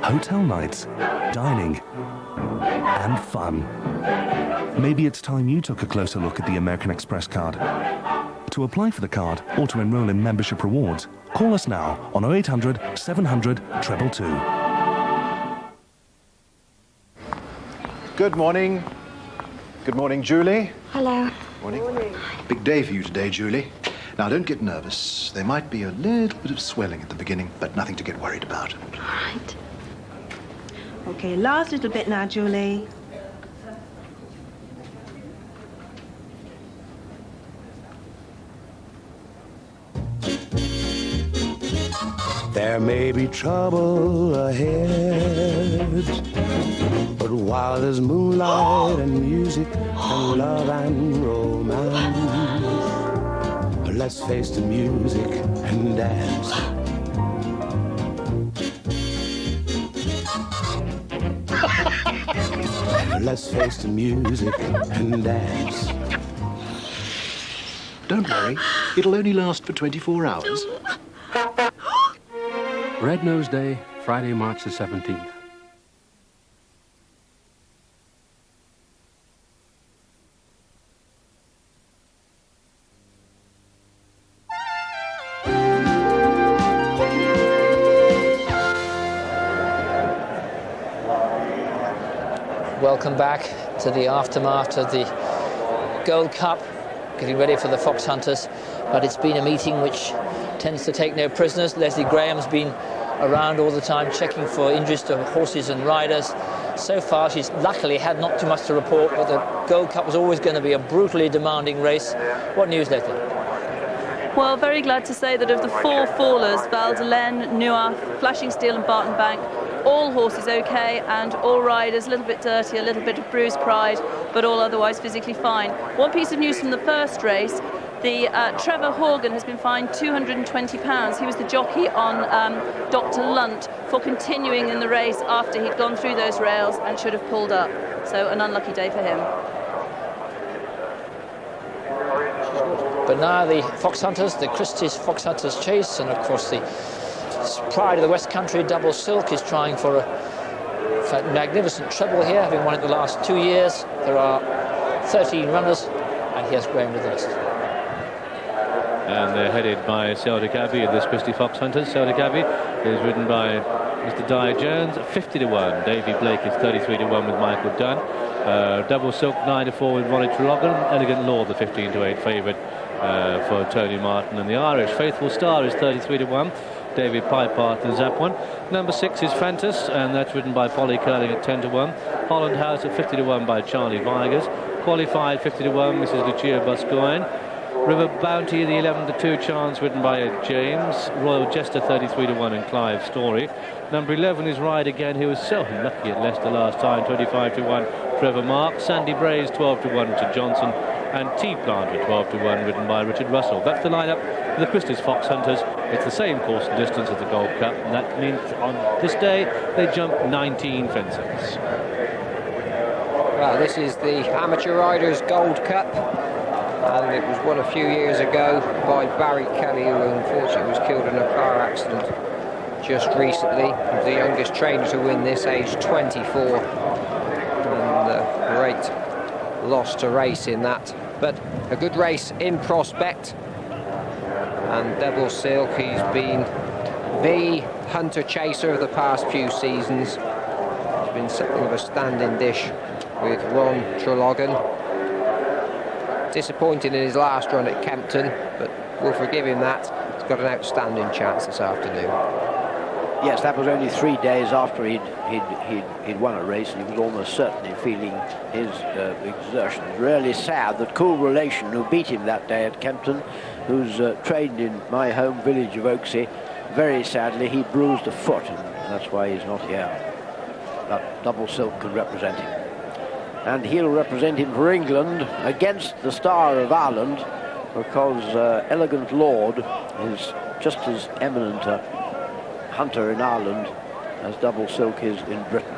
hotel nights, dining, and fun. Maybe it's time you took a closer look at the American Express card. To apply for the card or to enroll in Membership Rewards, call us now on 0800 700 222. Good morning. Good morning, Julie. Hello. Morning. Big day for you today, Julie. Now, don't get nervous. There might be a little bit of swelling at the beginning, but nothing to get worried about. All right. Okay, last little bit now, Julie. There may be trouble ahead, but while there's moonlight and music and love and romance, let's face the music and dance. Let's face the music and dance. Don't worry, it'll only last for 24 hours. Red Nose Day, Friday, March the 17th. Welcome back to the aftermath of the Gold Cup, getting ready for the Fox Hunters. But it's been a meeting which tends to take no prisoners. Leslie Graham's been around all the time checking for injuries to horses and riders. So far she's luckily had not too much to report, but the Gold Cup was always going to be a brutally demanding race. What news, Leslie? Well, very glad to say that of the 4 fallers, Val de Laine, Nuaf, Flashing Steel and Barton Bank, all horses okay and all riders a little bit dirty, a little bit of bruised pride, but all otherwise physically fine. One piece of news from the first race, the Trevor Horgan has been fined £220. He was the jockey on Dr. Lunt for continuing in the race after he'd gone through those rails and should have pulled up. So an unlucky day for him. But now the Fox Hunters, the Christie's Fox Hunters Chase, and of course the pride of the West Country, Double Silk, is trying for a magnificent treble here, having won it the last 2 years. There are 13 runners, and here's Graham with the list. And they're headed by Celtic Abbey in this Christie Fox Hunters. Celtic Abbey is ridden by Mr. Di Jones, 50-1. Davy Blake is 33-1 with Michael Dunn. Double Silk 9-4 with Ronnie Treloggan. Elegant Lord, the 15-8 favourite for Tony Martin. And the Irish Faithful Star is 33-1. David Pipart and Zapwan. Number 6 is Fantas, and that's ridden by Polly Curling at 10-1. Holland House at 50-1 by Charlie Vigers. Qualified 50-1, Mrs. Lucia Buscoyne. River Bounty, the 11-2 chance, ridden by Ed James. Royal Jester 33-1 and Clive Story. Number 11 is Ride Again, who was so unlucky at Leicester last time, 25-1 Trevor Mark. Sandy Brays 12-1 Richard Johnson, and T-Planter 12-1 ridden by Richard Russell. That's the lineup for the Christie's Fox Hunters. It's the same course and distance as the Gold Cup, and that means on this day they jump 19 fences. Well, this is the Amateur Riders Gold Cup, and it was won a few years ago by Barry Kelly, who unfortunately was killed in a car accident just recently. The youngest trainer to win this, aged 24, and a great loss to race in that, but a good race in prospect. And Double Silk, he's been the hunter chaser of the past few seasons. He's been something of a standing dish with Ron Treloggan. Disappointed in his last run at Kempton, but we'll forgive him that. He's got an outstanding chance this afternoon. Yes, that was only 3 days after he'd won a race, and he was almost certainly feeling his exertions. Really sad that Cool Relation, who beat him that day at Kempton, who's trained in my home village of Oaksey, very sadly he bruised a foot, and that's why he's not here. But Double Silk can represent him. And he'll represent him for England against the Star of Ireland, because Elegant Lord is just as eminent a hunter in Ireland as Double Silk is in Britain.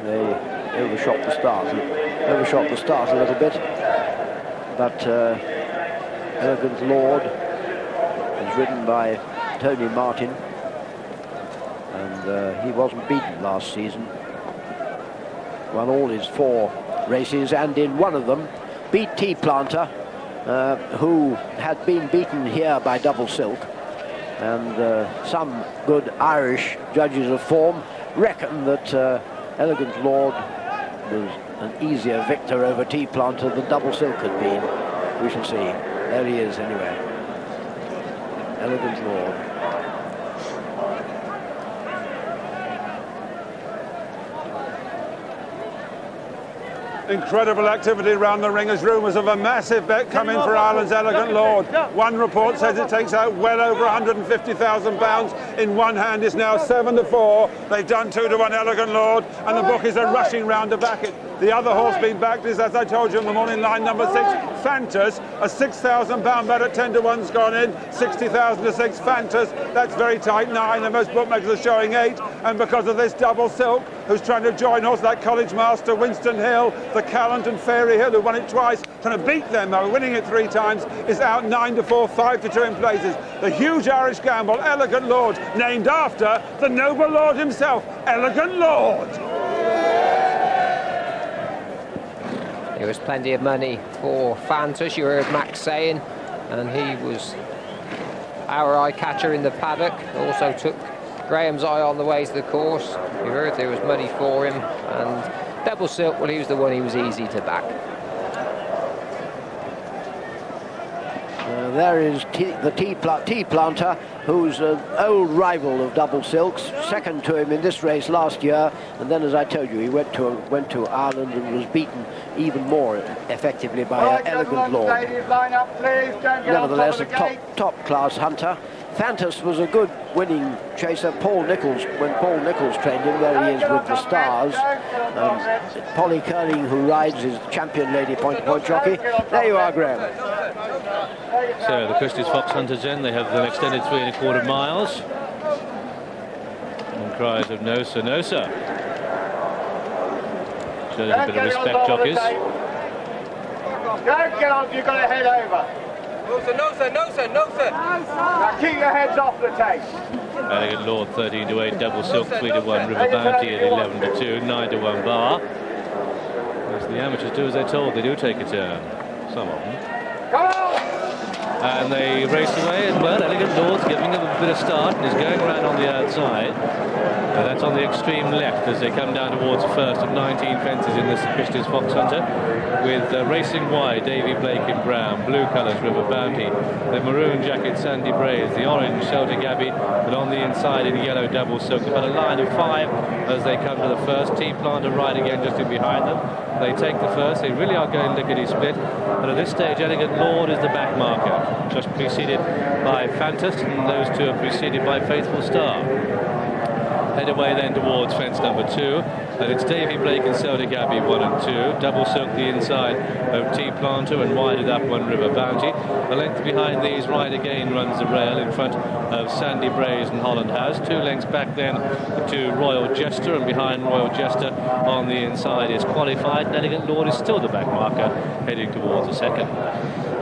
They overshot the start a little bit, but Elegant Lord is ridden by Tony Martin, and he wasn't beaten last season. Won all his 4 races, and in one of them beat T-Planter, who had been beaten here by Double Silk, and some good Irish judges of form reckon that Elegant Lord was an easier victor over Tea Planter than Double Silk had been. We shall see. There he is anyway. Elegant Lord. Incredible activity around the ring as rumours of a massive bet coming for Ireland's Elegant Lord. One report says it takes out well over £150,000. In one hand is now 7-4. They've done 2-1 Elegant Lord, and the bookies are rushing round to back it. The other horse being backed is, as I told you in the morning, line number 6, Fantas. A £6,000 bet at 10-1's gone in. 60,000 to 6, Fantas. That's very tight. 9, and most bookmakers are showing 8. And because of this, Double Silk, who's trying to join horse like College Master, Winston Hill, the Callant and Fairy Hill, who won it twice, trying to beat them though, winning it 3 times, is out 9-4, 5-2 in places. The huge Irish gamble, Elegant Lord, named after the noble lord himself, Elegant Lord. There was plenty of money for Fantas, you heard Max saying, and he was our eye catcher in the paddock. Also took Graham's eye on the way to the course. You heard there was money for him, and Double Silk, well, he was the one he was easy to back. There is the Tea Planter, who's an old rival of Double Silk's, second to him in this race last year, and then, as I told you, he went to Ireland and was beaten even more effectively by Elegant Lord. Nevertheless, a top-class hunter. Fantas was a good winning chaser. Paul Nicholls, when Paul Nicholls trained him, there he is with the Stars. Polly Curling, who rides, is champion lady point-to-point jockey. There you are, Graham. So the Christie's Fox Hunters then, they have an extended 3 1/4 miles. And cries of no sir, no sir. Shows a bit of respect, jockeys. Don't get on, you've got to head over. No sir, no sir, no sir, no sir. Now keep your heads off the tape. Elegant Lord 13-8, Double Silk 3-1, River Bounty at 11-2, 9-1 Bar. As the amateurs do as they're told, they do take a turn. Some of them. Come on! And they race away, and well, Elegant Lord's giving them a bit of start and is going around on the outside. That's on the extreme left as they come down towards the first of 19 fences in this Christie's Fox Hunter, with racing wide Davy Blake in brown, blue colours River Bounty, the maroon jacket Sandy Brays, the orange Celtic Abbey, but on the inside in yellow Double Silk. About a line of 5 as they come to the first. Tea Planter right again just in behind them. They take the first. They really are going lickety-split. But at this stage, Elegant Lord is the back marker, just preceded by Fantas, and those two are preceded by Faithful Star. Head away then towards fence number 2, and it's Davy Blake and Celtic Abbey 1 and 2. Double Silk the inside of Tea Planter, and wide of that one River Bounty. A length behind these, right again runs the rail in front of Sandy Brays and Holland House. 2 lengths back then to Royal Jester, and behind Royal Jester on the inside is Qualified, and Elegant Lord is still the back marker heading towards the second.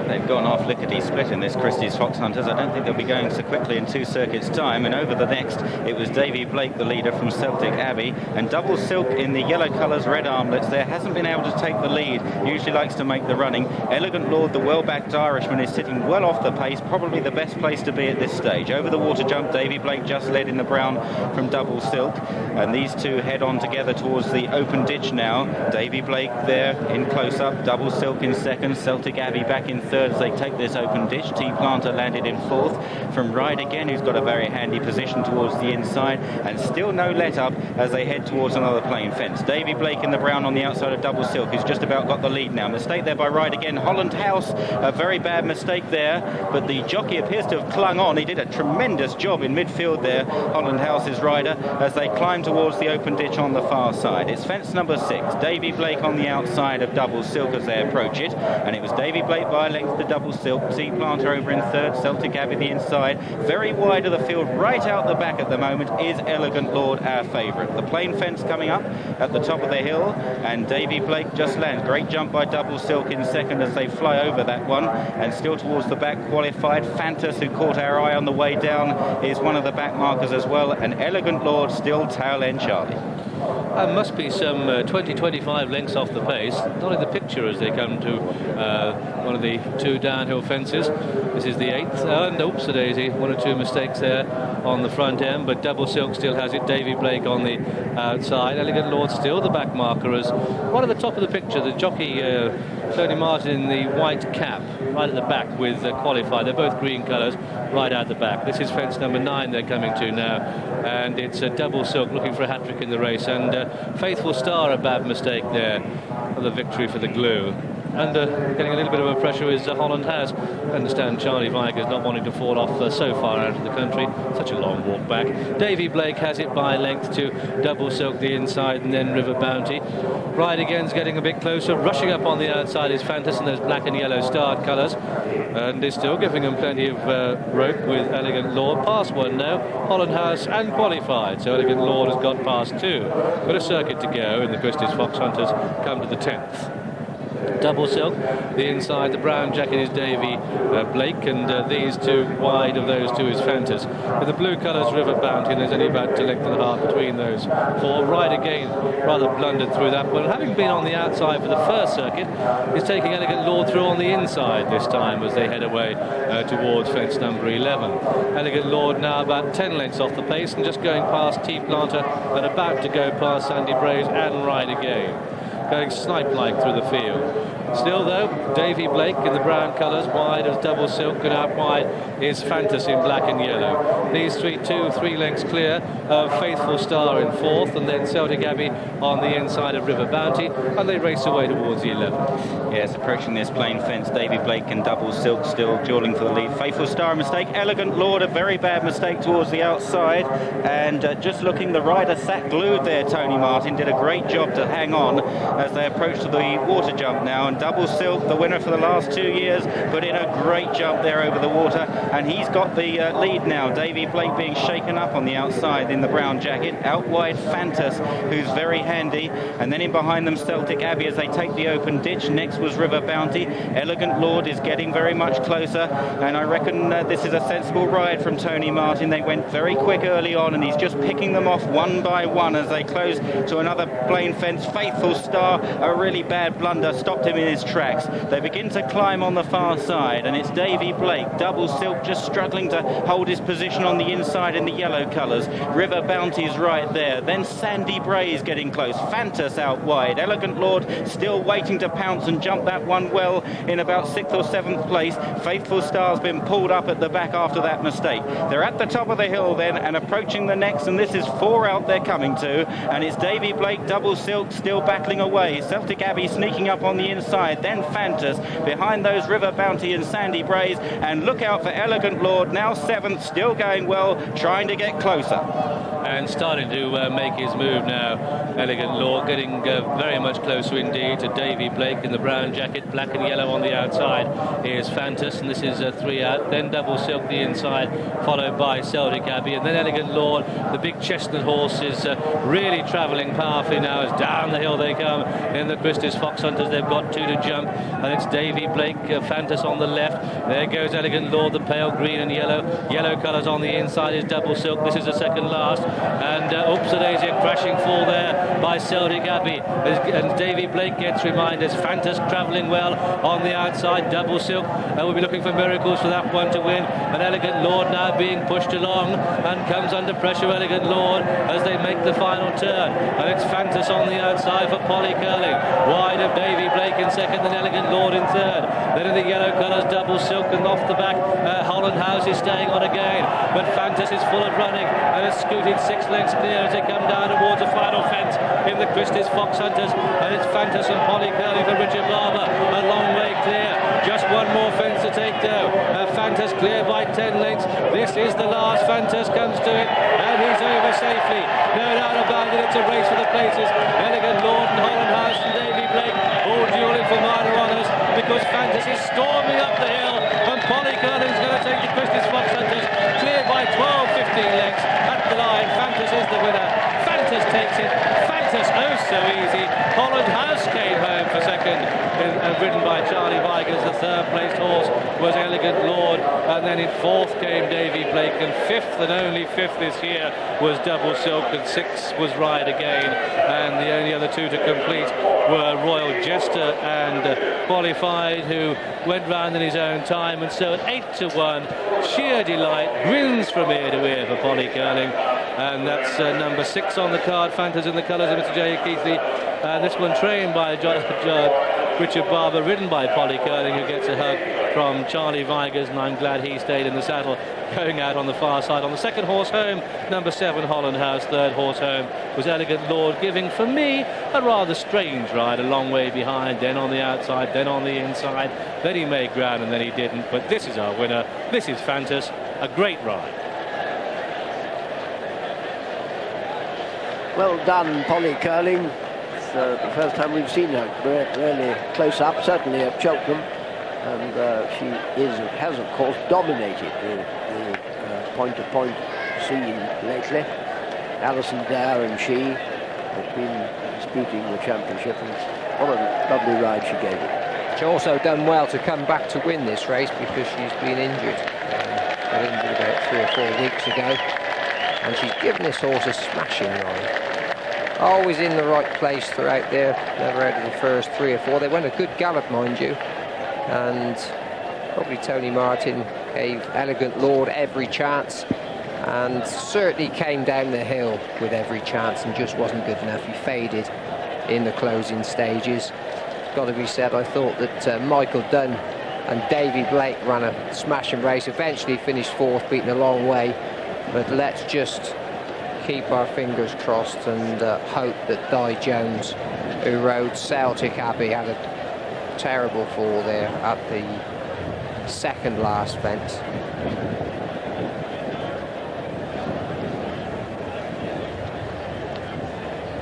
They've gone off lickety-split in this Christie's Fox Hunters. I don't think they'll be going so quickly in 2 circuits' time. And over the next, it was Davy Blake, the leader from Celtic Abbey, and Double Silk in the yellow colours, red armlets there, hasn't been able to take the lead. Usually likes to make the running. Elegant Lord, the well-backed Irishman, is sitting well off the pace, probably the best place to be at this stage. Over the water jump, Davy Blake just led in the brown from Double Silk, and these two head on together towards the open ditch now. Davy Blake there in close-up, Double Silk in second, Celtic Abbey back in third as they take this open ditch. Tea Planter landed in fourth from Ride Again, who's got a very handy position towards the inside, and still no let up as they head towards another plain fence. Davy Blake in the brown on the outside of Double Silk, who's just about got the lead now. Mistake there by Ride Again. Holland House, a very bad mistake there, but the jockey appears to have clung on. He did a tremendous job in midfield there, Holland House's rider, as they climb towards the open ditch on the far side. It's fence number 6. Davy Blake on the outside of Double Silk as they approach it, and it was Davy Blake by a length to Double Silk. Tea Planter over in third, Celtic Abbey the inside. Very wide of the field, right out the back at the moment, is Elegant Lord, our favourite. The plain fence coming up at the top of the hill, and Davy Blake just lands. Great jump by Double Silk in second as they fly over that one, and still towards the back, Qualified. Fantas, who caught our eye on the way down, is one of the back markers as well, and Elegant Lord still tail end Charlie. And must be some 20-25 lengths off the pace. Not in the picture as they come to one of the 2 downhill fences. This is the 8th. And oops, a daisy. 1 or 2 mistakes there on the front end, but Double Silk still has it. Davy Blake on the outside. Elegant Lord still the back marker as right at the top of the picture. The jockey Tony Martin in the white cap right at the back with qualified. They're both green colours right out the back. This is fence number 9 they're coming to now, and it's Double Silk looking for a hat-trick in the race, and Faithful Star, a bad mistake there for the victory for the Glue. And getting a little bit of a pressure is Holland House. I understand Charlie Viger's not wanting to fall off so far out of the country. Such a long walk back. Davy Blake has it by length to Double Silk the inside, and then River Bounty. Ride Again's getting a bit closer. Rushing up on the outside is Fantas in those black and yellow starred colours. And is still giving them plenty of rope with Elegant Lord. Past 1 now. Holland House and qualified. So Elegant Lord has got past 2. Got a circuit to go, and the Christie's Fox Hunters come to the 10th. Double Silk, the inside, the brown jacket is Davy Blake, and these 2 wide of those 2 is Fantas. With the blue colours, River Bounty, and there's only about a length and a half between those 4. Ride Again rather blundered through that one. Having been on the outside for the first circuit, is taking Elegant Lord through on the inside this time as they head away towards fence number 11. Elegant Lord now about 10 lengths off the pace and just going past T Planter and about to go past Sandy Braze and Ride Again. Going snipe-like through the field. Still though, Davy Blake in the brown colours, wide as Double Silk, and out wide is Fantas in black and yellow. These 3 lengths clear of Faithful Star in 4th, and then Celtic Abbey on the inside of River Bounty, and they race away towards the 11th. Yes, approaching this plain fence, Davy Blake and Double Silk still duelling for the lead. Faithful Star a mistake, Elegant Lord a very bad mistake towards the outside, and just looking, the rider sat glued there. Tony Martin did a great job to hang on as they approach to the water jump now, and Double Silk, the winner for the last 2 years, put in a great jump there over the water, and he's got the lead now. Davy Blake being shaken up on the outside in the brown jacket. Out wide Fantas, who's very handy, and then in behind them Celtic Abbey as they take the open ditch. Next was River Bounty. Elegant Lord is getting very much closer, and I reckon this is a sensible ride from Tony Martin. They went very quick early on, and he's just picking them off 1 by 1 as they close to another plain fence. Faithful Star, a really bad blunder, stopped him in his tracks. They begin to climb on the far side, and it's Davy Blake. Double Silk just struggling to hold his position on the inside in the yellow colours. River Bounty's right there. Then Sandy Braze getting close. Fantas out wide. Elegant Lord still waiting to pounce and jump that one well in about 6th or 7th place. Faithful Star's been pulled up at the back after that mistake. They're at the top of the hill then and approaching the next, and this is 4 out they're coming to, and it's Davy Blake, Double Silk still battling away. Celtic Abbey sneaking up on the inside, then Fantas behind those River Bounty and Sandy Braze, and look out for Elegant Lord, now 7th, still going well, trying to get closer. And starting to make his move now. Elegant Lord getting very much closer indeed to Davy Blake in the brown jacket, black and yellow on the outside. Here's Fantas, and this is 3 out. Then Double Silk the inside, followed by Celtic Abbey, and then Elegant Lord. The big chestnut horse is really travelling powerfully now as down the hill they come in the Christie's Fox Hunters. They've got 2 to jump, and it's Davy Blake, Fantas on the left. There goes Elegant Lord, the pale green and yellow. Yellow colours on the inside is Double Silk. This is the second last. And oops, there's a crashing fall there by Celtic Abbey. And Davy Blake gets reminders. Fantas travelling well on the outside. Double Silk will be looking for miracles for that one to win. And Elegant Lord now being pushed along and comes under pressure. Elegant Lord as they make the final turn. And it's Fantas on the outside for Polly Curling. Wide of Davy Blake in second, and Elegant Lord in third. Then in the yellow colours, Double Silk, and off the back, Holland House is staying on again. But Fantas is full of running and has scooted 6 lengths clear as they come down towards the final fence in the Christie's Fox Hunters. And it's Fantas and Polly Curling for Richard Barber. A long way clear. Just one more fence to take though. Fantas clear by 10 lengths. This is the last. Fantas comes to it, and he's over safely. No doubt about it. It's a race for the places. Elegant Lord and Holland House and Davy Blake all dueling for minor honours, because Fantas is storming up the hill, and Polly Curling's going to take the Christie's Fox Hunters clear by 12-15 lengths at the line. Fantas is the winner. Fantas takes it. Fantas, oh so easy. Holland House came home for second, ridden by Charlie Vigers, the third placed horse. was Elegant Lord, and then in fourth came Davy Blake, and fifth, and only fifth this year, was Double Silk, and sixth was Ride Again, and the only other two to complete were Royal Jester and Qualified, who went round in his own time. And so at 8-1, sheer delight, grins from ear to ear for Polly Curling, and that's number 6 on the card, Fantas in the colours of Mr. J. Keithley, and this one trained by Richard Barber, ridden by Polly Curling, who gets a hug from Charlie Vigers, and I'm glad he stayed in the saddle, going out on the far side. On the second horse home, number 7 Holland House. Third horse home was Elegant Lord, giving for me a rather strange ride, a long way behind, then on the outside, then on the inside, then he made ground and then he didn't. But this is our winner, this is Fantas, a great ride. Well done, Polly Curling. It's the first time we've seen her really close up, certainly at Cheltenham, and she has of course dominated the point-to-point scene lately. Alison Dare and she have been disputing the championship, and what a lovely ride she gave it. She's also done well to come back to win this race, because she's been injured. Got injured about 3 or 4 weeks ago, and she's given this horse a smashing ride. Always in the right place throughout there, never out of the first 3 or 4. They went a good gallop, mind you, and probably Tony Martin gave Elegant Lord every chance, and certainly came down the hill with every chance and just wasn't good enough. He faded in the closing stages. It's got to be said, I thought that Michael Dunn and Davy Blake ran a smashing race, eventually finished 4th, beaten a long way, but let's just keep our fingers crossed and hope that Di Jones, who rode Celtic Abbey, had a terrible fall there at the second last fence.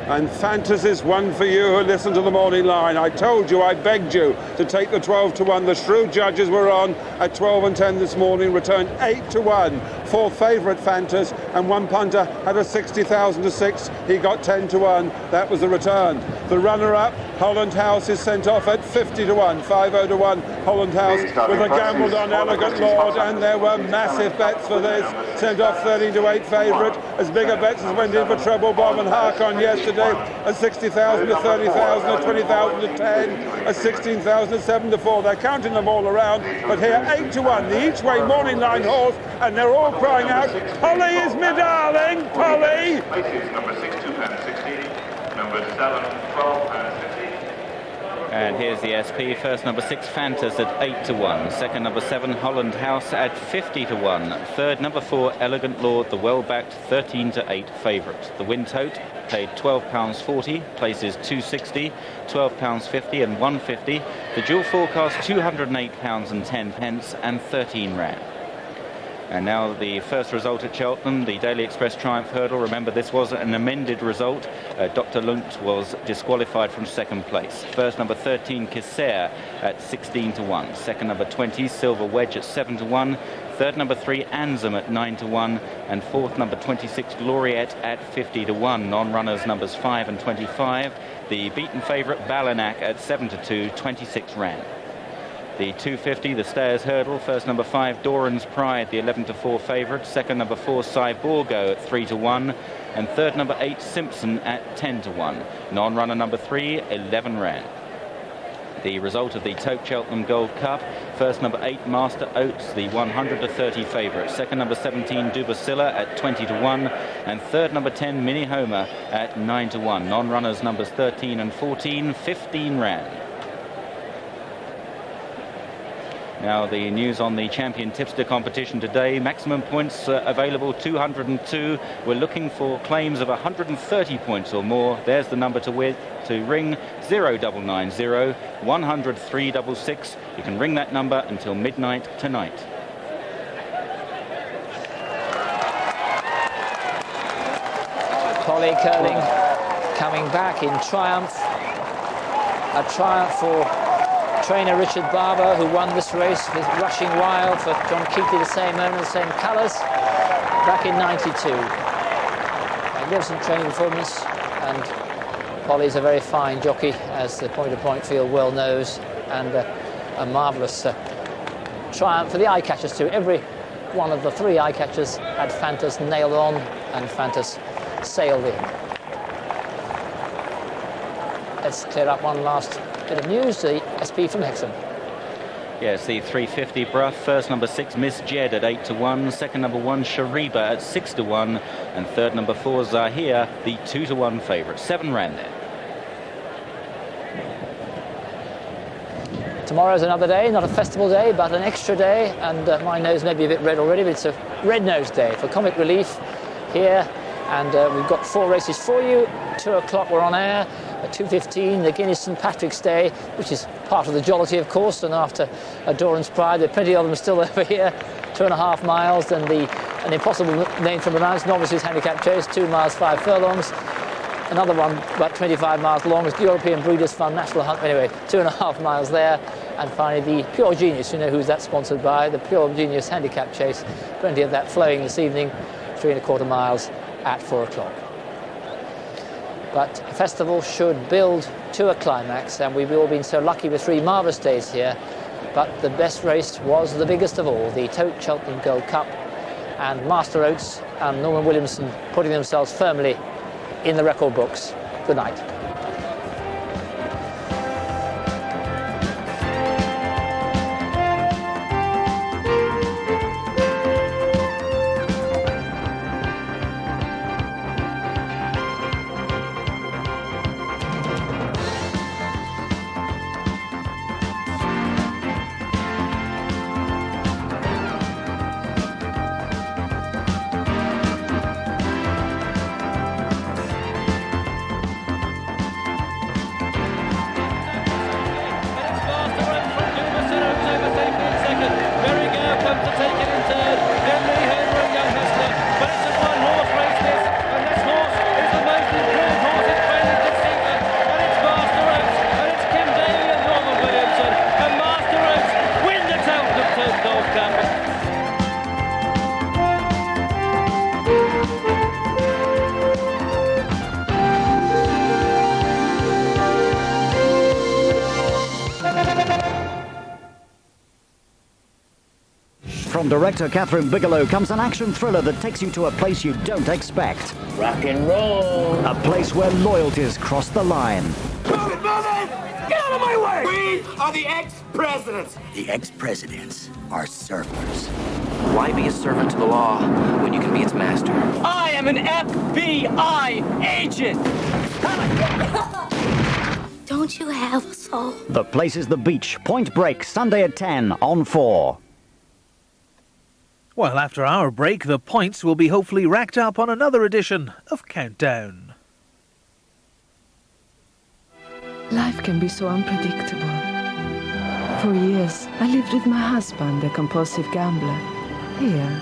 And Fantas is one for you who listened to the morning line. I told you, I begged you to take the 12-1. The shrewd judges were on at 12 and 10 this morning, returned 8-1 for favourite Fantas, and one punter had a 60,000 to 6. He got 10-1. That was the return. The runner-up, Holland House, is sent off at 50-1, 50-1. Holland House with a gambled on Elegant Lord, and there were massive bets for this. Sent off 13-8 favourite. As bigger bets as went in for Treble Bomb and Harkon yesterday. A 60,000 to 30,000, a 20,000 to 10, a 16,000 to 7-4. They're counting them all around, but here 8-1, the each way morning line horse, and they're all crying out, Polly is me darling, Polly! Places number 6, £2.60, number 7, £12.50. And here's the SP. First, number 6 Fantas at 8-1. Second, number 7 Holland House at 50-1. Third, number 4 Elegant Lord, the well-backed 13-8 favourite. The win tote paid £12.40. Places 260, £12.50 and 150. The dual forecast £208 and 10 pence and 13 rand. And now the first result at Cheltenham, the Daily Express Triumph Hurdle. Remember, this was an amended result. Dr. Lunt was disqualified from second place. First, number 13 Kisser at 16-1. Second, number 20 Silver Wedge at 7-1. Third, number 3 Anzum at 9-1. And fourth, number 26 Gloriette at 50-1. Non-runners numbers 5 and 25. The beaten favourite Balanak at 7-2, 26 rand. The 250, the Stayers Hurdle. First, number 5 Doran's Pride, the 11-4 favourite. Second, number 4 Cyborgo at 3-1. And third, number 8 Simpson at 10-1. Non-runner number 3, 11 rand. The result of the Toke Cheltenham Gold Cup. First, number 8 Master Oats, the 100-30 favourite. Second, number 17 Dubasilla at 20-1. And third, number 10 Mini Homer at 9-1. Non-runners numbers 13 and 14, 15 rand. Now the news on the champion tipster competition today. Maximum points available 202. We're looking for claims of 130 points or more. There's the number to ring, 0990 100 366. You can ring that number until midnight tonight. Polly Curling coming back in triumph. A triumph for trainer Richard Barber, who won this race with Rushing Wild for John Keithley, the same owner, the same colours, back in '92. Magnificent training performance, and Polly's a very fine jockey, as the point-to-point field well knows, and a marvellous triumph for the eye catchers too. Every one of the 3 eye catchers had Fantas nailed on, and Fantas sailed in. Let's clear up one last bit of news. The SP from Hexham. Yes, the 350 Bruff. First number 6, Miss Jed at 8-1. Second number 1, Shariba at 6-1. And third number 4, Zahir, the 2-1 favourite. 7 ran there. Tomorrow's another day, not a festival day, but an extra day. And my nose may be a bit red already, but it's a red nose day for comic relief here. And we've got 4 races for you. 2 o'clock we're on air. At 2:15, the Guinness St Patrick's Day, which is part of the jollity, of course, and after Doran's Pride, there are plenty of them still over here. 2.5 miles, and an impossible name to pronounce, Novices Handicap Chase, 2 miles, 5 furlongs. Another one about 25 miles long is the European Breeders' Fund National Hunt. Anyway, 2.5 miles there. And finally, the Pure Genius, you know who's that sponsored by, the Pure Genius Handicap Chase. Plenty of that flowing this evening, 3.25 miles at 4 o'clock. But a festival should build to a climax, and we've all been so lucky with 3 marvellous days here. But the best race was the biggest of all, the Tote Cheltenham Gold Cup, and Master Oats and Norman Williamson putting themselves firmly in the record books. Good night. From director Catherine Bigelow comes an action thriller that takes you to a place you don't expect. Rock and roll. A place where loyalties cross the line. Get out of my way! We are the ex-presidents. The ex-presidents are servers. Why be a servant to the law when you can be its master? I am an FBI agent! Don't you have a soul? The place is the beach. Point Break, Sunday at 10 on 4. Well, after our break, the points will be hopefully racked up on another edition of Countdown. Life can be so unpredictable. For years, I lived with my husband, a compulsive gambler, here.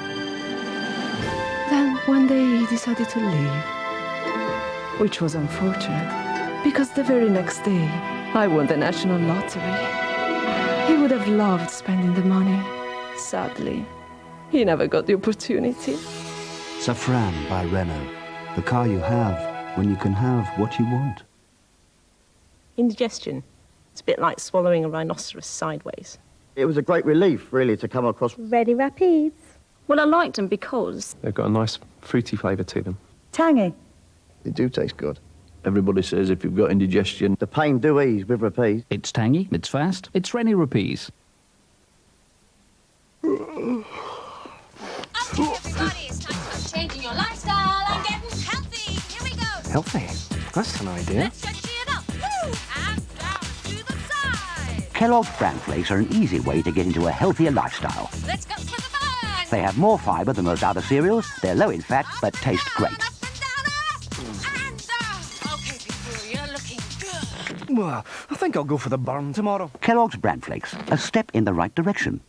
Then, one day, he decided to leave, which was unfortunate, because the very next day, I won the national lottery. He would have loved spending the money. Sadly, he never got the opportunity. Safran by Renault. The car you have when you can have what you want. Indigestion. It's a bit like swallowing a rhinoceros sideways. It was a great relief, really, to come across. Ready Rapids. Well, I liked them because they've got a nice fruity flavour to them. Tangy. They do taste good. Everybody says if you've got indigestion, the pain do ease with Rapids. It's tangy, it's fast, it's Rennie Rapids. Okay, everybody, it's time to start changing your lifestyle and getting healthy. Here we go. Healthy? That's an idea. Let's stretch it up. Woo! And down to the side. Kellogg's Bran Flakes are an easy way to get into a healthier lifestyle. Let's go for the fun. They have more fibre than most other cereals, they're low in fat, but taste great. Okay, people, you're looking good. Well, I think I'll go for the burn tomorrow. Kellogg's Bran Flakes, a step in the right direction.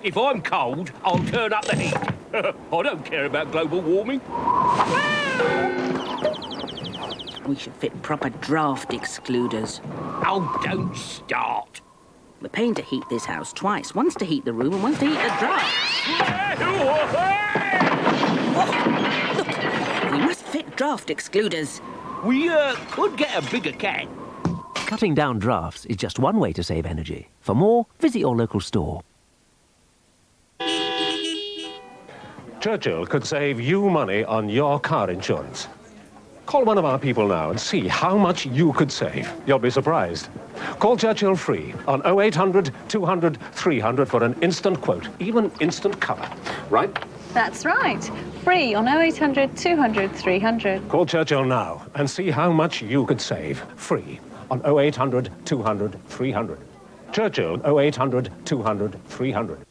If I'm cold, I'll turn up the heat. I don't care about global warming. We should fit proper draft excluders. Oh, don't start. We're paying to heat this house twice. Once to heat the room and once to heat the draft. Look, we must fit draft excluders. We could get a bigger can. Cutting down drafts is just one way to save energy. For more, visit your local store. Churchill could save you money on your car insurance. Call one of our people now and see how much you could save. You'll be surprised. Call Churchill free on 0800 200 300 for an instant quote, even instant cover. Right? That's right. Free on 0800 200 300. Call Churchill now and see how much you could save. Free on 0800 200 300. Churchill 0800 200 300.